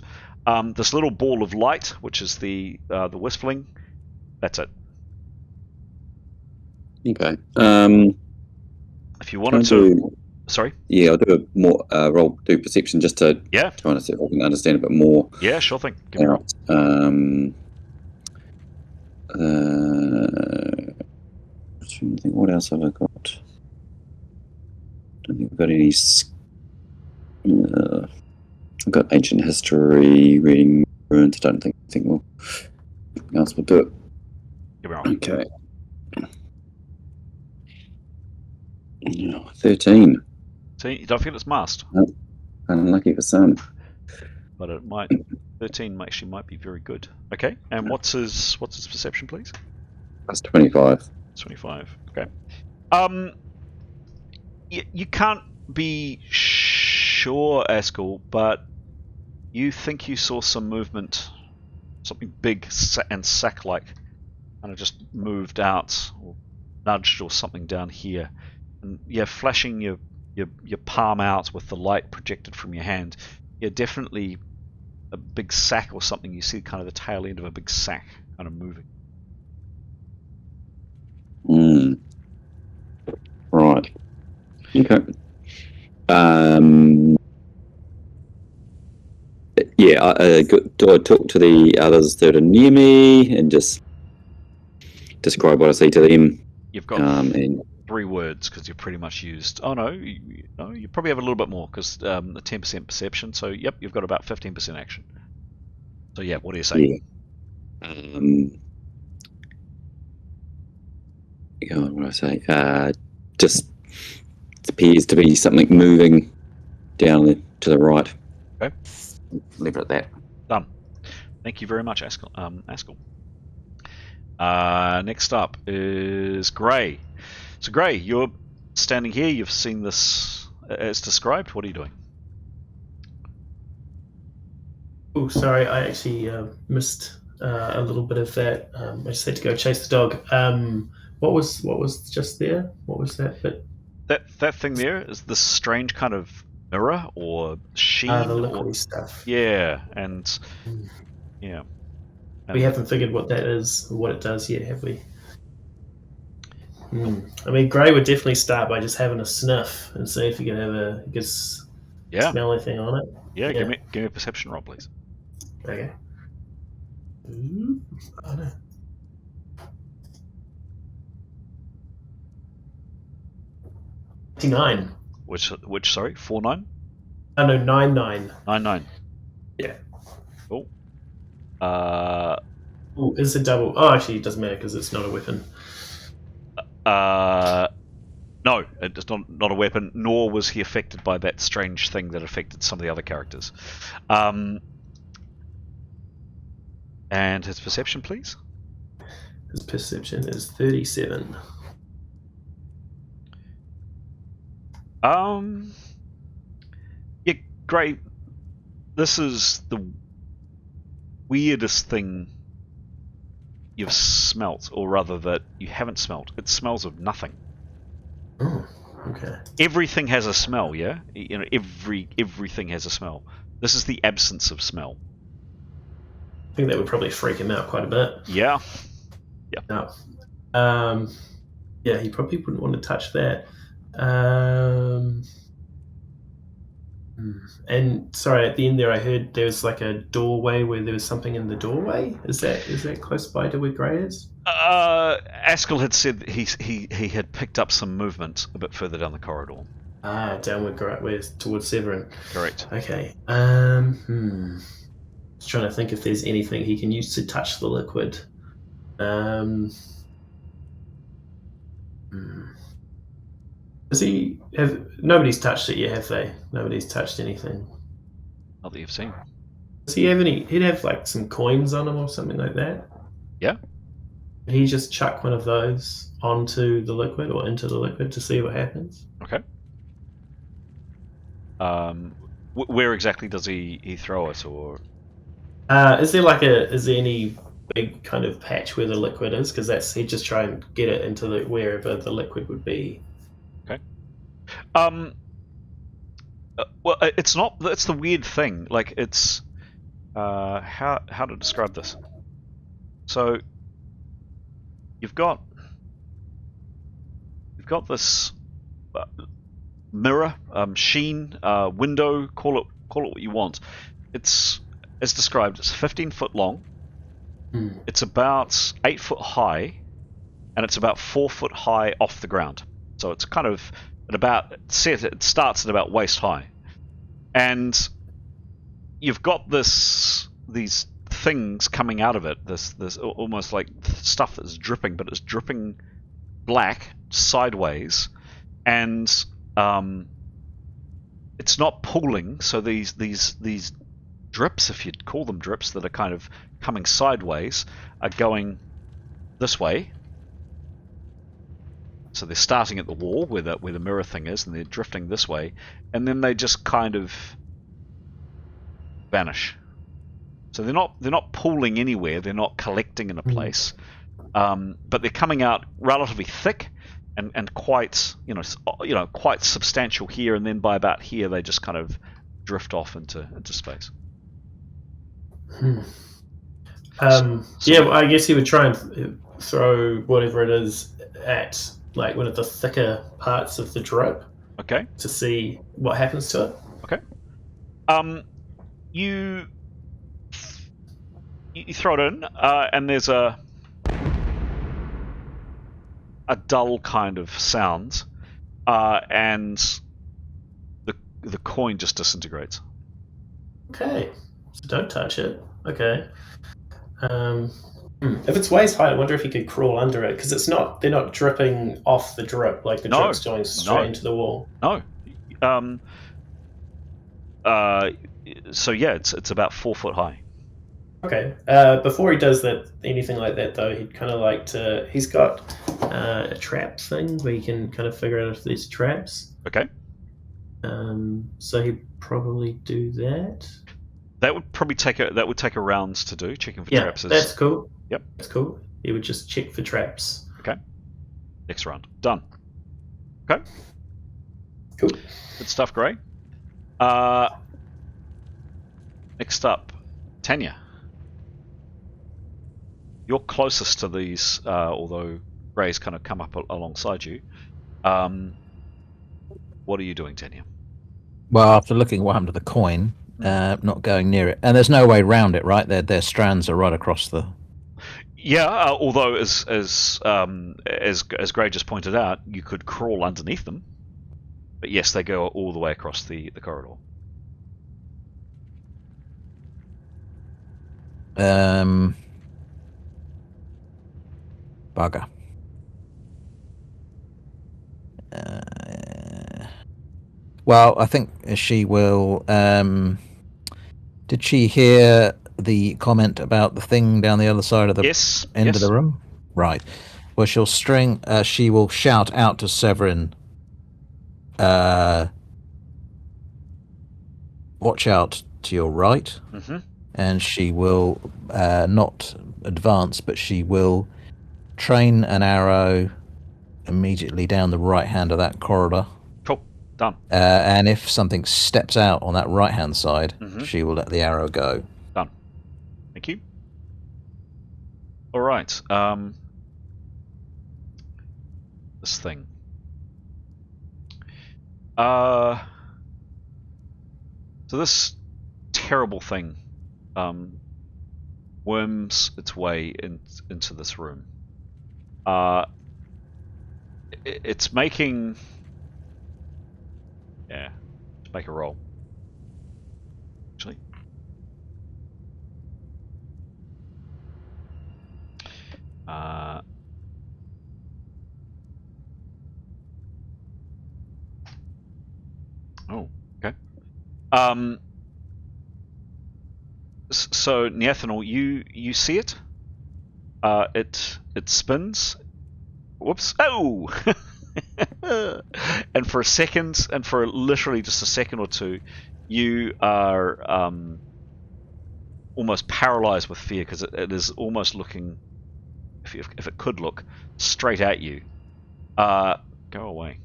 This little ball of light, which is the Whistling. That's it. Okay. If you Can I wanted to, do? sorry. Yeah, I'll do a more do perception just to Yeah. try to see if I can understand a bit more. Yeah, sure thing. Give me a roll. Trying to think, what else have I got? Don't think I've got any. I've got ancient history, reading runes. I don't think anything else will do it. Give me a roll. Okay. 13. See, you don't feel it's masked, Unlucky for some. but it might. 13 actually might be very good. Okay, and what's his perception, please? That's 25. 25. Okay. You can't be sure, Askell, but you think you saw some movement, something big and sack-like, kind of just moved out or nudged or something down here, and yeah, flashing your palm out with the light projected from your hand. Yeah, definitely a big sack or something. You see kind of the tail end of a big sack kind of moving. Right. Okay. Yeah, do I talk to the others that are near me and just describe what I see to them? You've got and 3 words because you've pretty much used. Oh no, you probably have a little bit more because the 10% perception. So yep, you've got about 15% action. So yeah, what do you say? Yeah. God, what do I say? Just it appears to be something moving down to the right. Okay. Leave it at that. Done. Thank you very much, Askell. Next up is Gray. So Gray, you're standing here. You've seen this as described. What are you doing? Oh, sorry, I actually missed a little bit of that. I just had to go chase the dog. What was just there? What was that bit? That thing there is this strange kind of mirror or sheen. The liquidy stuff. Yeah, and yeah. We haven't figured what that is or what it does yet, have we? I mean, Gray would definitely start by just having a sniff and see if he could smell anything on it. Yeah, give me a perception roll, please. Okay. Oh no. 29. Which sorry, 49? Oh no, 99. 99. Yeah. Cool. Oh, is it double? Oh, actually, it doesn't matter because it's not a weapon. No, it's not a weapon, nor was he affected by that strange thing that affected some of the other characters. And his perception, please? His perception is 37. Yeah, great. This is the weirdest thing you've smelt, or rather that you haven't smelt. It smells of nothing. Oh, okay. Everything has a smell, yeah? You know, everything has a smell. This is the absence of smell. I think that would probably freak him out quite a bit. Yeah. Yeah. Yeah, he probably wouldn't want to touch that. And sorry, at the end there, I heard there was like a doorway where there was something in the doorway. Is that close by to where Gray is? Askell had said that he had picked up some movement a bit further down the corridor. Downward, where towards Severin. Correct. Okay. Just trying to think if there's anything he can use to touch the liquid. Does he have? Nobody's touched it yet, have they? Nobody's touched anything. Not that you've seen. Does he have any? He'd have like some coins on him or something like that. Yeah. Can he just chuck one of those onto the liquid or into the liquid to see what happens? Okay. Where exactly does he throw it, or? Is there any big kind of patch where the liquid is? Because he'd just try and get it into wherever the liquid would be. Okay. Well, it's not. That's the weird thing. Like, it's how to describe this. So you've got this mirror, sheen, window. Call it what you want. It's, as described, it's 15 foot long. It's about 8 foot high, and it's about 4 foot high off the ground. So it's kind of it starts at about waist high, and you've got these things coming out of it. This almost like stuff that's dripping, but it's dripping black sideways, and it's not pooling. So these drips, if you'd call them drips, that are kind of coming sideways, are going this way. So they're starting at the wall where the mirror thing is, and they're drifting this way, and then they just kind of vanish. So they're not pooling anywhere. They're not collecting in a place, but they're coming out relatively thick and quite quite substantial here, and then by about here they just kind of drift off into space. Yeah, well, I guess he would try and throw whatever it is at like one of the thicker parts of the drip. Okay. To see what happens to it. Okay. You throw it in, and there's a dull kind of sound, and the coin just disintegrates. Okay, so don't touch it. Okay. If it's waist high, I wonder if he could crawl under it, because they're not dripping off the drip, like the drip's going straight into the wall. No. So yeah, it's about 4 foot high. Okay. Before he does anything like that, though, he'd kind of like to. He's got a trap thing where he can kind of figure out if there's traps. Okay. So he'd probably do that. That would probably take a round to do, checking for traps. That's cool. Yep. That's cool. He would just check for traps. Okay. Next round. Done. Okay. Cool. Good stuff, Gray. Next up, Tanya. You're closest to these, although Gray's kind of come up alongside you. What are you doing, Tanya? Well, after looking at what happened to the coin, not going near it, and there's no way round it, right? Their strands are right across the. Yeah, although as Gray just pointed out, you could crawl underneath them. But yes, they go all the way across the corridor. Bugger. Well, I think she will. Did she hear the comment about the thing down the other side of the end of the room? Right. Well, she will shout out to Severin. Watch out to your right. Mm-hmm. And she will not advance, but she will train an arrow immediately down the right hand of that corridor. Cool. Done. And if something steps out on that right hand side, she will let the arrow go. Done. Thank you. All right. This thing. So this terrible thing worms its way into this room. It's making... Yeah, let's make a roll. Actually. Oh, okay. So Neathanel, you see it? It spins. Whoops! Oh! And for a second, and for literally just a second or two, you are almost paralyzed with fear because it is almost looking, if it could look, straight at you. Go away.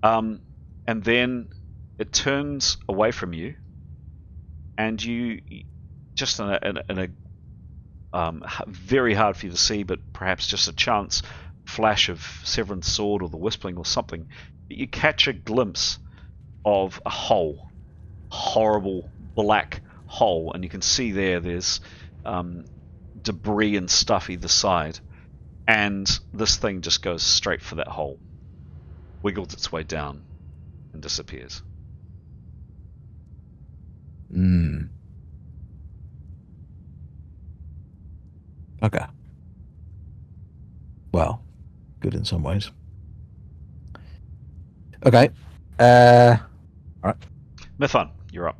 And then it turns away from you, and you just in a very hard for you to see, but perhaps just a chance flash of Severin's sword or the Whispling or something, you catch a glimpse of a hole, horrible black hole, and you can see there's debris and stuff either side, and this thing just goes straight for that hole, wiggles its way down, and disappears. Okay. Well, good in some ways. Okay. All right. Mython, you're up.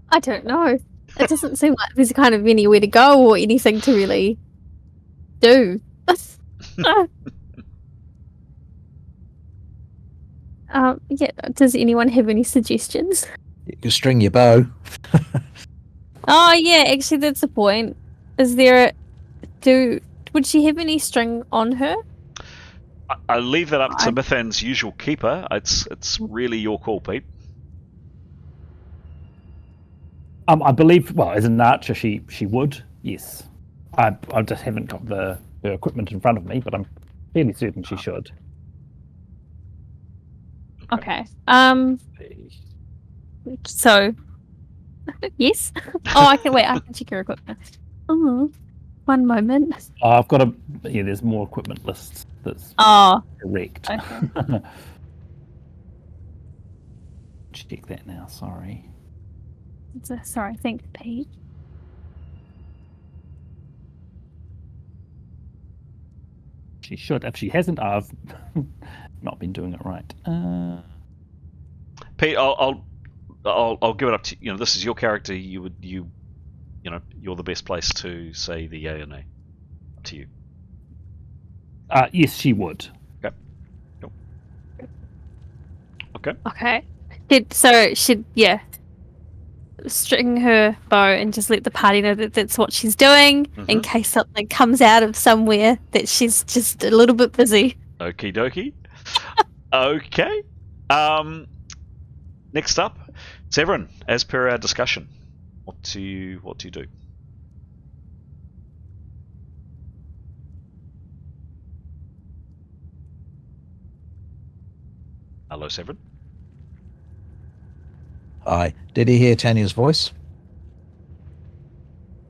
I don't know. It doesn't seem like there's kind of anywhere to go or anything to really do. Yeah. Does anyone have any suggestions? You can string your bow. Oh yeah, actually that's the point. Is there would she have any string on her? I leave that up to Mythan's usual keeper. It's really your call, Pete. I believe, well, as an archer, she would, yes. I just haven't got the equipment in front of me, but I'm fairly certain she should. Okay. So, yes. Oh, I can wait. I can check your equipment. Oh, one moment. I've got there's more equipment lists that's correct. Okay. Check that now, sorry. Sorry, thanks, Pete. She should. If she hasn't, I've not been doing it right. Pete, I'll give it up to you. This is your character. You're the best place to say the yay or nay. Up to you. Yes, she would. Okay. Cool. Okay. Okay. She'd string her bow and just let the party know that that's what she's doing in case something comes out of somewhere that she's just a little bit busy. Okie dokie. Okay. Next up, Severin, as per our discussion, what do you do? Hello, Severin. Hi. Did he hear Tanya's voice?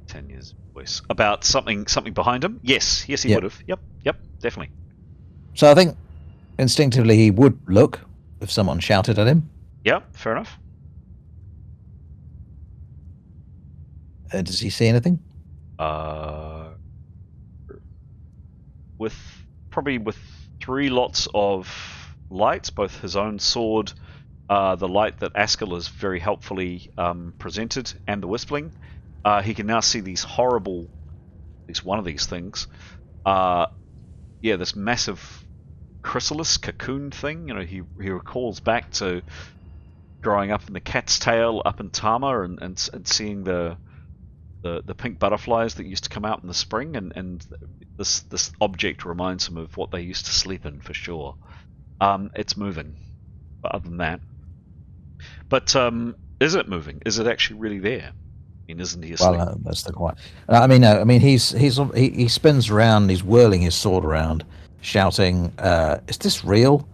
Tanya's voice about something behind him. Yes, he would have. Yep, definitely. So I think instinctively he would look if someone shouted at him. Yeah, fair enough. Does he see anything? With 3 lots of lights, both his own sword, the light that Askell has very helpfully presented, and the Whispling, he can now see these horrible, at least one of these things. This massive chrysalis cocoon thing. He recalls back to growing up in the Cat's Tail up in Tama and seeing the pink butterflies that used to come out in the spring, and this object reminds him of what they used to sleep in for sure. It's moving, but other than that. But is it moving? Is it actually really there? I mean, isn't he asleep? Well, that's the quite. He spins around. He's whirling his sword around, shouting, "Is this real?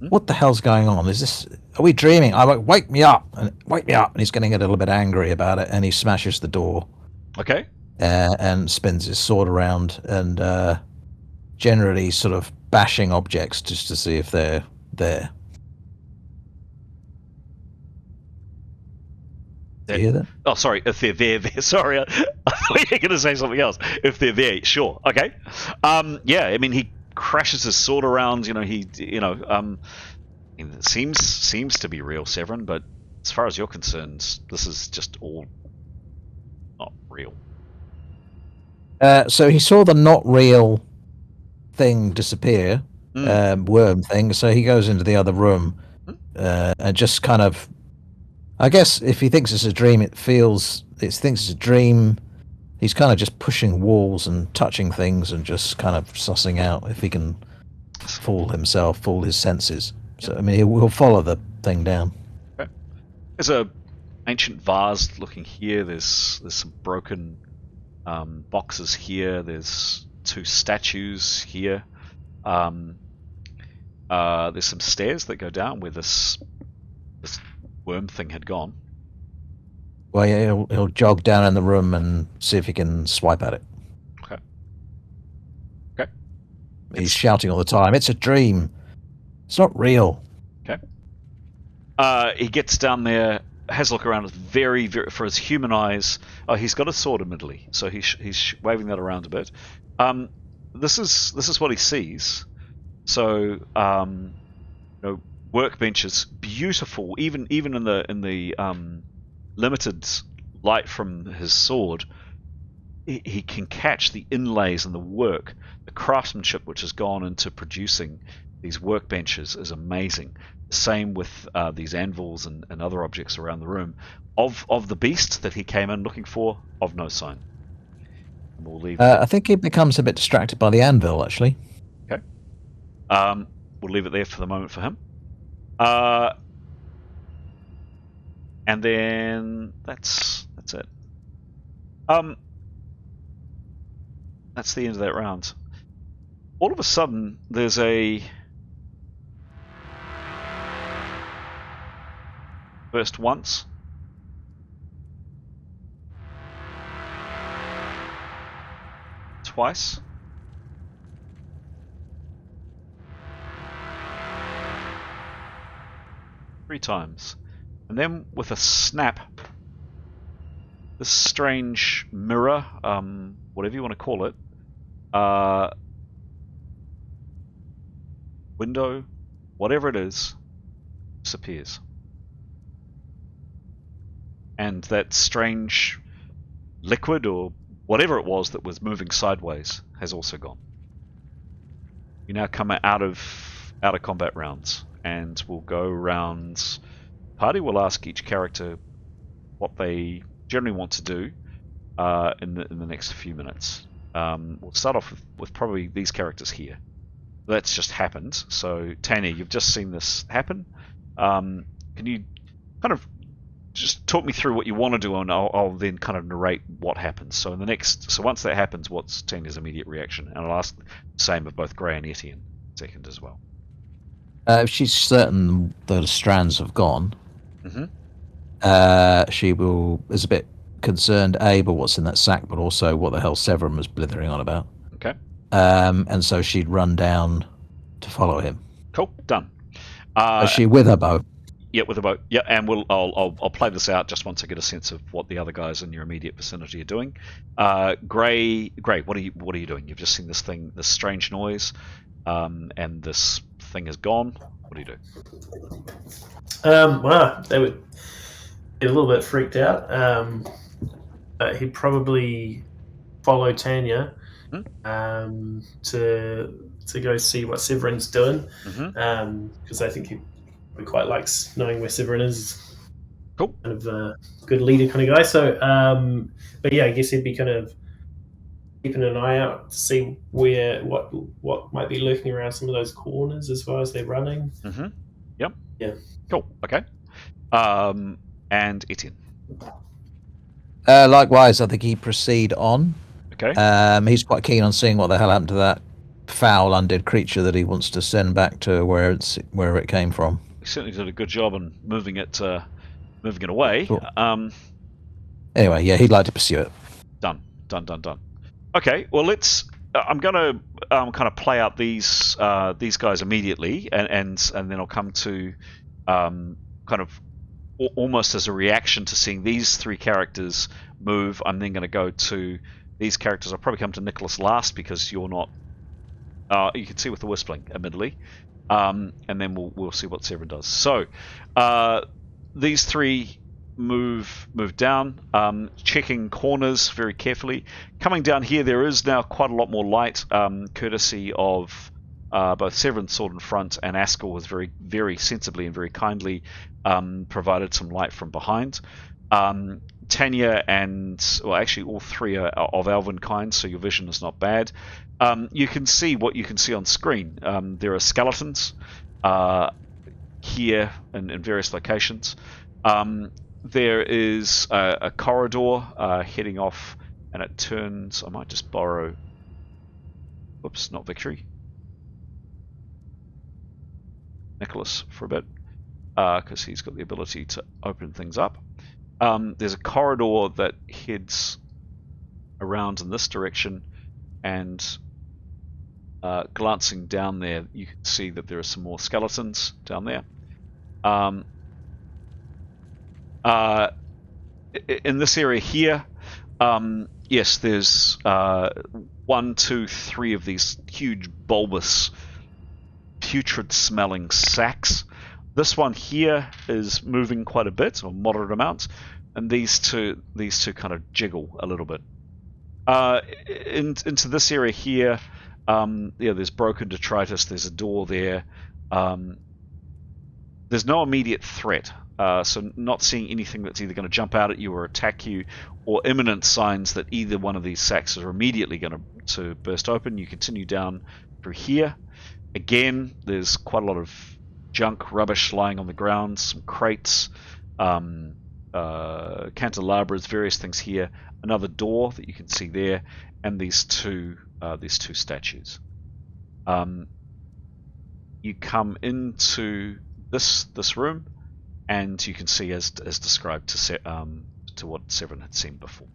What the hell's going on? Are we dreaming? Wake me up! Wake me up!" And he's getting a little bit angry about it, and he smashes the door. Okay. And spins his sword around, and generally sort of bashing objects just to see if they're there. Do you hear that? Oh, sorry. If they're there. Sorry, I thought you were going to say something else. If they're there, sure. Okay. He crashes his sword around. It seems to be real, Severin, but as far as you're concerned, this is just all not real. So he saw the not real thing disappear, worm thing. So he goes into the other room and just kind of, I guess, if he thinks it's a dream, thinks it's a dream. He's kind of just pushing walls and touching things and just kind of sussing out if he can fool his senses. So I mean, he'll follow the thing down. Okay. There's a ancient vase looking here. There's some broken boxes here. There's 2 statues here. There's some stairs that go down where this worm thing had gone. Well, yeah, he'll jog down in the room and see if he can swipe at it. Okay. He's shouting all the time, "It's a dream. It's not real." Okay. He gets down there, has a look around, very, very, for his human eyes. He's got a sword, admittedly, so he's waving that around a bit. This is what he sees. So, workbenches, beautiful, even in the limited light from his sword, he can catch the inlays and the work, the craftsmanship which has gone into producing these workbenches is amazing. Same with these anvils and other objects around the room. Of the beast that he came in looking for, of no sign. And we'll leave. I think he becomes a bit distracted by the anvil, actually. Okay. We'll leave it there for the moment for him. And then that's it. That's the end of that round. All of a sudden, there's a burst once. Twice. Three times. And then with a snap, this strange mirror, whatever you want to call it, window, whatever it is, disappears. And that strange liquid or whatever it was that was moving sideways has also gone. You now come out of combat rounds, and we'll go rounds. Party will ask each character what they generally want to do in the next few minutes. We'll start off with probably these characters here. That's just happened. So Tanya, you've just seen this happen. Can you kind of just talk me through what you want to do, and I'll then kind of narrate what happens. So once that happens, what's Tanya's immediate reaction? And I'll ask the same of both Gray and Etienne second as well. If she's certain the strands have gone, she is a bit concerned, about what's in that sack, but also what the hell Severin was blithering on about. Okay. And so she'd run down to follow him. Cool. Done. Is she with her bow? Yeah, with a boat. Yeah, and I'll play this out just once I get a sense of what the other guys in your immediate vicinity are doing. Gray, what are you doing? You've just seen this thing, this strange noise, and this thing is gone. What do you do? Well, they would get a little bit freaked out. He'd probably follow Tanya to go see what Severin's doing, because I think he quite likes knowing where Severin is. Cool. Kind of a good leader kind of guy. So, but yeah, I guess he'd be kind of keeping an eye out to see what might be lurking around some of those corners as far as they're running. Yep. Yeah. Cool. Okay. And Etienne. Likewise, I think he'd proceed on. Okay. He's quite keen on seeing what the hell happened to that foul undead creature that he wants to send back to where it came from. He certainly did a good job on moving it away. Cool. Anyway, yeah, he'd like to pursue it. Done. Okay, well I'm gonna kind of play out these guys immediately, and then I'll come to kind of almost as a reaction to seeing these three characters move. I'm then going to go to these characters. I'll probably come to Nicholas last because you're not. You can see with the whistling, admittedly, and then we'll see what Severin does. So, these three move down, checking corners very carefully. Coming down here, there is now quite a lot more light, courtesy of both Severin Sword in front, and Askell was very, very sensibly and very kindly provided some light from behind. Tanya and, well, actually all three are of elven kind, so your vision is not bad. You can see what you can see on screen. There are skeletons here in various locations. There is a corridor heading off, and it turns. I might just borrow. Whoops, not Victory. Nicholas for a bit, because he's got the ability to open things up. There's a corridor that heads around in this direction, and glancing down there, you can see that there are some more skeletons down there. In this area here, yes, there's 1, 2, 3 of these huge bulbous, putrid-smelling sacks. This one here is moving quite a bit, or moderate amounts, and these two kind of jiggle a little bit. Into this area here, there's broken detritus. There's a door there. There's no immediate threat. So not seeing anything that's either going to jump out at you or attack you, or imminent signs that either one of these sacks are immediately going to burst open. You continue down through here. Again, there's quite a lot of junk, rubbish lying on the ground, some crates, candelabras, various things here. Another door that you can see there, and these two statues. You come into this room, and you can see as described to what Severin had seen before.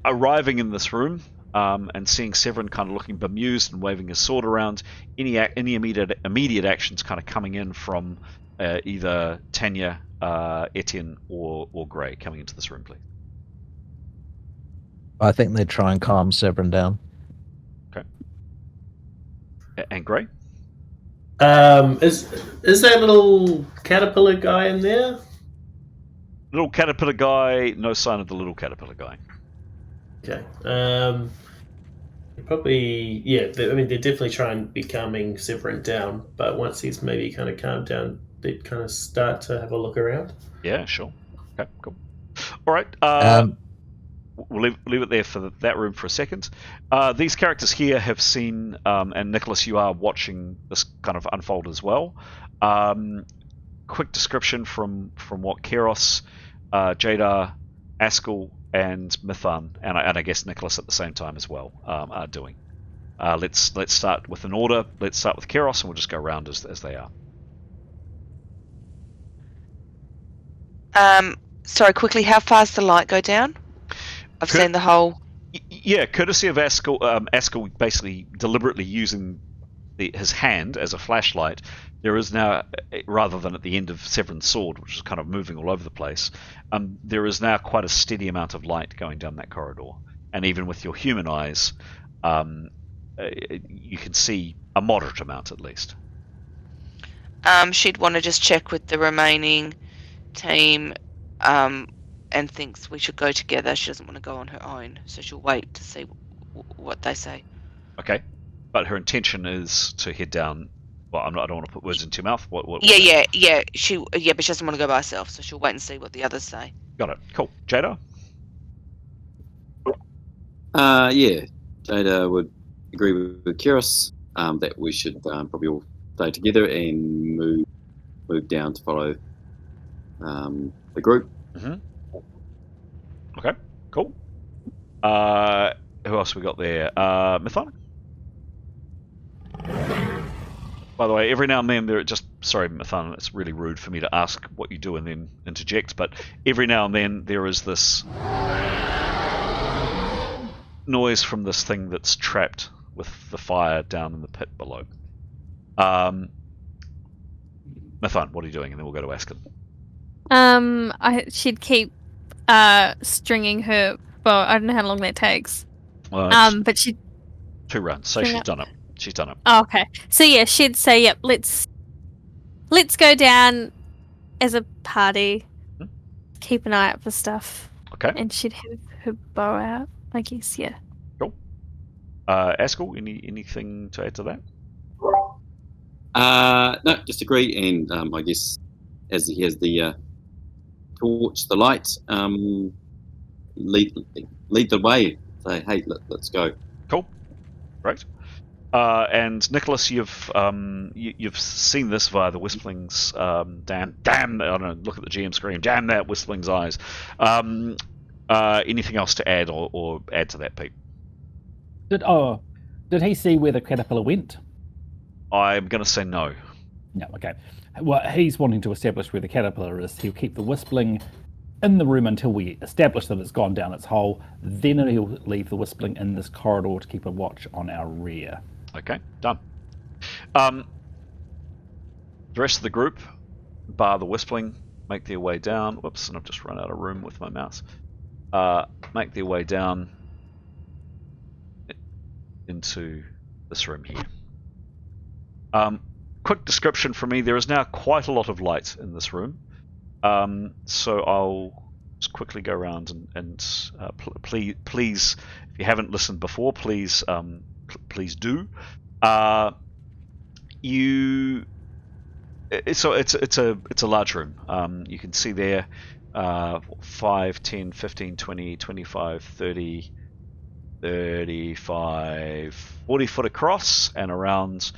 Arriving in this room and seeing Severin kind of looking bemused and waving his sword around, any immediate actions kind of coming in from either Tanya, Etienne, or Grey coming into this room, please. I think they'd try and calm Severin down. Okay. And Grey? Is that little caterpillar guy in there? Little caterpillar guy, no sign of the little caterpillar guy. Okay. Probably, yeah. They're definitely trying to be calming Severin down, but once he's maybe kind of calmed down, they'd kind of start to have a look around. Yeah, sure. Okay, cool. All right. We'll leave it there for that room for a second. These characters here have seen, and Nicholas, you are watching this kind of unfold as well. Quick description from what Keros, Jadar, Askell, and Mithan, and I guess Nicholas at the same time as well, are doing. Let's start with an order. Let's start with Keros, and we'll just go around as they are. Sorry, quickly, how far does the light go down? I've seen the whole... Yeah, courtesy of Askell, Askell basically deliberately using his hand as a flashlight. There is now, rather than at the end of Severin's sword, which is kind of moving all over the place, there is now quite a steady amount of light going down that corridor. And even with your human eyes, you can see a moderate amount at least. She'd want to just check with the remaining team, and thinks we should go together. She doesn't want to go on her own, so she'll wait to see what they say. Okay, but her intention is to head down. Well, I don't want to put words into your mouth. What Yeah. But she doesn't want to go by herself, so she'll wait and see what the others say. Got it. Cool. Jada? Yeah, Jada would agree with Keros that we should probably all stay together and move down to follow the group. Mm-hmm. Okay, cool. Who else we got there? Mithan? By the way, every now and then sorry, Mithan, it's really rude for me to ask what you do and then interject, but every now and then there is this noise from this thing that's trapped with the fire down in the pit below. Mithan, what are you doing? And then we'll go to Askell. She'd keep stringing her. Well, I don't know how long that takes. But she 2 runs, so she's done it. She's done it. Oh, okay. So yeah, she'd say, "Yep, let's let's go down as a party. Hmm? Keep an eye out for stuff. Okay. And she'd have her bow out, I guess, yeah. Cool. Askell, anything to add to that? No, just agree. And I guess as he has the torch, the light, lead the way. Say, hey, let's go. Cool. Great. And Nicholas, you've seen this via the Whistling's damn! I don't know. Look at the GM screen. Damn that Whistling's eyes. Anything else to add or add to that, Pete? Did he see where the caterpillar went? I'm going to say no. No, okay. Well, he's wanting to establish where the caterpillar is. He'll keep the whistling in the room until we establish that it's gone down its hole. Then he'll leave the whistling in this corridor to keep a watch on our rear. Okay, done. The rest of the group, bar the whistling, make their way down. Whoops, and I've just run out of room with my mouse. Make their way down into this room here. Quick description from me. There is now quite a lot of light in this room. So I'll just quickly go around and please, if you haven't listened before, please do. It's a large room. You can see there 5, 10, 15, 20, 25, 30, 35, 40 foot across, and around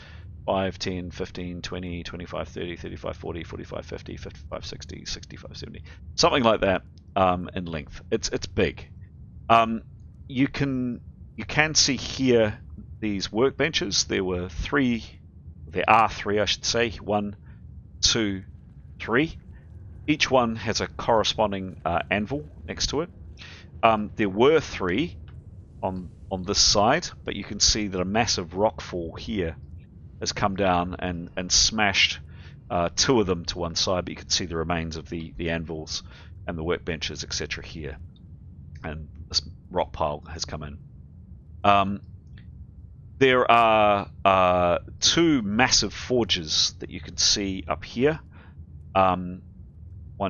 5, 10, 15, 20, 25, 30, 35, 40, 45, 50, 55, 60, 65, 70. Something like that in length. It's big. You can see here these workbenches. There are three, I should say. 1, 2, 3. Each one has a corresponding anvil next to it. There were 3 on this side, but you can see that a massive rockfall here has come down and smashed 2 of them to one side, but you can see the remains of the anvils and the workbenches, etc. here. And this rock pile has come in. There are 2 massive forges that you can see up here. One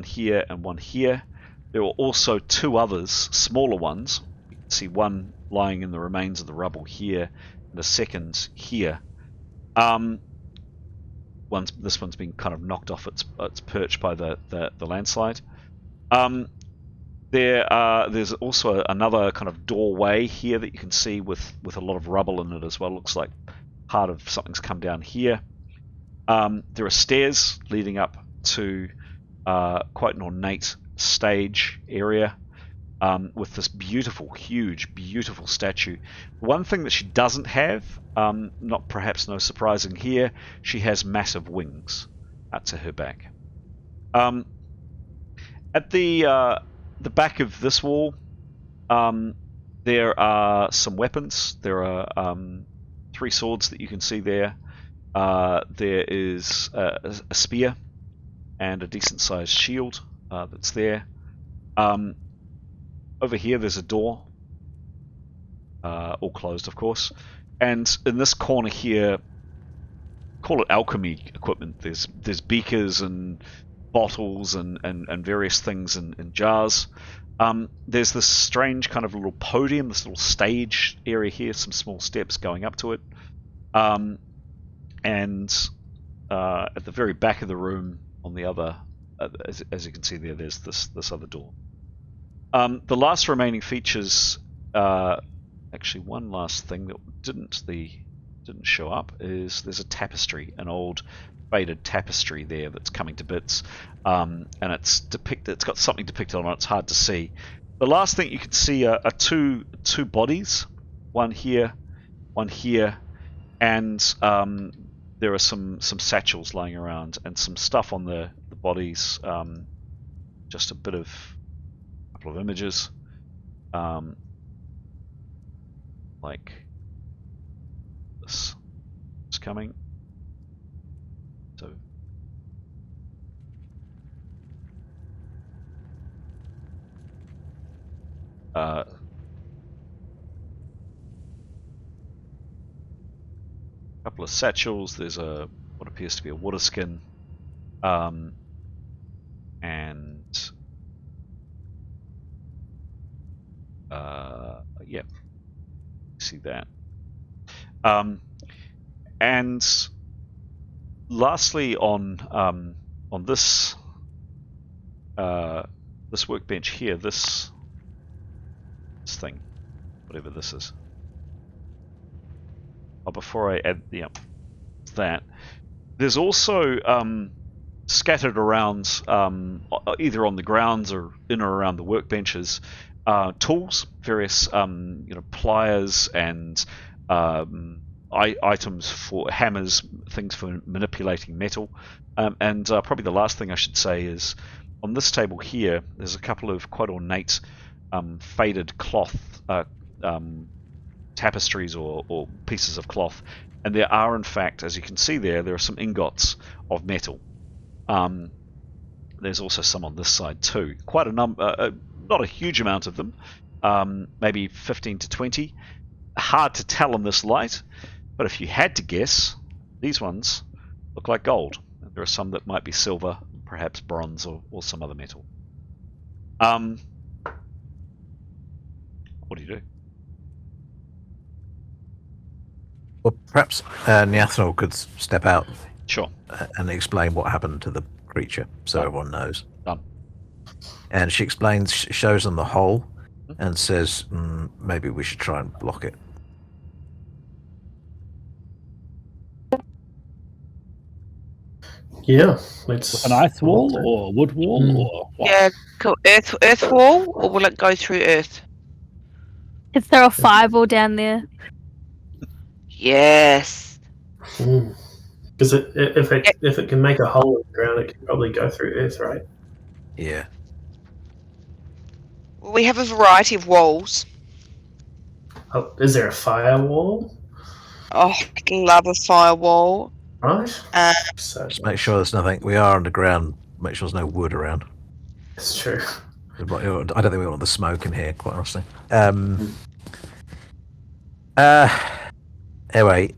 here and one here. There are also 2 others, smaller ones. You can see one lying in the remains of the rubble here, and a second here. This one's been kind of knocked off its perch by the landslide. There's also another kind of doorway here that you can see with a lot of rubble in it as well. Looks like part of something's come down here. There are stairs leading up to quite an ornate stage area with this beautiful, huge, beautiful statue. One thing that she doesn't have, not perhaps no surprising here, she has massive wings out to her back. At the back of this wall, there are some weapons. There are 3 swords that you can see there. There is a spear and a decent-sized shield that's there. Over here, there's a door, all closed, of course. And in this corner here, call it alchemy equipment. There's beakers and bottles and various things in jars. There's this strange kind of little podium, this little stage area here, some small steps going up to it. And at the very back of the room, on the other, as you can see there, there's this other door. The last remaining features, actually one last thing that didn't show up, is there's a tapestry, an old faded tapestry there that's coming to bits, and it's got something depicted on it. It's hard to see. The last thing you can see are 2 bodies, one here, and there are some satchels lying around and some stuff on the bodies. Just a couple of images, like this is coming. So couple of satchels. There's what appears to be a water skin. And yeah, see that. And lastly, on this this workbench here, this thing, whatever this is. Oh, before I add that, there's also scattered around either on the grounds or in or around the workbenches tools, various pliers and items for hammers, things for manipulating metal, and probably the last thing I should say is on this table here there's a couple of quite ornate faded cloth tapestries or pieces of cloth, and there are in fact, as you can see there are some ingots of metal. There's also some on this side too, quite a number, not a huge amount of them, maybe 15 to 20. Hard to tell in this light, but if you had to guess, these ones look like gold. There are some that might be silver, perhaps bronze or some other metal. What do you do? Well, perhaps Niathanol could step out. Sure. And explain what happened to the creature, so everyone knows. Done. And she explains, shows them the hole, and says, maybe we should try and block it. Yeah, it's An ice wall or wood wall or what? Yeah, cool. Earth wall, or will it go through earth? Is there a fireball down there? Yes. Because if it can make a hole in the ground, it can probably go through earth, right? Yeah. Well, we have a variety of walls. Oh, is there a firewall? Oh, I'd love a firewall. Right. So Just make sure there's nothing. We are underground. Make sure there's no wood around. That's true. I don't think we want the smoke in here, quite honestly. Anyway,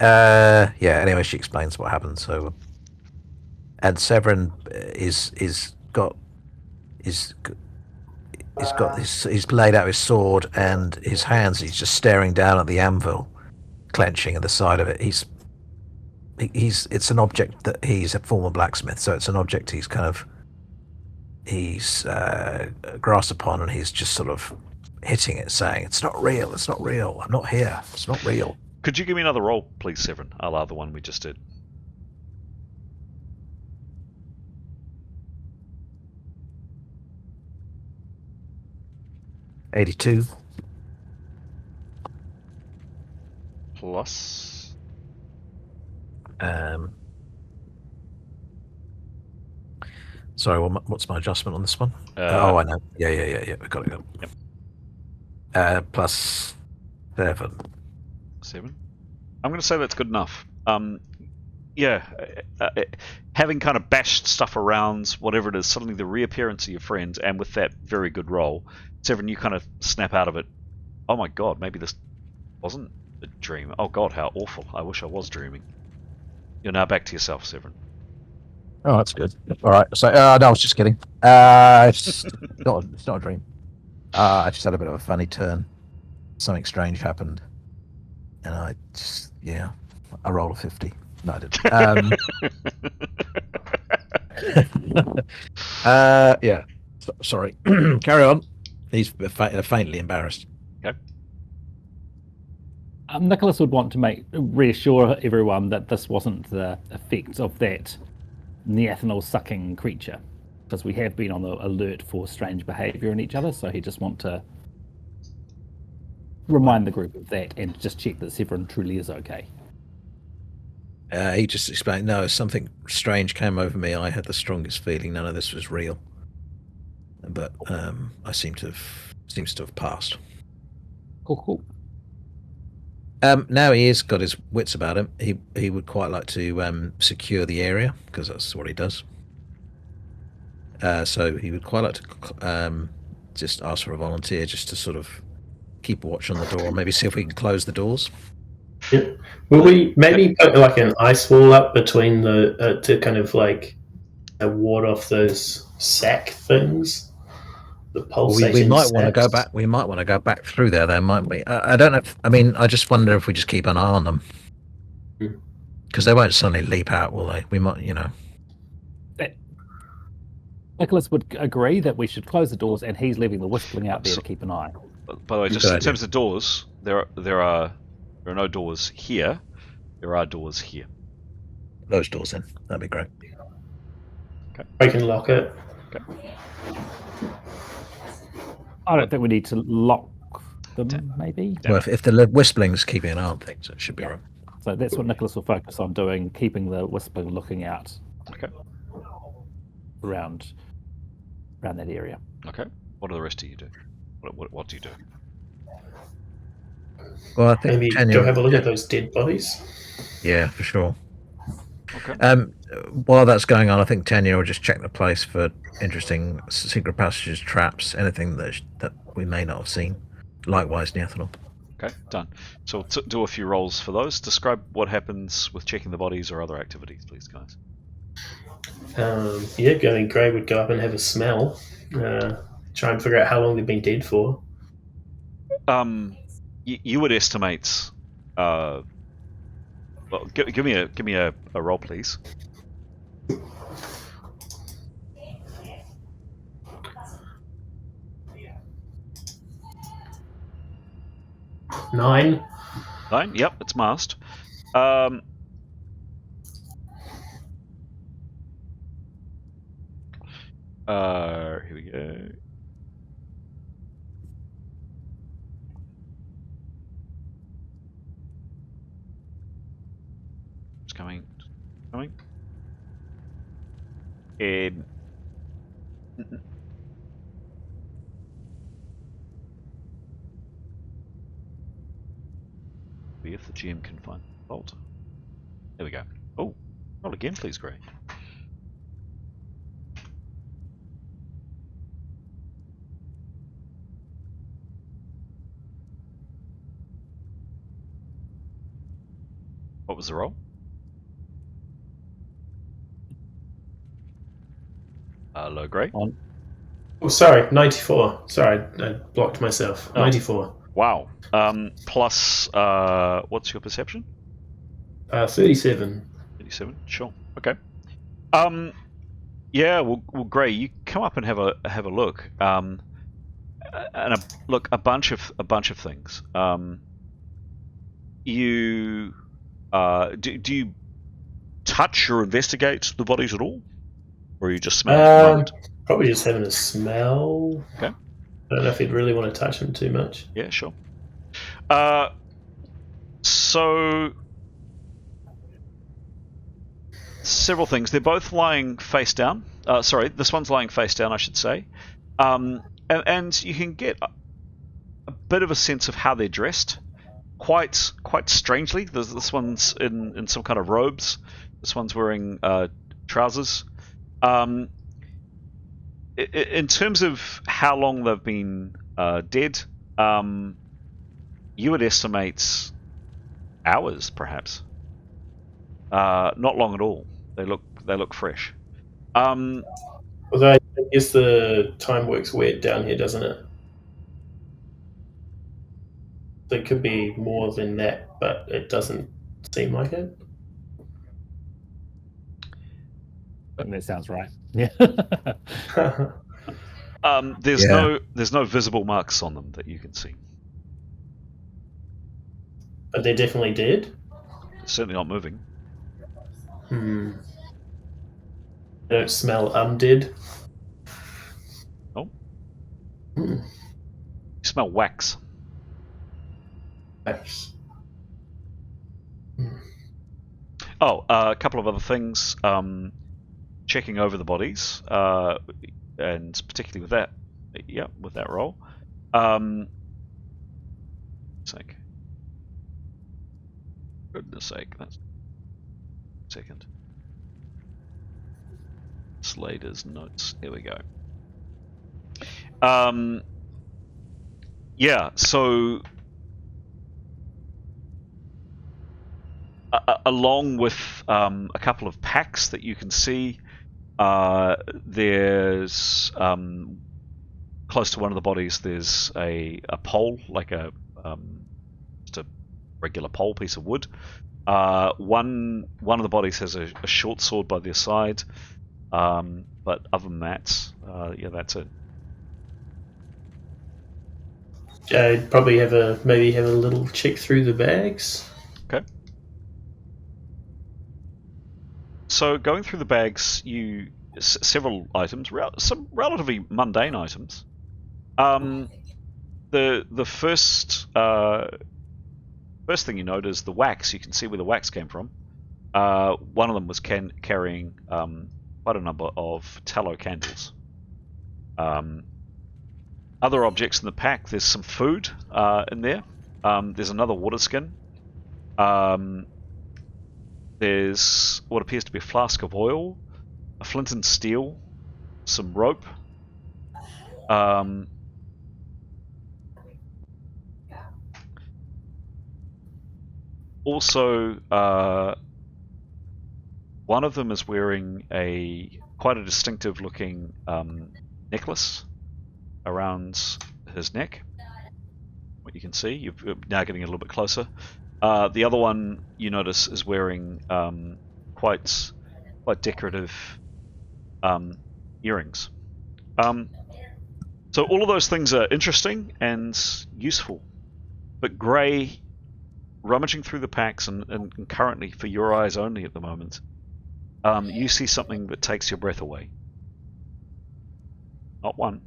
she explains what happened. So, and Severin he's laid out his sword and his hands. He's just staring down at the anvil, clenching at the side of it. It's an object that he's a former blacksmith, so it's an object he's grasped upon, and he's just sort of hitting it, saying, "It's not real. It's not real. I'm not here. It's not real." Could you give me another roll, please, Severin? A la the one we just did. $82. Plus. Sorry, what's my adjustment on this one? I know. Yeah. We got it. Yep. Plus 7. 7. I'm going to say that's good enough. Having kind of bashed stuff around, whatever it is, suddenly the reappearance of your friend, and with that very good roll, Severin, you kind of snap out of it. Oh my god, maybe this wasn't a dream. Oh god, how awful. I wish I was dreaming. You're now back to yourself, Severin. Oh, that's good. All right. So, no, I was just kidding. It's not a dream. I just had a bit of a funny turn. Something strange happened, and I rolled a 50. No, I didn't. Sorry. Carry on. He's faintly embarrassed. Okay. Nicholas would want to reassure everyone that this wasn't the effect of that neathanol sucking creature, because we have been on the alert for strange behaviour in each other, so he just want to remind the group of that and just check that Severin truly is okay. He just explained, no, something strange came over me. I had the strongest feeling none of this was real. But I seems to have passed. Cool. Now he has got his wits about him. He would quite like to secure the area, because that's what he does. So he would quite like to just ask for a volunteer just to sort of keep a watch on the door, maybe see if we can close the doors. Yeah. Will we maybe put like an ice wall up between the to kind of like ward off those sack things. The We pulsating might want to go sacks. back. We might want to go back through there, then, might we? I don't know. I just wonder if we just keep an eye on them, Hmm. because they won't suddenly leap out, will they? We might, Nicholas would agree that we should close the doors, and he's leaving the whistling out there to keep an eye. By the way, just Good in idea. terms of doors, there are no doors here. There are doors here. Those doors in. That'd be great. I can lock it. I don't think we need to lock them, maybe. Damn Well, it. if the whistling's keeping an eye on things, it should be all right. So that's what Nicholas will focus on doing, keeping the whistling looking out Okay. around that area. Okay. What do the rest of you do? What do you do? Well, I think Maybe Tanya, go have a look at those dead bodies. yeah, for sure. Okay. While that's going on, I think Tanya will just check the place for interesting secret passages, traps, anything that we may not have seen. Likewise, Neathanol. Okay. Done. So we'll do a few rolls for those. Describe what happens with checking the bodies or other activities, please, guys. Gray would go up and have a smell. Try and figure out how long they've been dead for. You would estimate. Well, give me a roll, please. Nine. 9. Yep, it's masked. Here we go. It's coming. If the GM can find the vault. There we go. Oh, roll again, please, Gray. What was the roll? Low Gray. Oh, sorry, 94. Sorry, I blocked myself. Oh. 94. Wow. Plus, what's your perception? 37. 87. Sure. Okay. Yeah. Well, Gray, you come up and have a look. And a bunch of things. You do you touch or investigate the bodies at all, or you just smell at the moment? Probably just having a smell. Okay. I don't know if you'd really want to touch them too much. Yeah, sure. So several things. They're both lying face down. Sorry, this one's lying face down, I should say. And you can get a bit of a sense of how they're dressed. Quite strangely. This one's in some kind of robes. This one's wearing trousers. In terms of how long they've been dead, you would estimate hours, perhaps. Not long at all. They look fresh. Although I guess the time works weird down here, doesn't it? There could be more than that, but it doesn't seem like it. That sounds right. Yeah. There's no visible marks on them that you can see. But they're definitely dead? They're certainly not moving. They don't smell undead? Oh. You smell wax. Wax. Oh, a couple of other things. Checking over the bodies, and particularly with that, with that roll. Goodness sake, that's second. Slater's notes. Here we go. Yeah. So. Along with a couple of packs that you can see, There's close to one of the bodies. There's a pole, like just a regular pole piece of wood. One of the bodies has a short sword by their side. But other than that, yeah, that's it. I'd probably have a little check through the bags. Okay. So going through the bags, several items, some relatively mundane items. The first thing you note is the wax. You can see where the wax came from. One of them was carrying quite a number of tallow candles. Other objects in the pack, there's some food in there. There's another water skin. There's what appears to be a flask of oil, a flint and steel, some rope. Also, one of them is wearing quite a distinctive looking necklace around his neck. What you can see, you're now getting a little bit closer. The other one you notice is wearing quite decorative earrings. So all of those things are interesting and useful. But Grey, rummaging through the packs and currently for your eyes only at the moment, you see something that takes your breath away. Not one,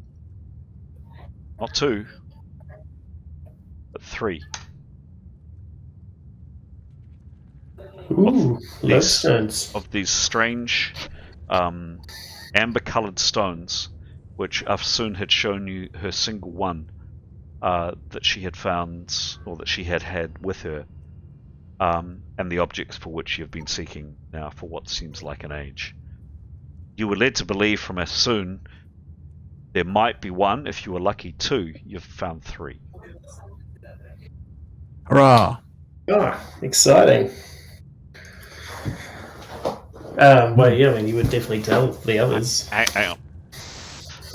not two, but three. Ooh, Loadstones. Of these strange amber-coloured stones, which Afsun had shown you her single one that she had found, or that she had with her, and the objects for which you've been seeking now for what seems like an age. You were led to believe from Afsun there might be one. If you were lucky, two. You've found three. Hurrah! Ah, exciting. Well, yeah, I mean, you would definitely tell the others. Hang on.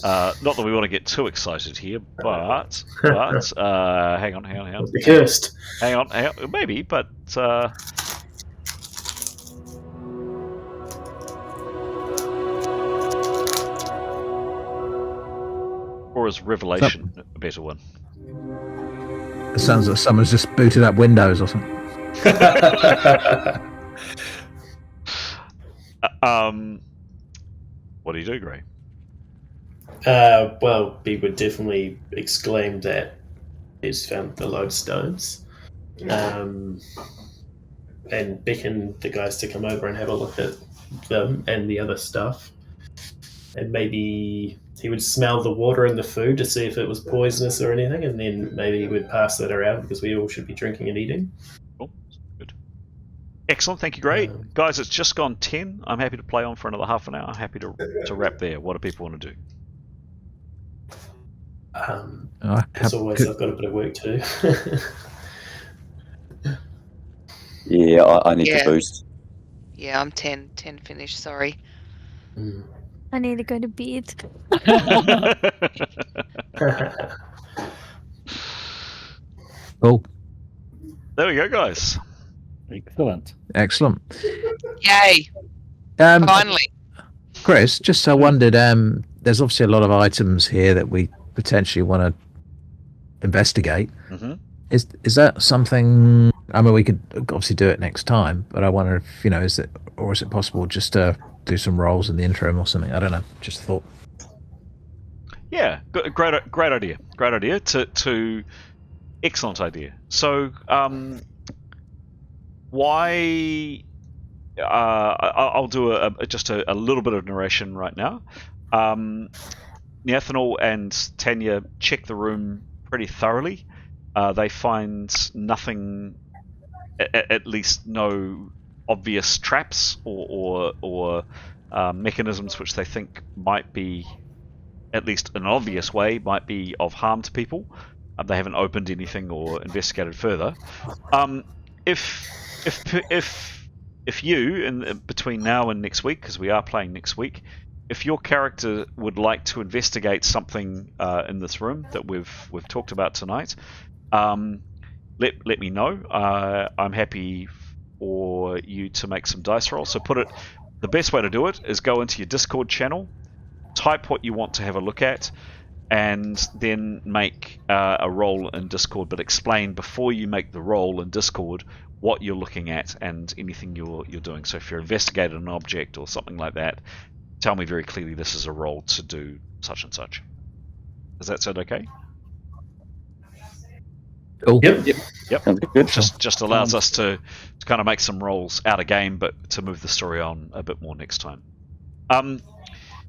Not that we want to get too excited here, but hang on. The cursed. Hang on, maybe, but or is Revelation a better one? It sounds like someone's just booted up Windows or something. What do you do, Gray? Well, we would definitely exclaim that he's found the Loadstones, and beckon the guys to come over and have a look at them and the other stuff. And maybe he would smell the water and the food to see if it was poisonous or anything, and then maybe he would pass that around because we all should be drinking and eating. Cool. Good. Excellent. Thank you, Gray. Guys, it's just gone 10. I'm happy to play on for another half an hour. I'm happy to wrap there. What do people want to do? As always, I've got a bit of work to do. Yeah, I need to boost. Yeah, I'm 10 finished, sorry. I need to go to bed. Cool. There we go, guys. Excellent. Yay! Um, Finally. Chris, just I wondered, there's obviously a lot of items here that we potentially want to investigate. Mm-hmm. Is that something? I mean, we could obviously do it next time, but I wonder if is it possible just to do some rolls in the interim or something? I don't know. Just a thought. Yeah, great idea. Great idea. To excellent idea. So, why? I'll do just a little bit of narration right now. Neathanol and Tanya check the room pretty thoroughly. They find nothing, at least no obvious traps or mechanisms which they think might be, at least in an obvious way, might be of harm to people. They haven't opened anything or investigated further. If you, in between now and next week, because we are playing next week, if your character would like to investigate something in this room that we've talked about tonight, let me know. I'm happy for you to make some dice rolls. So the best way to do it is go into your Discord channel, type what you want to have a look at, and then make a roll in Discord, but explain before you make the roll in Discord what you're looking at and anything you're doing. So if you're investigating an object or something like that, tell me very clearly this is a roll to do such and such. Does that sound okay? Cool. Yep. Sounds good. Just allows us to kind of make some rolls out of game, but to move the story on a bit more next time.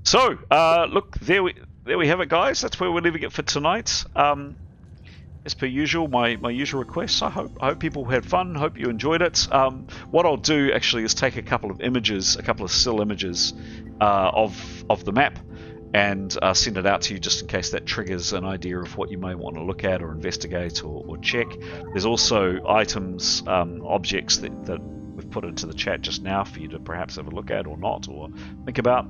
So look, there we have it, guys. That's where we're leaving it for tonight. As per usual, my usual requests. I hope people had fun. Hope you enjoyed it. What I'll do actually is take a couple of still images of the map, and send it out to you just in case that triggers an idea of what you may want to look at or investigate or check. There's also items, objects that we've put into the chat just now for you to perhaps have a look at or not, or think about.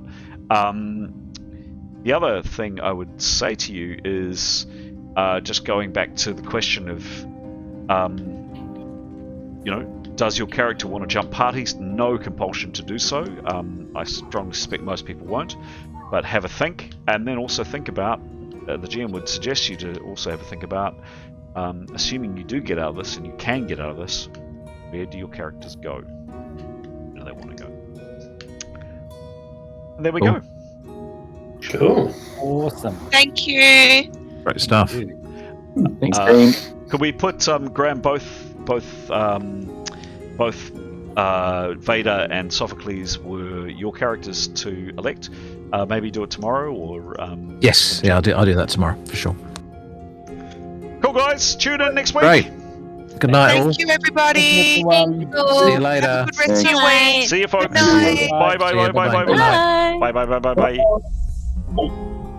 The other thing I would say to you is just going back to the question of, does your character want to jump parties? No compulsion to do so. I strongly suspect most people won't, but have a think, and then also think about, the GM would suggest you to also have a think about, assuming you do get out of this, and you can get out of this, where do your characters go? Where do they want to go? And there we go. Cool. Awesome. Thank you. Great stuff. Thanks, team. Could we put Graham both Vader and Sophocles were your characters to elect? Maybe do it tomorrow, or Yes, yeah, I'll do that tomorrow for sure. Cool, guys. Tune in next week. Great. Good night, all. Thank you, everybody. Everyone. See you later. Have a good rest of your week. See you, folks. Good night. Bye, bye, See ya, bye, bye, bye-bye. bye, Good bye, night. bye, bye, bye, bye, bye.